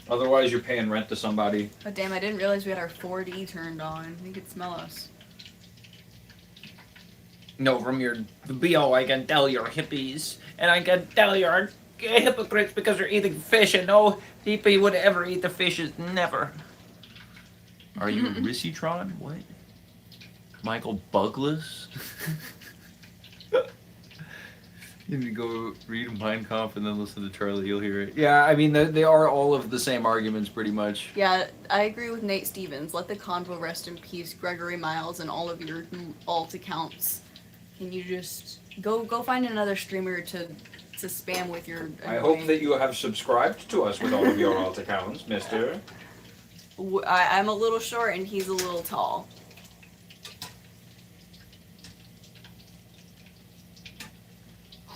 Otherwise, you're paying rent to somebody. But damn, I didn't realize we had our 4D turned on. You could smell us. No, from your bio, I can tell you're hippies, and I can tell you're hypocrites because you're eating fish, and no hippie would ever eat the fishes, never. Are you Rissytron? What? Michael Bugless? You need to go read Mein Kampf and then listen to Charlie, you'll hear it. Yeah, I mean, they are all of the same arguments, pretty much. Yeah, I agree with Nate Stevens. Let the convo rest in peace, Gregory Miles, and all of your alt accounts. Can you just go find another streamer to spam with your I hope that you have subscribed to us with all of your alt accounts, mister. I'm a little short and he's a little tall.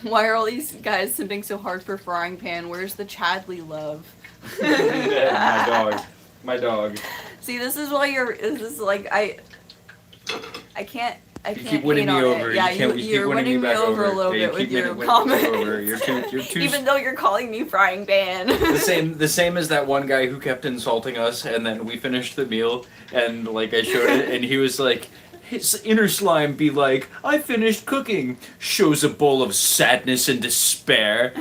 Why are all these guys simping so hard for frying pan? Where's the Chadley love? My dog. See, this is why this is like I can't You keep winning hate me on over. it. Yeah, you keep you're winning me back over a little Yeah, bit you with keep your winning me comments. over. You're too Even though you're calling me frying pan. the same as that one guy who kept insulting us, and then we finished the meal, and like I showed it, and he was like, his inner slime be like, I finished cooking, shows a bowl of sadness and despair.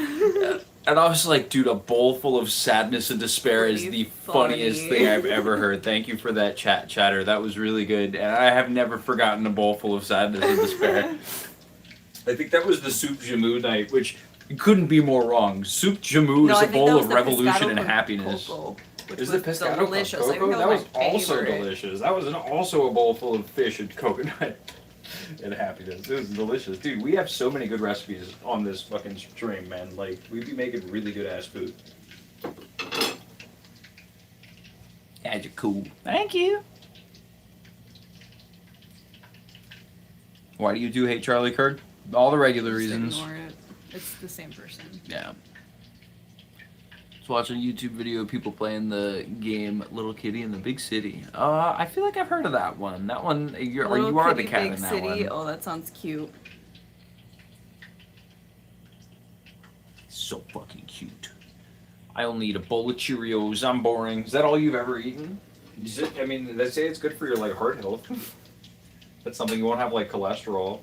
And I was like, dude, a bowl full of sadness and despair is Pretty the funniest funny. thing I've ever heard. Thank you for that chatter. That was really good. And I have never forgotten a bowl full of sadness and despair. I think that was the Soup Jamu night, which couldn't be more wrong. Soup Jamu No, is I a think that bowl was of the revolution pescado and con happiness. coco, which Is was it pescado con delicious. I think coco? that That was was my also favorite. delicious. That was also a bowl full of fish and coconut and happiness. It was delicious. Dude, we have so many good recipes on this fucking stream, man. Like, we be making really good ass food. Yeah, you're cool. Thank you. Why do you do hate Charlie Kirk? All the regular Just reasons. ignore it. It's the same person. Yeah. Just watching a YouTube video of people playing the game Little Kitty in the Big City. I feel like I've heard of that one. That one, you are the Kitty, cat Big in that City. one. Oh, that sounds cute. So fucking cute. I only eat a bowl of Cheerios. I'm boring. Is that all you've ever eaten? Is it, I mean, they say it's good for your like heart health. That's something you won't have like cholesterol.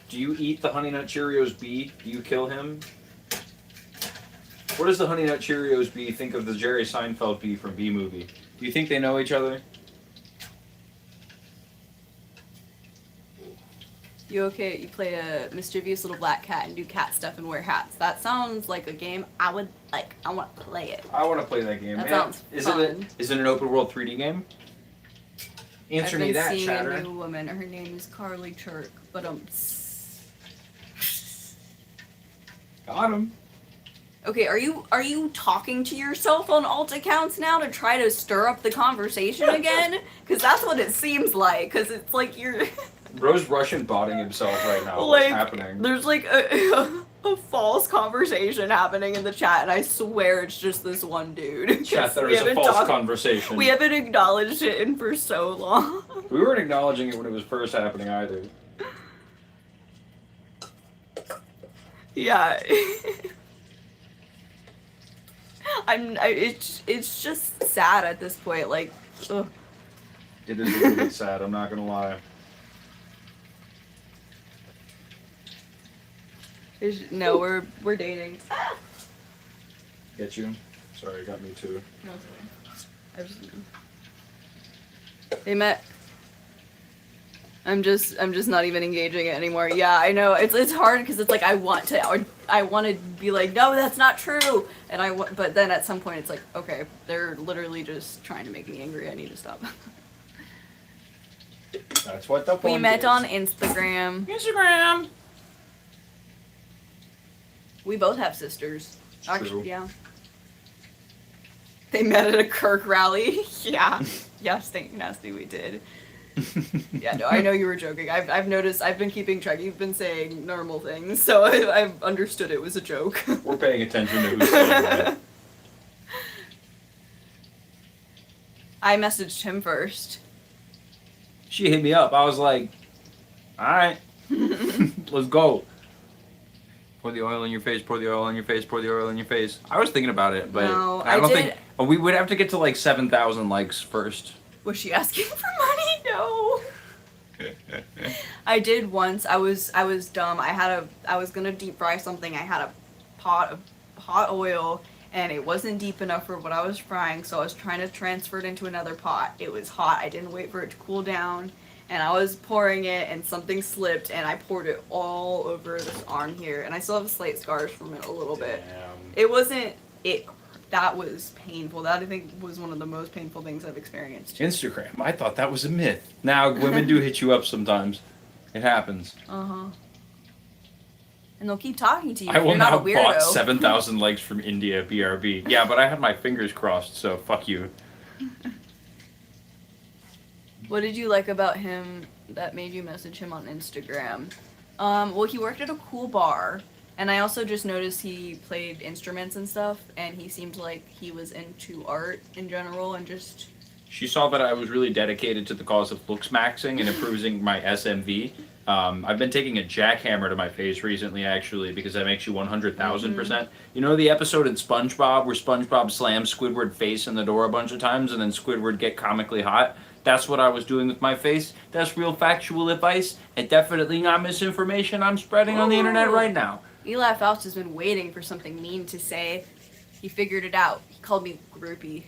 Do you eat the Honey Nut Cheerios bee? Do you kill him? What does the Honey Nut Cheerios bee think of the Jerry Seinfeld bee from Bee Movie? Do you think they know each other? You okay? You play a mischievous little black cat and do cat stuff and wear hats. That sounds like a game I would like. I want to play it. I want to play that game. That man. sounds Is fun. Is it an open world 3D game? Answer I've me been that, seeing chatter. a new woman. Her name is Carly Chirk, but Got him. Okay, are you talking to yourself on alt accounts now to try to stir up the conversation again? Because that's what it seems like. Because it's like you're Bro's Russian botting himself right now. like What's happening? there's like a a false conversation happening in the chat, and I swear it's just this one dude. Chat, there We is a haven't false talked- conversation. We haven't acknowledged it in for so long. We weren't acknowledging it when it was first happening either. Yeah. It's just sad at this point. Like, ugh. It is a little bit sad, I'm not gonna lie. No, we're dating. Get you? Sorry, got me too. No, it's okay. They met. I'm just not even engaging it anymore. Yeah, I know it's hard because it's like I want to be like, no, that's not true, and but then at some point it's like, okay, they're literally just trying to make me angry. I need to stop. That's what the point We met is. on Instagram. Instagram. We both have sisters. True. Actually, yeah. They met at a Kirk rally. Yeah. Yeah, stink nasty, we did. Yeah, no, I know you were joking. I've noticed, I've been keeping track. You've been saying normal things, so I've understood it was a joke. We're paying attention to who's saying that. I messaged him first. She hit me up. I was like, alright, let's go. Pour the oil in your face, pour the oil in your face, pour the oil in your face. I was thinking about it, but No, I don't I think we would have to get to like 7,000 likes first. Was she asking for money? No. I did once. I was dumb. I was gonna deep fry something. I had a pot of hot oil and it wasn't deep enough for what I was frying, so I was trying to transfer it into another pot. It was hot. I didn't wait for it to cool down, and I was pouring it and something slipped and I poured it all over this arm here, and I still have slight scars from it a little bit. It wasn't it that was painful. That I think was one of the most painful things I've experienced. Instagram. I thought that was a myth. Now women do hit you up sometimes. It happens. Uh-huh. And they'll keep talking to you. I if will you're not now a weirdo. bought 7,000 likes from India, BRB. Yeah, but I had my fingers crossed, so fuck you. What did you like about him that made you message him on Instagram? Well, he worked at a cool bar, and I also just noticed he played instruments and stuff, and he seemed like he was into art in general and just... She saw that I was really dedicated to the cause of looks maxing and improving my SMV. I've been taking a jackhammer to my face recently, actually, because that makes you 100,000%. You know the episode in SpongeBob where SpongeBob slams Squidward face in the door a bunch of times and then Squidward get comically hot? That's what I was doing with my face. That's real factual advice and definitely not misinformation I'm spreading on the internet right now. Eli Faust has been waiting for something mean to say. He figured it out. He called me groupie.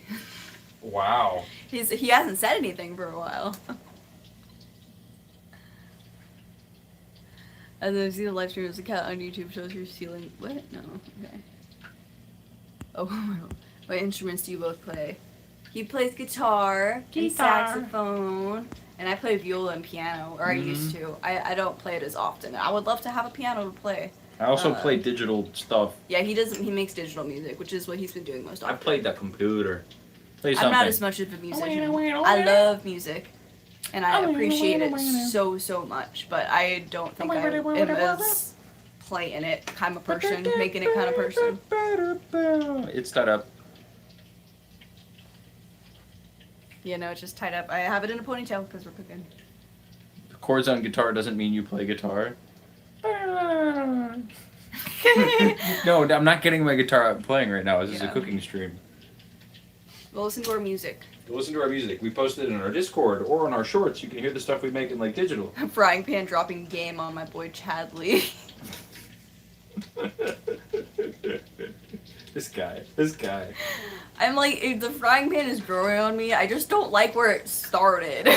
Wow. He hasn't said anything for a while. And then I see the live stream as a cat on YouTube shows you're stealing. What? No. Okay. Oh, what instruments do you both play? He plays guitar, and saxophone, and I play viola and piano, or I used to. I don't play it as often. I would love to have a piano to play. I also play digital stuff. Yeah, he makes digital music, which is what he's been doing most often. I played the computer. Play I'm something. not as much of a musician. I love music, and I appreciate it so much, but I don't think I am as playing it kind of person, making it kind of person. It's tied up. Yeah, no, it's just tied up. I have it in a ponytail because we're cooking. The chords on guitar doesn't mean you play guitar. No, I'm not getting my guitar out and playing right now. This is a cooking stream. Well, listen to our music. Listen to our music. We posted it in our Discord or on our shorts. You can hear the stuff we make in like digital. Frying pan dropping game on my boy Chadley. This guy. I'm like, if the frying pan is growing on me, I just don't like where it started.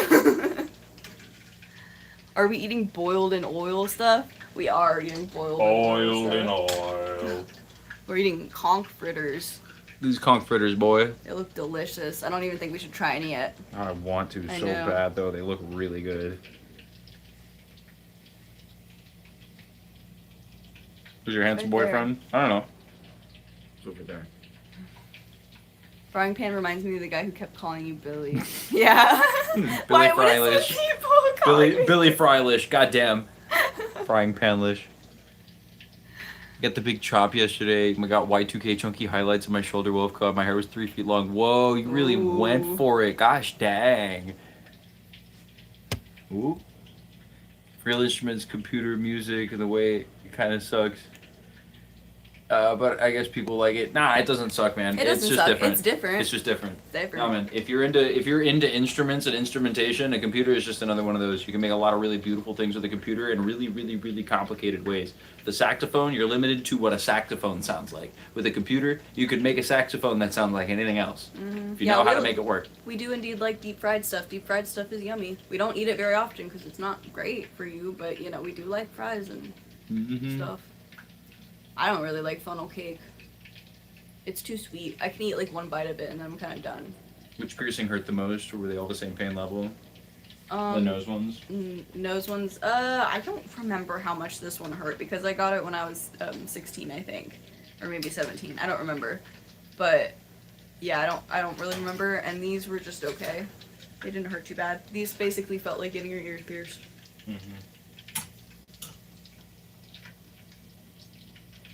Are we eating boiled in oil stuff? We are eating boiled in oil stuff. oil. We're eating conch fritters. These conch fritters, boy. They look delicious. I don't even think we should try any yet. I want to I so know. bad, though. They look really good. Who's your handsome Right there. boyfriend? I don't know. It's over there. Frying pan reminds me of the guy who kept calling you Billy. Yeah. Billy Why would Frylish. some people call me? Billy Frylish. Goddamn. Frying pan-lish. Got the big chop yesterday. I got Y2K chunky highlights on my shoulder wolf cut. My hair was 3 feet long. Whoa, you really went Ooh. for it. Gosh dang. Ooh. Real instruments, computer, music, and the way it kind of sucks. But I guess people like it. Nah, it doesn't suck, man. It doesn't it's just suck. different. It's different. It's just different. It's different. No, man. If you're into instruments and instrumentation, a computer is just another one of those. You can make a lot of really beautiful things with a computer in really, really, really complicated ways. The saxophone, you're limited to what a saxophone sounds like. With a computer, you could make a saxophone that sounds like anything else. Mm-hmm. If you know how to make it work. We do indeed like deep fried stuff. Deep fried stuff is yummy. We don't eat it very often because it's not great for you, but you know we do like fries and stuff. I don't really like funnel cake. It's too sweet. I can eat like one bite of it and then I'm kind of done. Which piercing hurt the most, or were they all the same pain level? The nose ones? Nose ones. I don't remember how much this one hurt because I got it when I was 16, I think, or maybe 17. I don't remember, but yeah, I don't really remember. And these were just okay. They didn't hurt too bad. These basically felt like getting your ears pierced.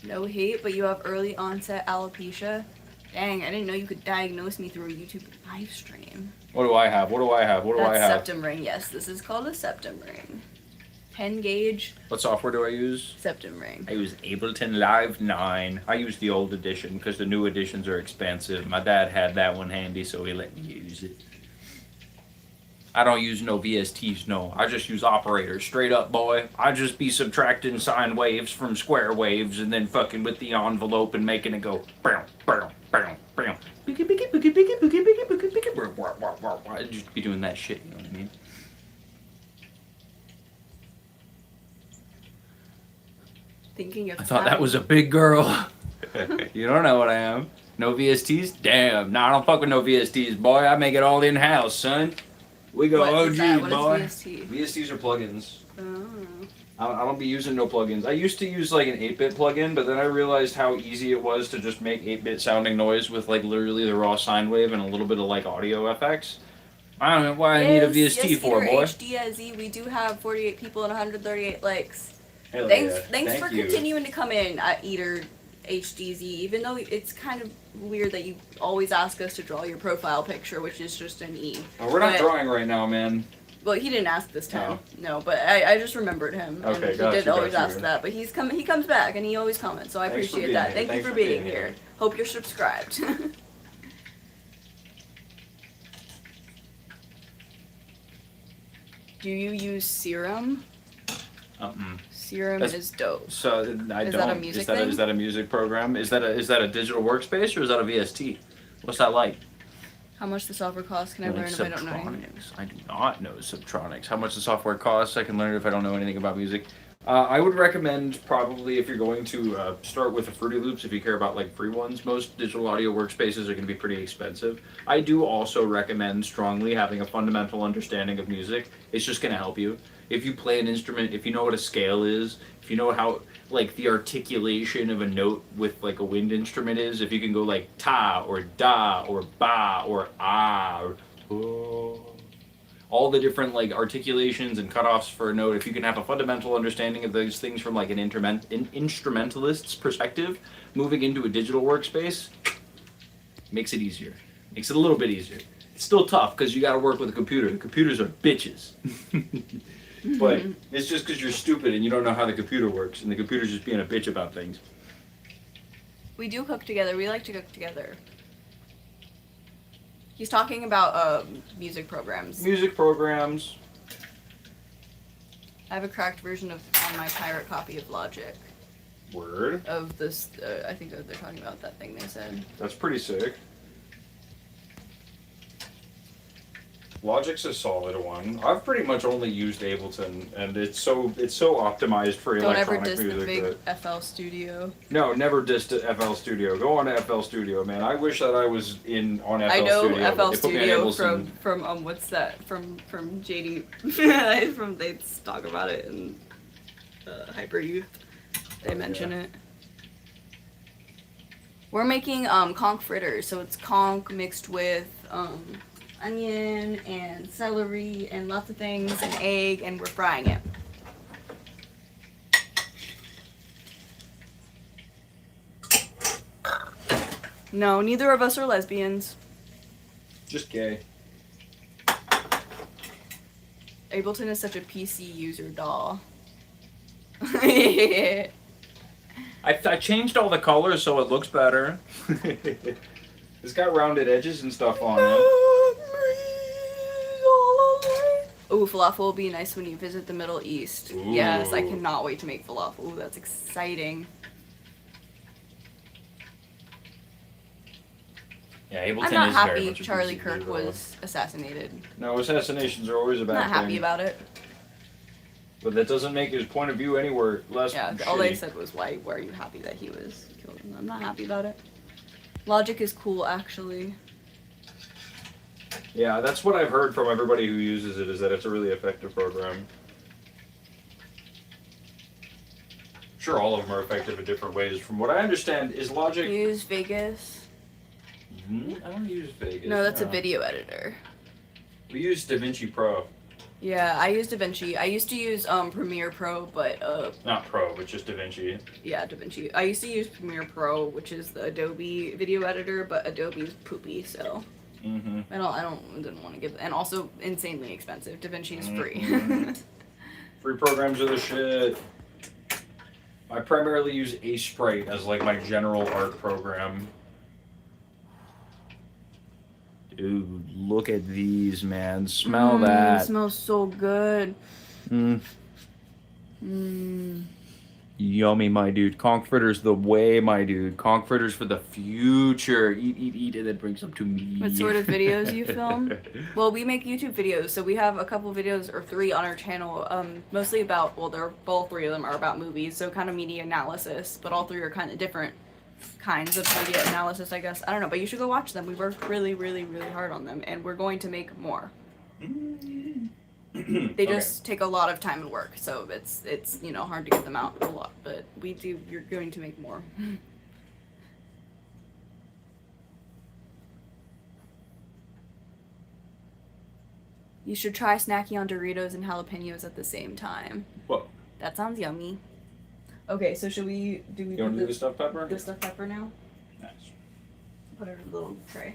No hate, but you have early onset alopecia. Dang, I didn't know you could diagnose me through a YouTube live stream. What do I have? What do I have? What do I have? Septum ring, yes. This is called a septum ring. 10 gauge. What software do I use? Septum ring. I use Ableton Live 9. I use the old edition because the new editions are expensive. My dad had that one handy, so he let me use it. I don't use no VSTs, no. I just use operators, straight up, boy. I just be subtracting sine waves from square waves and then fucking with the envelope and making it go bow, bow, bow, bow. I just be doing that shit, you know what I mean? Thinking of I thought that was a big girl. You don't know what I am. No VSTs? Damn. Nah, I don't fuck with no VSTs, boy. I make it all in-house, son. We go What OG, is that? What boy. is VST? VSTs are plugins. Oh. I don't be using no plugins. I used to use like an 8-bit plugin, but then I realized how easy it was to just make 8-bit sounding noise with like literally the raw sine wave and a little bit of like audio FX. I don't know why I need a VST for, boy. HDZ, we do have 48 people and 138 likes. Hell Thanks yeah. thanks Thank for you. continuing to come in at Eater HDZ, even though it's kind of weird that you always ask us to draw your profile picture, which is just an E. Oh, we're not But- drawing right now, man. Well, he didn't ask this time. No, but I just remembered him. And Okay, he got did you, always got you. ask that, but he comes back and he always comments, so I Thanks for appreciate being that. here. Thank you Thanks for for being being here. here. Hope you're subscribed. Do you use Serum? Serum That's- is dope. So I Is don't. that a music thing? Is that a music program? Is that a digital workspace or is that a VST? What's that like? How much the software costs? Can I learn if I don't know anything? Subtronics. I do not know Subtronics. How much the software costs? I can learn if I don't know anything about music. I would recommend probably if you're going to start with the Fruity Loops if you care about like free ones. Most digital audio workspaces are going to be pretty expensive. I do also recommend strongly having a fundamental understanding of music. It's just going to help you. If you play an instrument, if you know what a scale is, if you know how like the articulation of a note with like a wind instrument is, if you can go like ta or da or ba or ah or oh, all the different like articulations and cutoffs for a note, if you can have a fundamental understanding of those things from like an instrumentalist's perspective, moving into a digital workspace makes it easier. Makes it a little bit easier. It's still tough because you got to work with a computer. The computers are bitches. But it's just because you're stupid and you don't know how the computer works, and the computer's just being a bitch about things. We do cook together. We like to cook together. He's talking about music programs. Music programs. I have a cracked version of on my pirate copy of Logic. Word. Of this, I think they're talking about that thing they said. That's pretty sick. Logic's a solid one. I've pretty much only used Ableton, and it's so optimized for Don't ever electronic diss the music. big FL Studio. No, never dissed FL Studio. Go on to FL Studio, man. I wish that I was on FL I know Studio. but FL they put me on Studio Ableton. from what's that from JD from they talk about it in Hyper Youth. They mention it. We're making conch fritters, so it's conch mixed with onion and celery and lots of things and egg, and we're frying it. No, neither of us are lesbians. Just gay. Ableton is such a PC user doll. I changed all the colors so it looks better. It's got rounded edges and stuff on it. Ooh, falafel will be nice when you visit the Middle East. Ooh. Yes, I cannot wait to make falafel. Ooh, that's exciting. Yeah, Ableton I'm not is very happy much a Charlie PC Kirk user. was assassinated. No, assassinations are always a bad Not thing. happy about it. But that doesn't make his point of view anywhere less Yeah, shitty. all they said was, why are you happy that he was killed? I'm not happy about it. Logic is cool, actually. Yeah, that's what I've heard from everybody who uses it, is that it's a really effective program. Sure, all of them are effective in different ways. From what I understand, is Logic... Use Vegas. I don't use Vegas. No, that's a video editor. We use DaVinci Pro. Yeah, I use DaVinci. I used to use Premiere Pro, but Not Pro, but just DaVinci. yeah, DaVinci. I used to use Premiere Pro, which is the Adobe video editor, but Adobe's poopy, so Mm-hmm. didn't want to give, and also insanely expensive. DaVinci is free. Mhm. Free programs are the shit. I primarily use Sprite as like my general art program. Dude, look at these, man. Smell It that. smells so good. Mm. Mm. Yummy, my dude. Conch fritters the way, my dude. Conch fritters for the future. Eat, and then bring some to me. What sort of videos you film? Well, we make YouTube videos, so we have a couple videos or 3 on our channel. Mostly about, well, all 3 of them are about movies, so kind of media analysis, but all 3 are kind of different kinds of media analysis, I guess. I don't know, but you should go watch them. We worked really, really, really hard on them, and we're going to make more. They just take a lot of time and work, so it's hard to get them out a lot, but you're going to make more. You should try snacking on Doritos and jalapenos at the same time. Whoa. That sounds yummy. Okay, so should we You want to do the stuffed pepper? the stuffed pepper now? Nice. Put it in a little tray.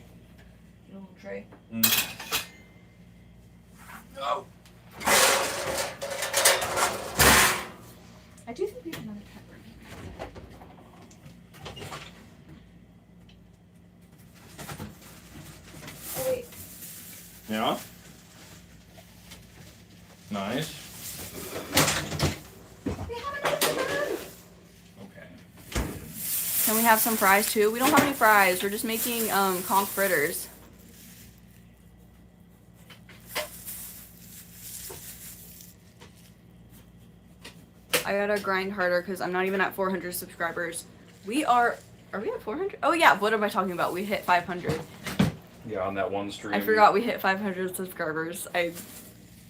A little tray. Oh. I do think we have another pepper. Oh wait. Yeah. Nice. We have another pepper. Okay. Can we have some fries too? We don't have any fries. We're just making conch fritters. I gotta grind harder because I'm not even at 400 subscribers. Are we at 400? Oh yeah, what am I talking about? We hit 500. Yeah, on that one stream. I forgot we hit 500 subscribers. I'm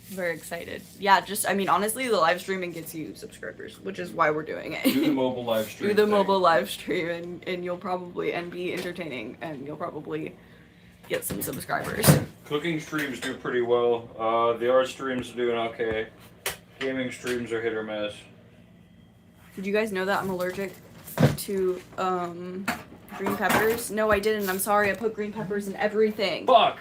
very excited. Yeah, honestly, the live streaming gets you subscribers, which is why we're doing it. Do the mobile live stream. Do the thing. mobile live stream, and you'll probably, and be entertaining, and you'll probably get some subscribers. Cooking streams do pretty well. The art streams are doing okay. Gaming streams are hit or miss. Did you guys know that I'm allergic to green peppers? No, I didn't. I'm sorry. I put green peppers in everything. Fuck!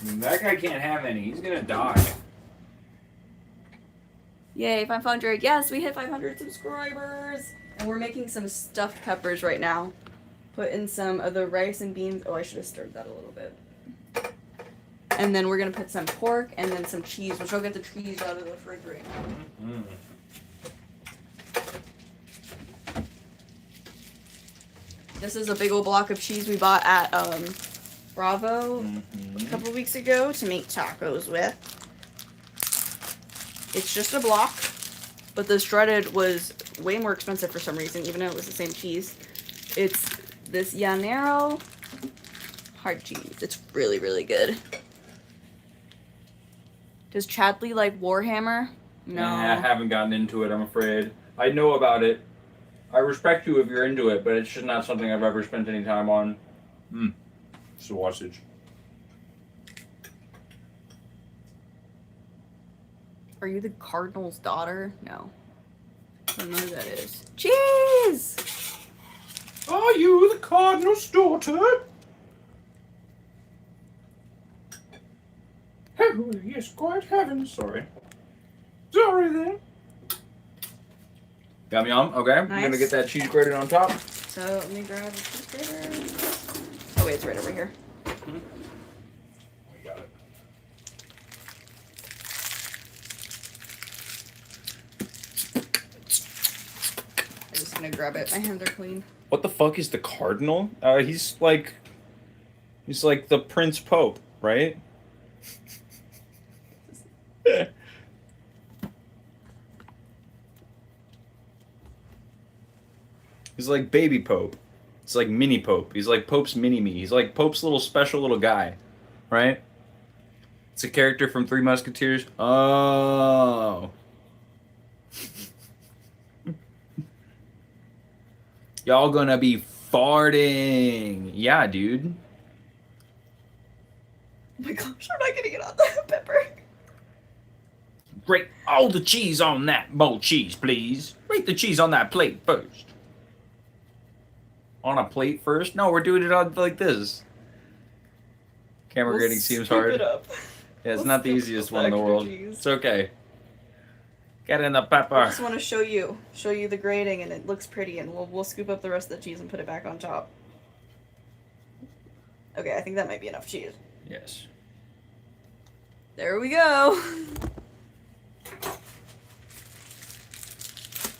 That guy can't have any. He's gonna die. Yay, 500. Yes, we hit 500 subscribers. And we're making some stuffed peppers right now. Put in some of the rice and beans. Oh, I should have stirred that a little bit. And then we're going to put some pork and then some cheese, which I'll get the cheese out of the refrigerator. Mm. This is a big old block of cheese we bought at Bravo a couple weeks ago to make tacos with. It's just a block, but the shredded was way more expensive for some reason, even though it was the same cheese. It's this Llanero hard cheese. It's really, really good. Does Chadley like Warhammer? No. I haven't gotten into it, I'm afraid. I know about it. I respect you if you're into it, but it's just not something I've ever spent any time on. Sausage. Are you the Cardinal's daughter? No. I don't know who that is. Cheese! Are you the Cardinal's daughter? Oh, yes, quite heaven. Sorry then. Yum yum. Okay, I'm gonna Nice. get that cheese grated on top. So let me grab a cheese grater. Oh wait, it's right over here. We got it. I'm just gonna grab it. My hands are clean. What the fuck is the Cardinal? He's like the Prince Pope, right? He's like baby Pope. It's like mini Pope. He's like Pope's mini me. He's like Pope's little special little guy, right? It's a character from Three Musketeers. Oh. Y'all gonna be farting. Yeah, dude. Oh my gosh, I'm not getting it on the pepper. Grate all the cheese on that bowl cheese, please. Grate the cheese on that plate first. On a plate first? No, we're doing it on like this. Camera grating seems hard. It up. Yeah, it's We'll not the scoop easiest up one in the extra world. cheese. It's okay. Get in the pepper. I just want to show you the grating, and it looks pretty, and we'll scoop up the rest of the cheese and put it back on top. Okay, I think that might be enough cheese. Yes. There we go.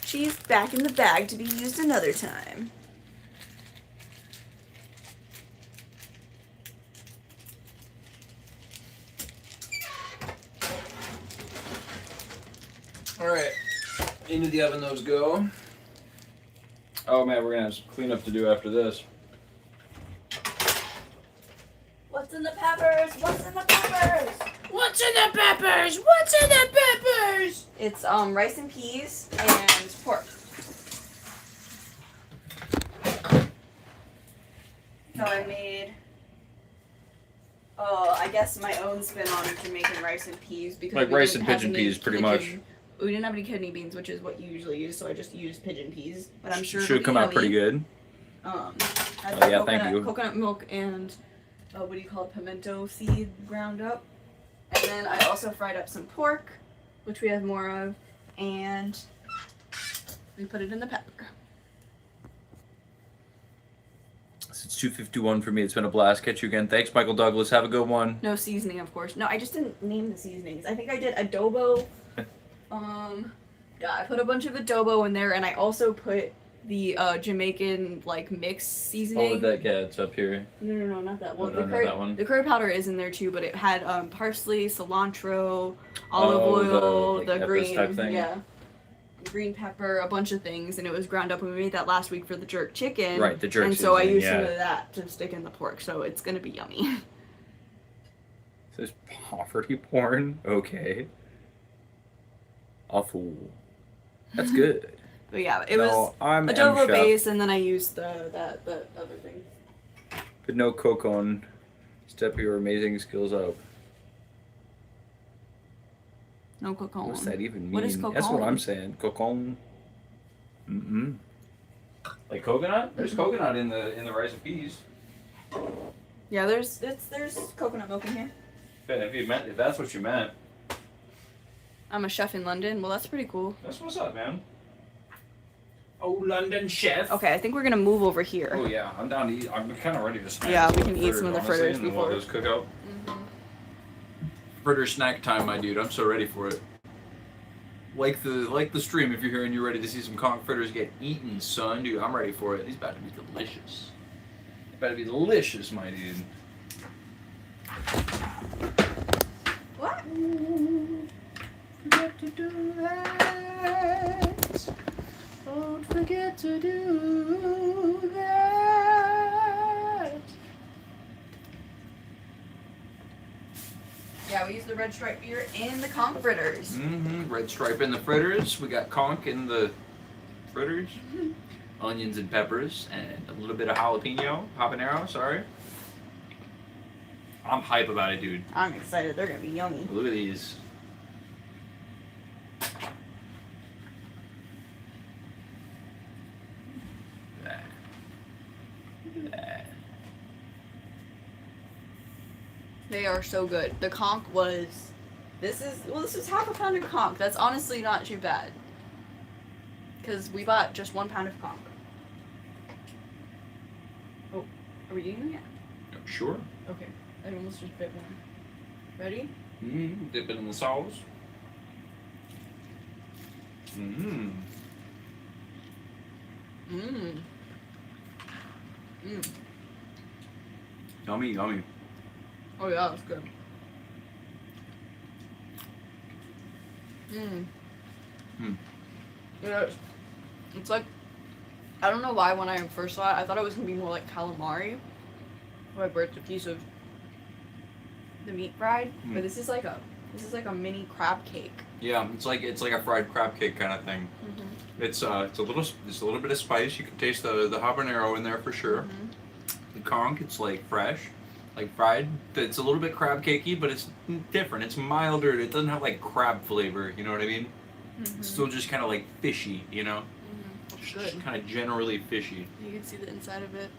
Cheese back in the bag to be used another time. Alright. Into the oven those go. Oh man, we're gonna have some cleanup to do after this. What's in the peppers? What's in the peppers? What's in the peppers? What's in the peppers? It's rice and peas and pork. So I made, I guess my own spin on Jamaican rice and peas because Like we rice didn't and have pigeon any peas, pretty much. We didn't have any kidney beans, which is what you usually use, so I just used pigeon peas. But I'm sure Should come out pretty good. Has Oh, yeah, thank you. coconut milk and what do you call it, pimento seed ground up. And then I also fried up some pork, which we have more of, and we put it in the pepper. It's 2:51 for me. It's been a blast. Catch you again. Thanks, Michael Douglas. Have a good one. No seasoning, of course. No, I just didn't name the seasonings. I think I did adobo. Yeah, I put a bunch of adobo in there, and I also put the Jamaican like mix seasoning. Oh, that it's up here. No, not that one. Oh, no, not that one. The curry powder is in there too, but it had parsley, cilantro, olive oil, like the peppers green, type thing? yeah, green pepper, a bunch of things, and it was ground up. And we made that last week for the jerk chicken. Right, the jerk And so I seasoning, used some yeah. of that to stick in the pork, so it's gonna be yummy. This is poverty porn. Okay. Awful. That's good. But yeah, it No, was I'm adobo M-Chef, base, and then I used the other thing. but no cocon. Step your amazing skills up. No cocon. What's that even mean? What is That's what cocon? I'm saying. Cocon. Mm-mm. Like coconut? There's coconut in the rice and peas. Yeah, there's coconut milk in here. If that's what you meant, I'm a chef in London. Well, that's pretty cool. that's what's up, man. Oh, London chef. Okay, I think we're gonna move over here. Oh yeah, I'm down to eat. I'm kind of ready to snack. Yeah, we some can eat some of the honestly, fritters and then while before. those cook out. Mhm. Fritter snack time, my dude. I'm so ready for it. Like the stream if you're here and you're ready to see some conch fritters get eaten, son. Dude, I'm ready for it. These about to be delicious. They about to be delicious, my dude. What? Forget to do that. Don't forget to do that. Yeah, we use the red stripe beer in the conch fritters. Mm-hmm. Red stripe in the fritters. We got conch in the fritters. Onions and peppers and a little bit of habanero, sorry. I'm hype about it, dude. I'm excited. They're gonna be yummy. Look at these. They are so good. The conch was. This is half a pound of conch. That's honestly not too bad. Because we bought just 1 pound of conch. Oh, are we eating it? Sure. Okay. I almost just bit one. Ready? Dip it in the sauce. Mmm. Mmm. Mmm. Yummy, yummy. Oh yeah, that's good. Mmm. Mm. Yeah, it's like, I don't know why when I first saw it, I thought it was gonna be more like calamari, like where it's a piece of the meat fried. But this is like a mini crab cake. Yeah, it's like a fried crab cake kind of thing. Mm-hmm. It's a little bit of spice. You can taste the habanero in there for sure. Mm-hmm. The conch, it's like fresh, like fried. It's a little bit crab cakey, but it's different. It's milder. It doesn't have like crab flavor. You know what I mean? Mm-hmm. It's still just kind of like fishy. You know? Mm-hmm. It's Just good. kind of generally fishy. You can see the inside of it.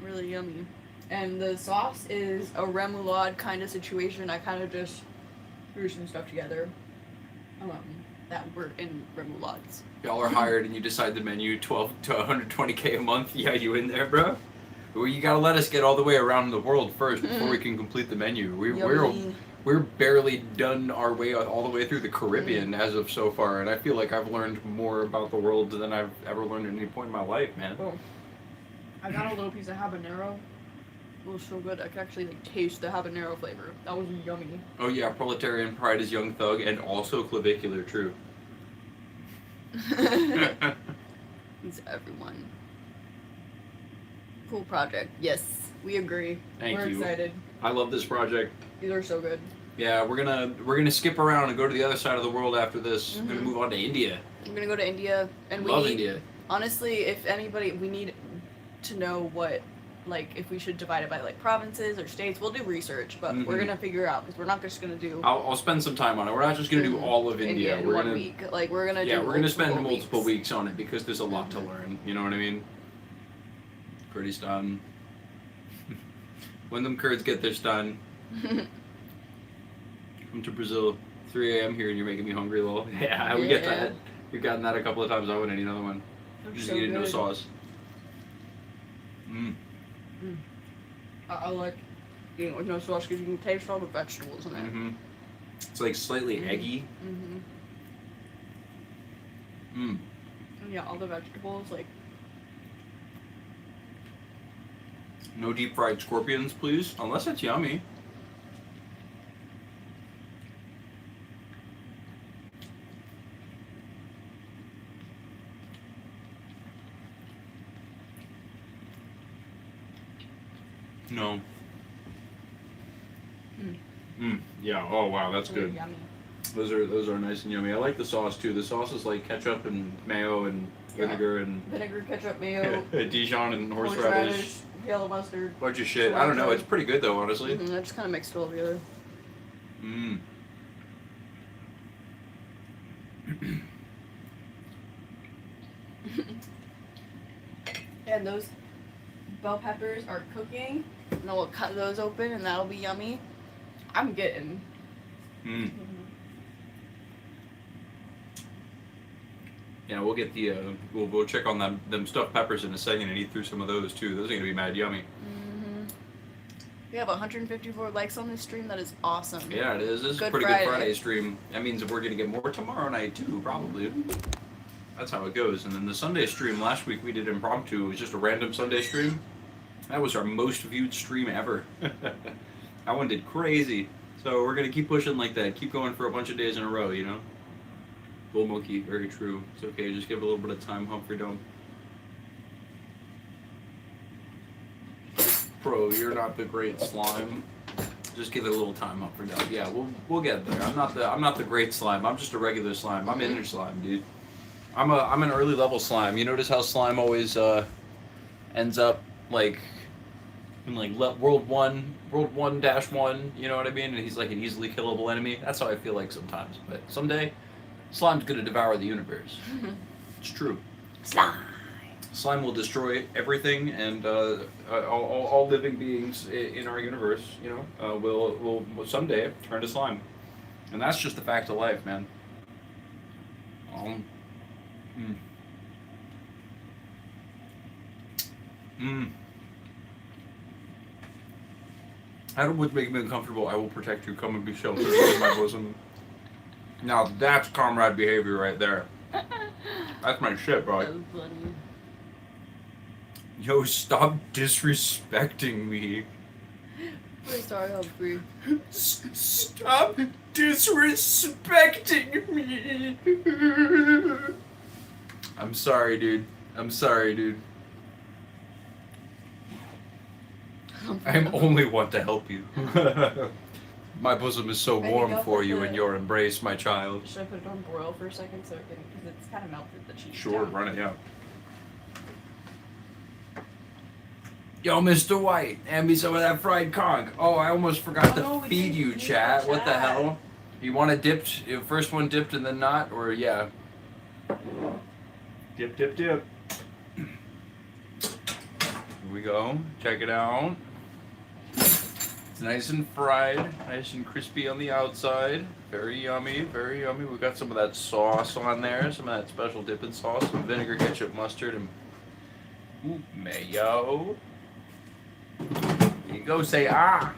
Really yummy. And the sauce is a remoulade kind of situation. I kind of just threw some stuff together that were in remoulades. Y'all are hired and you decide the menu 12 to 120K a month. Yeah, you in there, bro? Well, you gotta let us get all the way around the world first before we can complete the menu. We're barely done our way all the way through the Caribbean as of so far, and I feel like I've learned more about the world than I've ever learned at any point in my life, man. Oh, I got a little piece of habanero. It was so good. I could actually like taste the habanero flavor. That was yummy. Oh yeah, proletarian pride is young thug and also clavicular, true. It's everyone. Cool project. Yes, we agree. Thank We're you. excited. I love this project. These are so good. Yeah, we're gonna skip around and go to the other side of the world after this. We're gonna Mhm. move on to India. I'm gonna go to India, and we Love need, India. honestly, if anybody, we need to know what, like, if we should divide it by like provinces or states. We'll do research, but we're Mhm. gonna figure out because we're not just gonna do I'll spend some time on it. We're not just gonna do all of India. in We're one gonna week. Like we're gonna do we're gonna spend multiple weeks. weeks on it because there's a lot to learn. You know what I mean? Kurdistan. When them Kurds get their stan, come to Brazil. 3 a.m. here and you're making me hungry, lol. Yeah, we get that. We've gotten that a couple of times. I wouldn't eat another one. Just eat it no sauce. I like eating with no sauce because you can taste all the vegetables in it. Mm-hmm. It's like slightly eggy. Mm-hmm. Yeah, all the vegetables like. No deep fried scorpions, please. Unless it's yummy. No. Yeah. Oh wow, that's good. Yummy. Those are nice and yummy. I like the sauce too. The sauce is like ketchup and mayo and vinegar and Vinegar, ketchup, mayo, Dijon and horseradish. yellow mustard. Bunch of shit. I don't know. It's pretty good though, honestly. I just kind of mixed it all together. Mmm. And those bell peppers are cooking. And then we'll cut those open and that'll be yummy. I'm getting. Mm. Yeah, we'll get the we'll check on them stuffed peppers in a second and eat through some of those too. Those are gonna be mad yummy. We have 154 likes on this stream. That is awesome. Yeah, it is. This is a pretty good Friday stream. That means that we're gonna get more tomorrow night too, probably. That's how it goes. And then the Sunday stream last week we did impromptu. It was just a random Sunday stream. That was our most viewed stream ever. That one did crazy. So we're gonna keep pushing like that. Keep going for a bunch of days in a row, you know? Bull monkey, very true. It's okay, just give it a little bit of time, Humphrey Dome. Bro, you're not the great slime. Just give it a little time, Humphrey Dome. Yeah, we'll get there. I'm not the great slime. I'm just a regular slime. I'm inner slime, dude. I'm an early level slime. You notice how slime always ends up like in like World 1-1, you know what I mean? And he's like an easily killable enemy. That's how I feel like sometimes. But someday, slime's gonna devour the universe. It's true. Slime. Slime will destroy everything, and all living beings in our universe, you know, will someday turn to slime, and that's just the fact of life, man. Mm. That would make me uncomfortable. I will protect you. Come and be sheltered in my bosom. Now that's comrade behavior right there. That's my shit, bro. So funny. Yo, stop disrespecting me. Wait, sorry, Humphrey. Stop disrespecting me. I'm sorry, dude. I'm sorry, dude. I'm only want to help you. My bosom is so I think warm I'll for put you the- in your embrace, my child. Should I put it on broil for a second so it can, because it's kind of melted the cheese Sure, down. run it, yeah. Yo, Mr. White, hand me some of that fried conch. Oh, I almost forgot Oh, to we feed didn't you, feed chat. the What the chat. hell? You want it dipped? First one dipped and then not? Or, yeah. Dip, dip, dip. Here we go. Check it out. It's nice and fried, nice and crispy on the outside. Very yummy, very yummy. We got some of that sauce on there, some of that special dipping sauce, some vinegar, ketchup, mustard, and mayo. Here you go, say ah.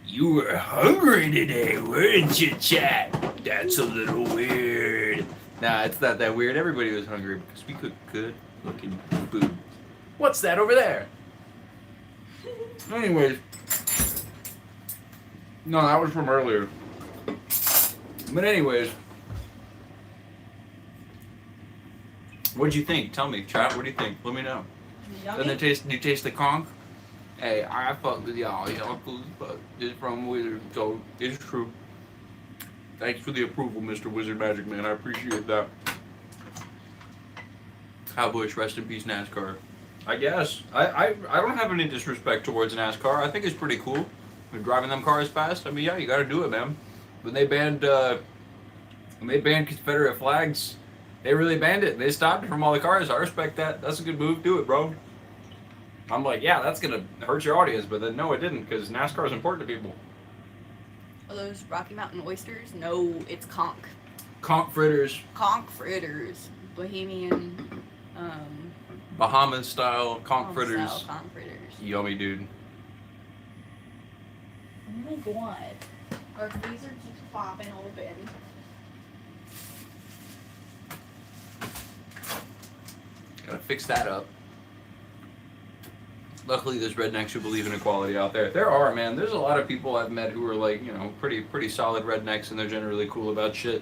You were hungry today, weren't you, chat? That's a little weird. Nah, it's not that weird. Everybody was hungry because we cook good looking food. What's that over there? Anyways. No, that was from earlier. But anyways. What'd you think? Tell me, chat, what do you think? Let me know. Yummy? Doesn't it you taste the conch? Hey, I fuck with y'all fools, but it's from Wizard, so it's true. Thanks for the approval, Mr. Wizard Magic Man. I appreciate that. Cowboys, rest in peace, NASCAR. I guess. I don't have any disrespect towards NASCAR. I think it's pretty cool. When driving them cars fast, I mean, yeah, you gotta do it, man. When they banned Confederate flags, they really banned it. They stopped it from all the cars. I respect that. That's a good move. Do it, bro. I'm like, yeah, that's gonna hurt your audience, but then no, it didn't, because NASCAR is important to people. Are those Rocky Mountain oysters? No, it's conch. Conch fritters, Conch fritters. Bohemian, Bahamas style conch fritters. style conch fritters. Yummy, dude. Oh my god. Our freezer keeps popping open. Gotta fix that up. Luckily, there's rednecks who believe in equality out there. There are, man. There's a lot of people I've met who are like, you know, pretty solid rednecks, and they're generally cool about shit.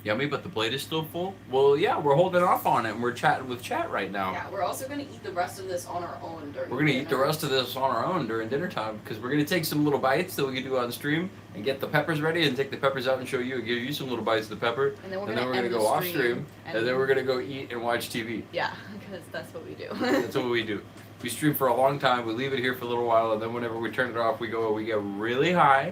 Yummy, but the plate is still full? Well, yeah, we're holding off on it, and we're chatting with chat right now. Yeah, we're also gonna eat the rest of this on our own during We're gonna eat the dinner. rest of this on our own during dinner time, because we're gonna take some little bites that we can do on stream and get the peppers ready and take the peppers out and show you and give you some little bites of the pepper. And then we're And gonna, then we're gonna end go the off stream, and then we're gonna go eat and watch TV. Yeah, because that's what we do. That's what we do. We stream for a long time, we leave it here for a little while, and then whenever we turn it off, we get really high.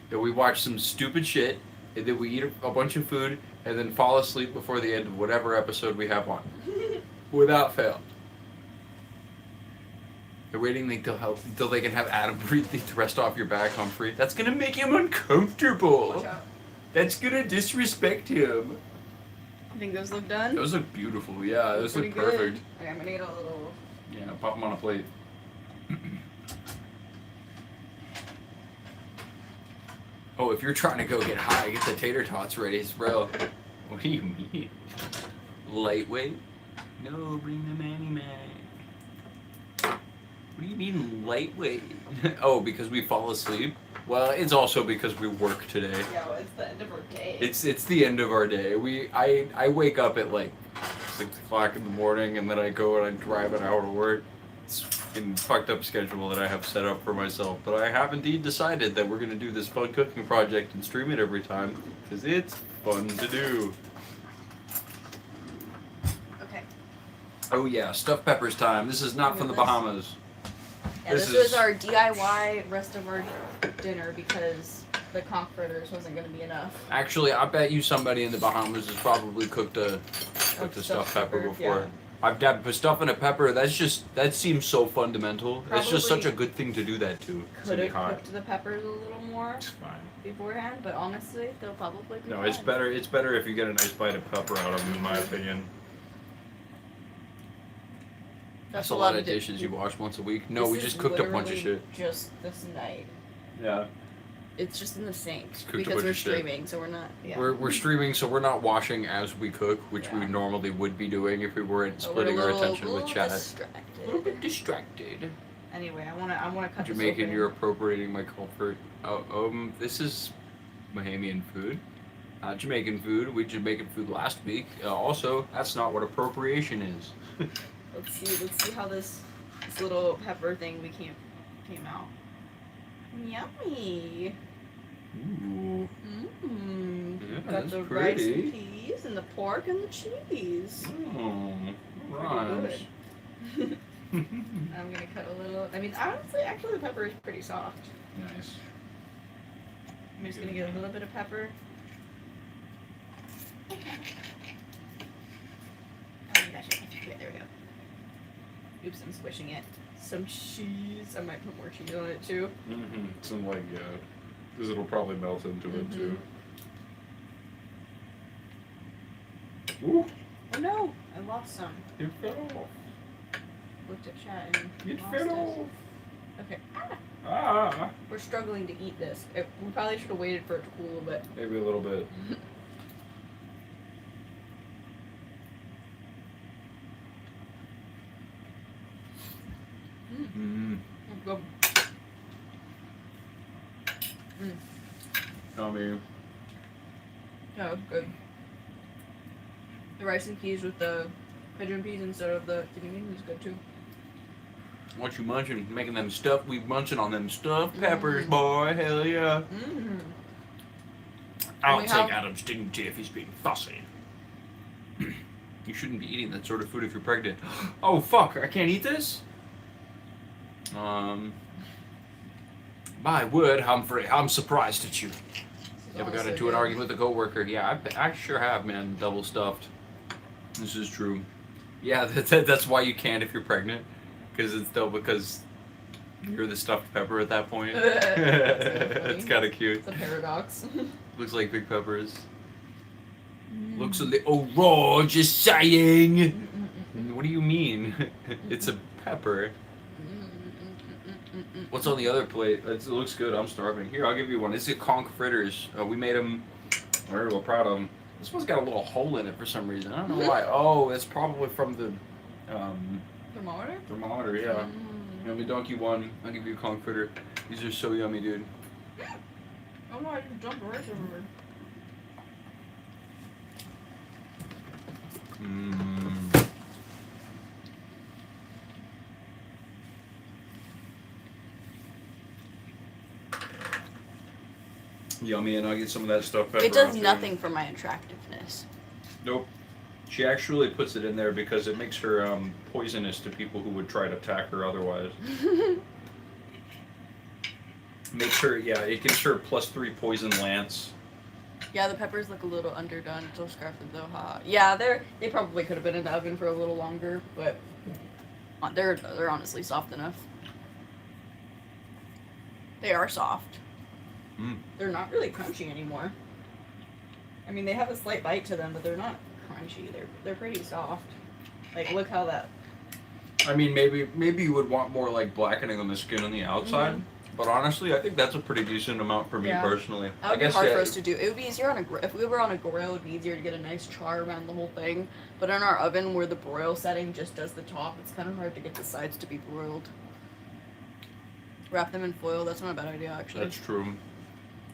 Then we watch some stupid shit, and then we eat a bunch of food, and then fall asleep before the end of whatever episode we have on. Without fail. They're waiting until they can have Adam breathe the rest off your back, Humphrey. That's gonna make him uncomfortable. Watch out. That's gonna disrespect him. I think those look done. Those look beautiful, yeah. Those look Pretty good. perfect. Okay, I'm gonna get a little. Yeah, pop them on a plate. Oh, if you're trying to go get high, get the tater tots ready, bro. What do you mean? Lightweight? No, bring the Manny Mac. What do you mean lightweight? Oh, because we fall asleep? Well, it's also because we work today. Yeah, well, it's the end of our day. It's the end of our day. I wake up at like 6 o'clock in the morning, and then I go and I drive an hour to work. It's a fucking fucked up schedule that I have set up for myself. But I have indeed decided that we're gonna do this fun cooking project and stream it every time because it's fun to do. Okay. Oh yeah, stuffed peppers time. This is not from the Bahamas. Yeah, This this was is- our DIY rest of our dinner because the conch fritters wasn't gonna be enough. Actually, I bet you somebody in the Bahamas has probably cooked a stuffed pepper before. Yeah. I've dabbed stuffing a pepper. That seems so fundamental. It's just such Probably a good thing to do that to. Could be have hot. cooked the peppers a little more It's fine. beforehand, but honestly, they'll probably be No, fine. it's better. It's better if you get a nice bite of pepper out of them, in my opinion. That's a lot of dishes you wash once a week. No, we This just is cooked a bunch of literally shit. Just this night. Yeah. It's just in the sink Just cooked a because bunch we're of shit. streaming, so we're not. Yeah. We're streaming, so we're not washing as we cook, which we Yeah. normally would be doing if we weren't But we're splitting a our little, attention with little chat. distracted. A little bit distracted. Anyway, I wanna cut this Jamaican, open. you're appropriating my comfort. This is Bahamian food, not Jamaican food. We Jamaican food last week. Also, that's not what appropriation is. Let's see how this little pepper thing came out. Yummy. Ooh, Mmm. yeah, Got that's the rice pretty. and peas and the pork and the cheese. Oh, Pretty rhymes. good. I'm gonna cut a little. I mean, honestly, actually, the pepper is pretty soft. Nice. I'm just gonna get a little bit of pepper. Oh my gosh, okay, there we go. Oops, I'm squishing it. Some cheese. I might put more cheese on it too. Mm-hmm. Some like because it'll probably melt into it too. Ooh, Oh no, I lost some. it fell off. Looked at chat and It lost fell it. off. Okay. Ah, We're struggling to eat this. We probably should have waited for it to cool a bit. maybe a little bit. Mm. Go. Yummy. Yeah, good. The rice and peas with the pigeon peas instead of the kidney beans is good too. What you munching? Making them stuff? We munching on them stuffed peppers, boy. Hell yeah. Mmm. I'll we take have- Adam's dignity if he's being fussy. You shouldn't be eating that sort of food if you're pregnant. Oh fuck! I can't eat this. My word, Humphrey, I'm surprised at you. Ever got into an argument with a coworker? Yeah, I sure have, man. Double stuffed. This is true. Yeah, that's why you can't if you're pregnant, because you're the stuffed pepper at that point. That's kinda funny. It's kind of cute. It's a paradox. Looks like big peppers. Looks a little raw, just saying. What do you mean? It's a pepper. What's on the other plate? It looks good. I'm starving. Here, I'll give you one. This is conch fritters. We made them. We're real proud of them. This one's got a little hole in it for some reason. I don't know why. Oh, it's probably from the Thermometer? thermometer. Yeah. Let me dunk you one. I'll give you a conch fritter. These are so yummy, dude. Oh no, I just dumped the rice everywhere. Mmm. Yummy, and I'll get some of that stuff pepper. It does on, too. nothing for my attractiveness. Nope. She actually puts it in there because it makes her poisonous to people who would try to attack her otherwise. Makes her, yeah, it gives her +3 poison lance. Yeah, the peppers look a little underdone. So scarfed though hot. Yeah, they probably could have been in the oven for a little longer, but they're honestly soft enough. They are soft. Mm. They're not really crunchy anymore. I mean, they have a slight bite to them, but they're not crunchy. They're pretty soft. Like, look how that. I mean, maybe you would want more like blackening on the skin on the outside, but honestly, I think that's a pretty decent amount for me Yeah. personally. That would I guess be hard yeah, for us to do. It would be easier on a if we were on a grill. It'd be easier to get a nice char around the whole thing. But in our oven, where the broil setting just does the top, it's kind of hard to get the sides to be broiled. Wrap them in foil. That's not a bad idea, actually. that's true.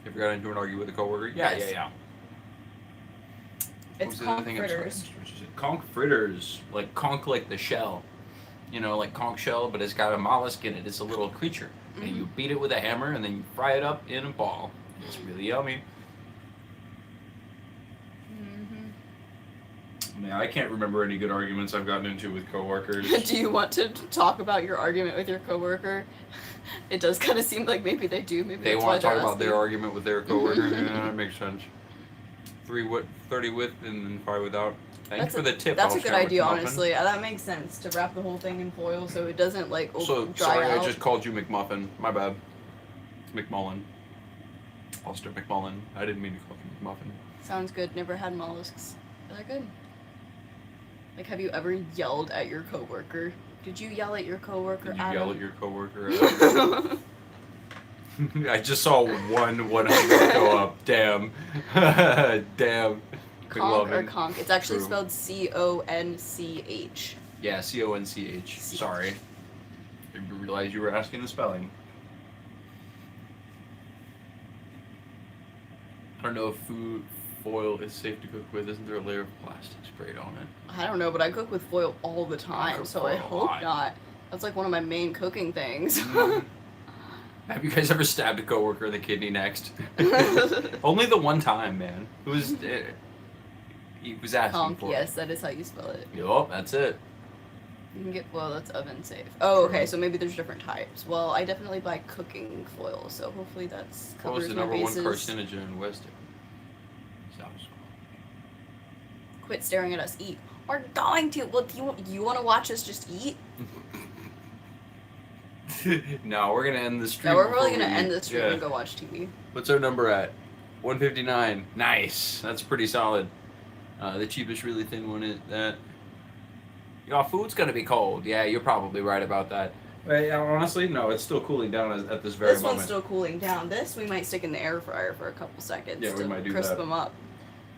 If you got into an argument with a coworker, yeah. What was It's the other conch thing I was fritters. trying to say? Conch fritters, like conch, like the shell. You know, like conch shell, but it's got a mollusk in it. It's a little creature. And you beat it with a hammer, and then you fry it up in a ball. It's really yummy. Mm-hmm. Yeah, I can't remember any good arguments I've gotten into with coworkers. Do you want to talk about your argument with your coworker? It does kind of seem like maybe they do. Maybe They that's want to why talk they're about their asking. argument with their coworker. Yeah, that makes sense. 30 with and then 5 without. Thanks for the tip. That's I'll a good share with idea, Muffin. honestly. That makes sense to wrap the whole thing in foil so it doesn't like So dry sorry, out. I just called you McMuffin. My bad. McMullen. Foster McMullen. I didn't mean to call you McMuffin. Sounds good. Never had mollusks. They're good. Like, have you ever yelled at your coworker? Did you yell at your coworker? Did you Adam? yell at your coworker? I just saw 100 go up. Damn. Damn. Conch or McLovin. conch? It's actually True. spelled C-O-N-C-H. Yeah, C-O-N-C-H. Sorry. I didn't realize you were asking the spelling. I don't know if foil is safe to cook with. Isn't there a layer of plastic sprayed on it? I don't know, but I cook with foil all the time, cook so I foil a hope lot. not. That's like one of my main cooking things. Have you guys ever stabbed a coworker in the kidney next? Only the one time, man. It was. He was asking Conch, for yes, that is how you spell it. it. Yup, that's it. You can get foil that's oven safe. Oh, okay, True. so maybe there's different types. Well, I definitely buy cooking foil, so hopefully that's What was covers the my number one bases. carcinogen in West? South. Quit staring at us eat. We're going to. Well, do you want to watch us just eat? No, we're gonna end the stream. No, we're probably before gonna we end eat. this stream Yeah. and go watch TV. What's our number at? 159. Nice. That's pretty solid. The cheapest, really thin one is that. Your food's gonna be cold. Yeah, you're probably right about that. Honestly, no, it's still cooling down at this very This moment. one's still cooling down. This we might stick in the air fryer for a couple seconds Yeah, we to might do crisp that. them up.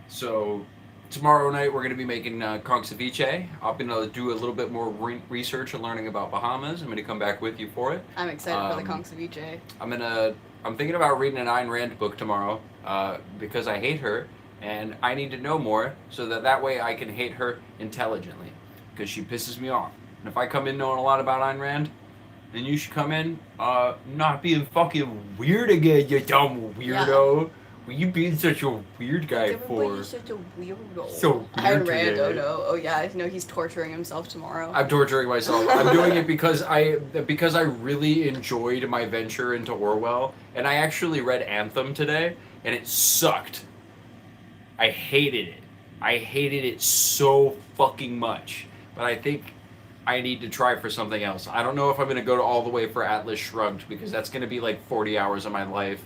So, tomorrow night we're gonna be making conch ceviche. I'm gonna do a little bit more research and learning about Bahamas. I'm gonna come back with you for it. I'm excited for the Um, conch ceviche. I'm thinking about reading an Ayn Rand book tomorrow because I hate her and I need to know more so that way I can hate her intelligently because she pisses me off. And if I come in knowing a lot about Ayn Rand, then you should come in not being fucking weird again, you dumb weirdo. What you being such a weird guy for? Everybody's such a weirdo. So Ayn weird Rand, today. oh no. Oh yeah, I know he's torturing himself tomorrow. I'm torturing myself. I'm doing it because I really enjoyed my venture into Orwell, and I actually read Anthem today, and it sucked. I hated it. I hated it so fucking much. But I think I need to try for something else. I don't know if I'm gonna go all the way for Atlas Shrugged because that's gonna be like 40 hours of my life.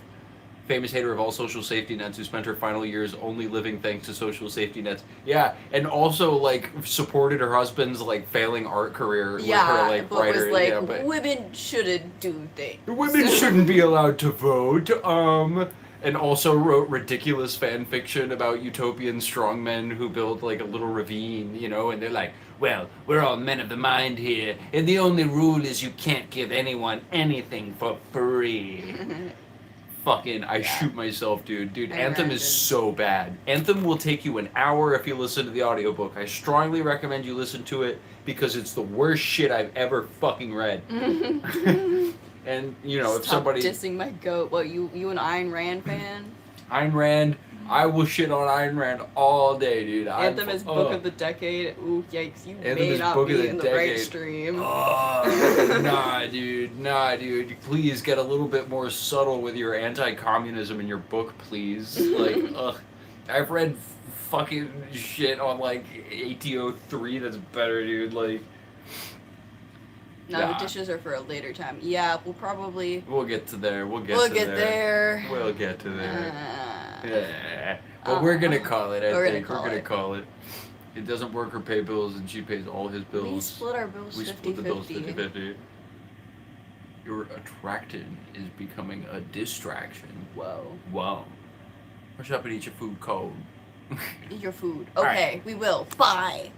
Famous hater of all social safety nets who spent her final years only living thanks to social safety nets. Yeah, and also like supported her husband's like failing art career with her like but writer. was like, Yeah, but women shouldn't do things. women shouldn't be allowed to vote. And also wrote ridiculous fan fiction about utopian strongmen who build like a little ravine, you know, and they're like, well, we're all men of the mind here, and the only rule is you can't give anyone anything for free. Fucking, I shoot myself, dude. Dude, Anthem is so bad. Anthem will take you an hour if you listen to the audiobook. I strongly recommend you listen to it because it's the worst shit I've ever fucking read. And, you know, if Stop somebody... dissing my goat. What, you an Ayn Rand fan? Ayn Rand, I will shit on Ayn Rand all day, dude. Anthem is book of the decade. Ooh, yikes! You Anthem may is not book of be the in the right decade. stream. Nah, dude. Please get a little bit more subtle with your anti-communism in your book, please. Like, ugh. I've read fucking shit on, like, ATO3 that's better, dude. Like... No, Nah. the dishes are for a later time. Yeah, we'll probably... We'll get to there. We'll get We'll to get there. there. We'll get to there. Uh, Yeah. But we're gonna call it, I We're gonna think. We're call gonna it. call it. It doesn't work or pay bills, and she pays all his bills. We split our bills We 50-50. split the bills 50-50. Your attraction is becoming a distraction. Whoa. Wow. Rush up and eat your food cold. Eat your food. All Okay, we will. Bye.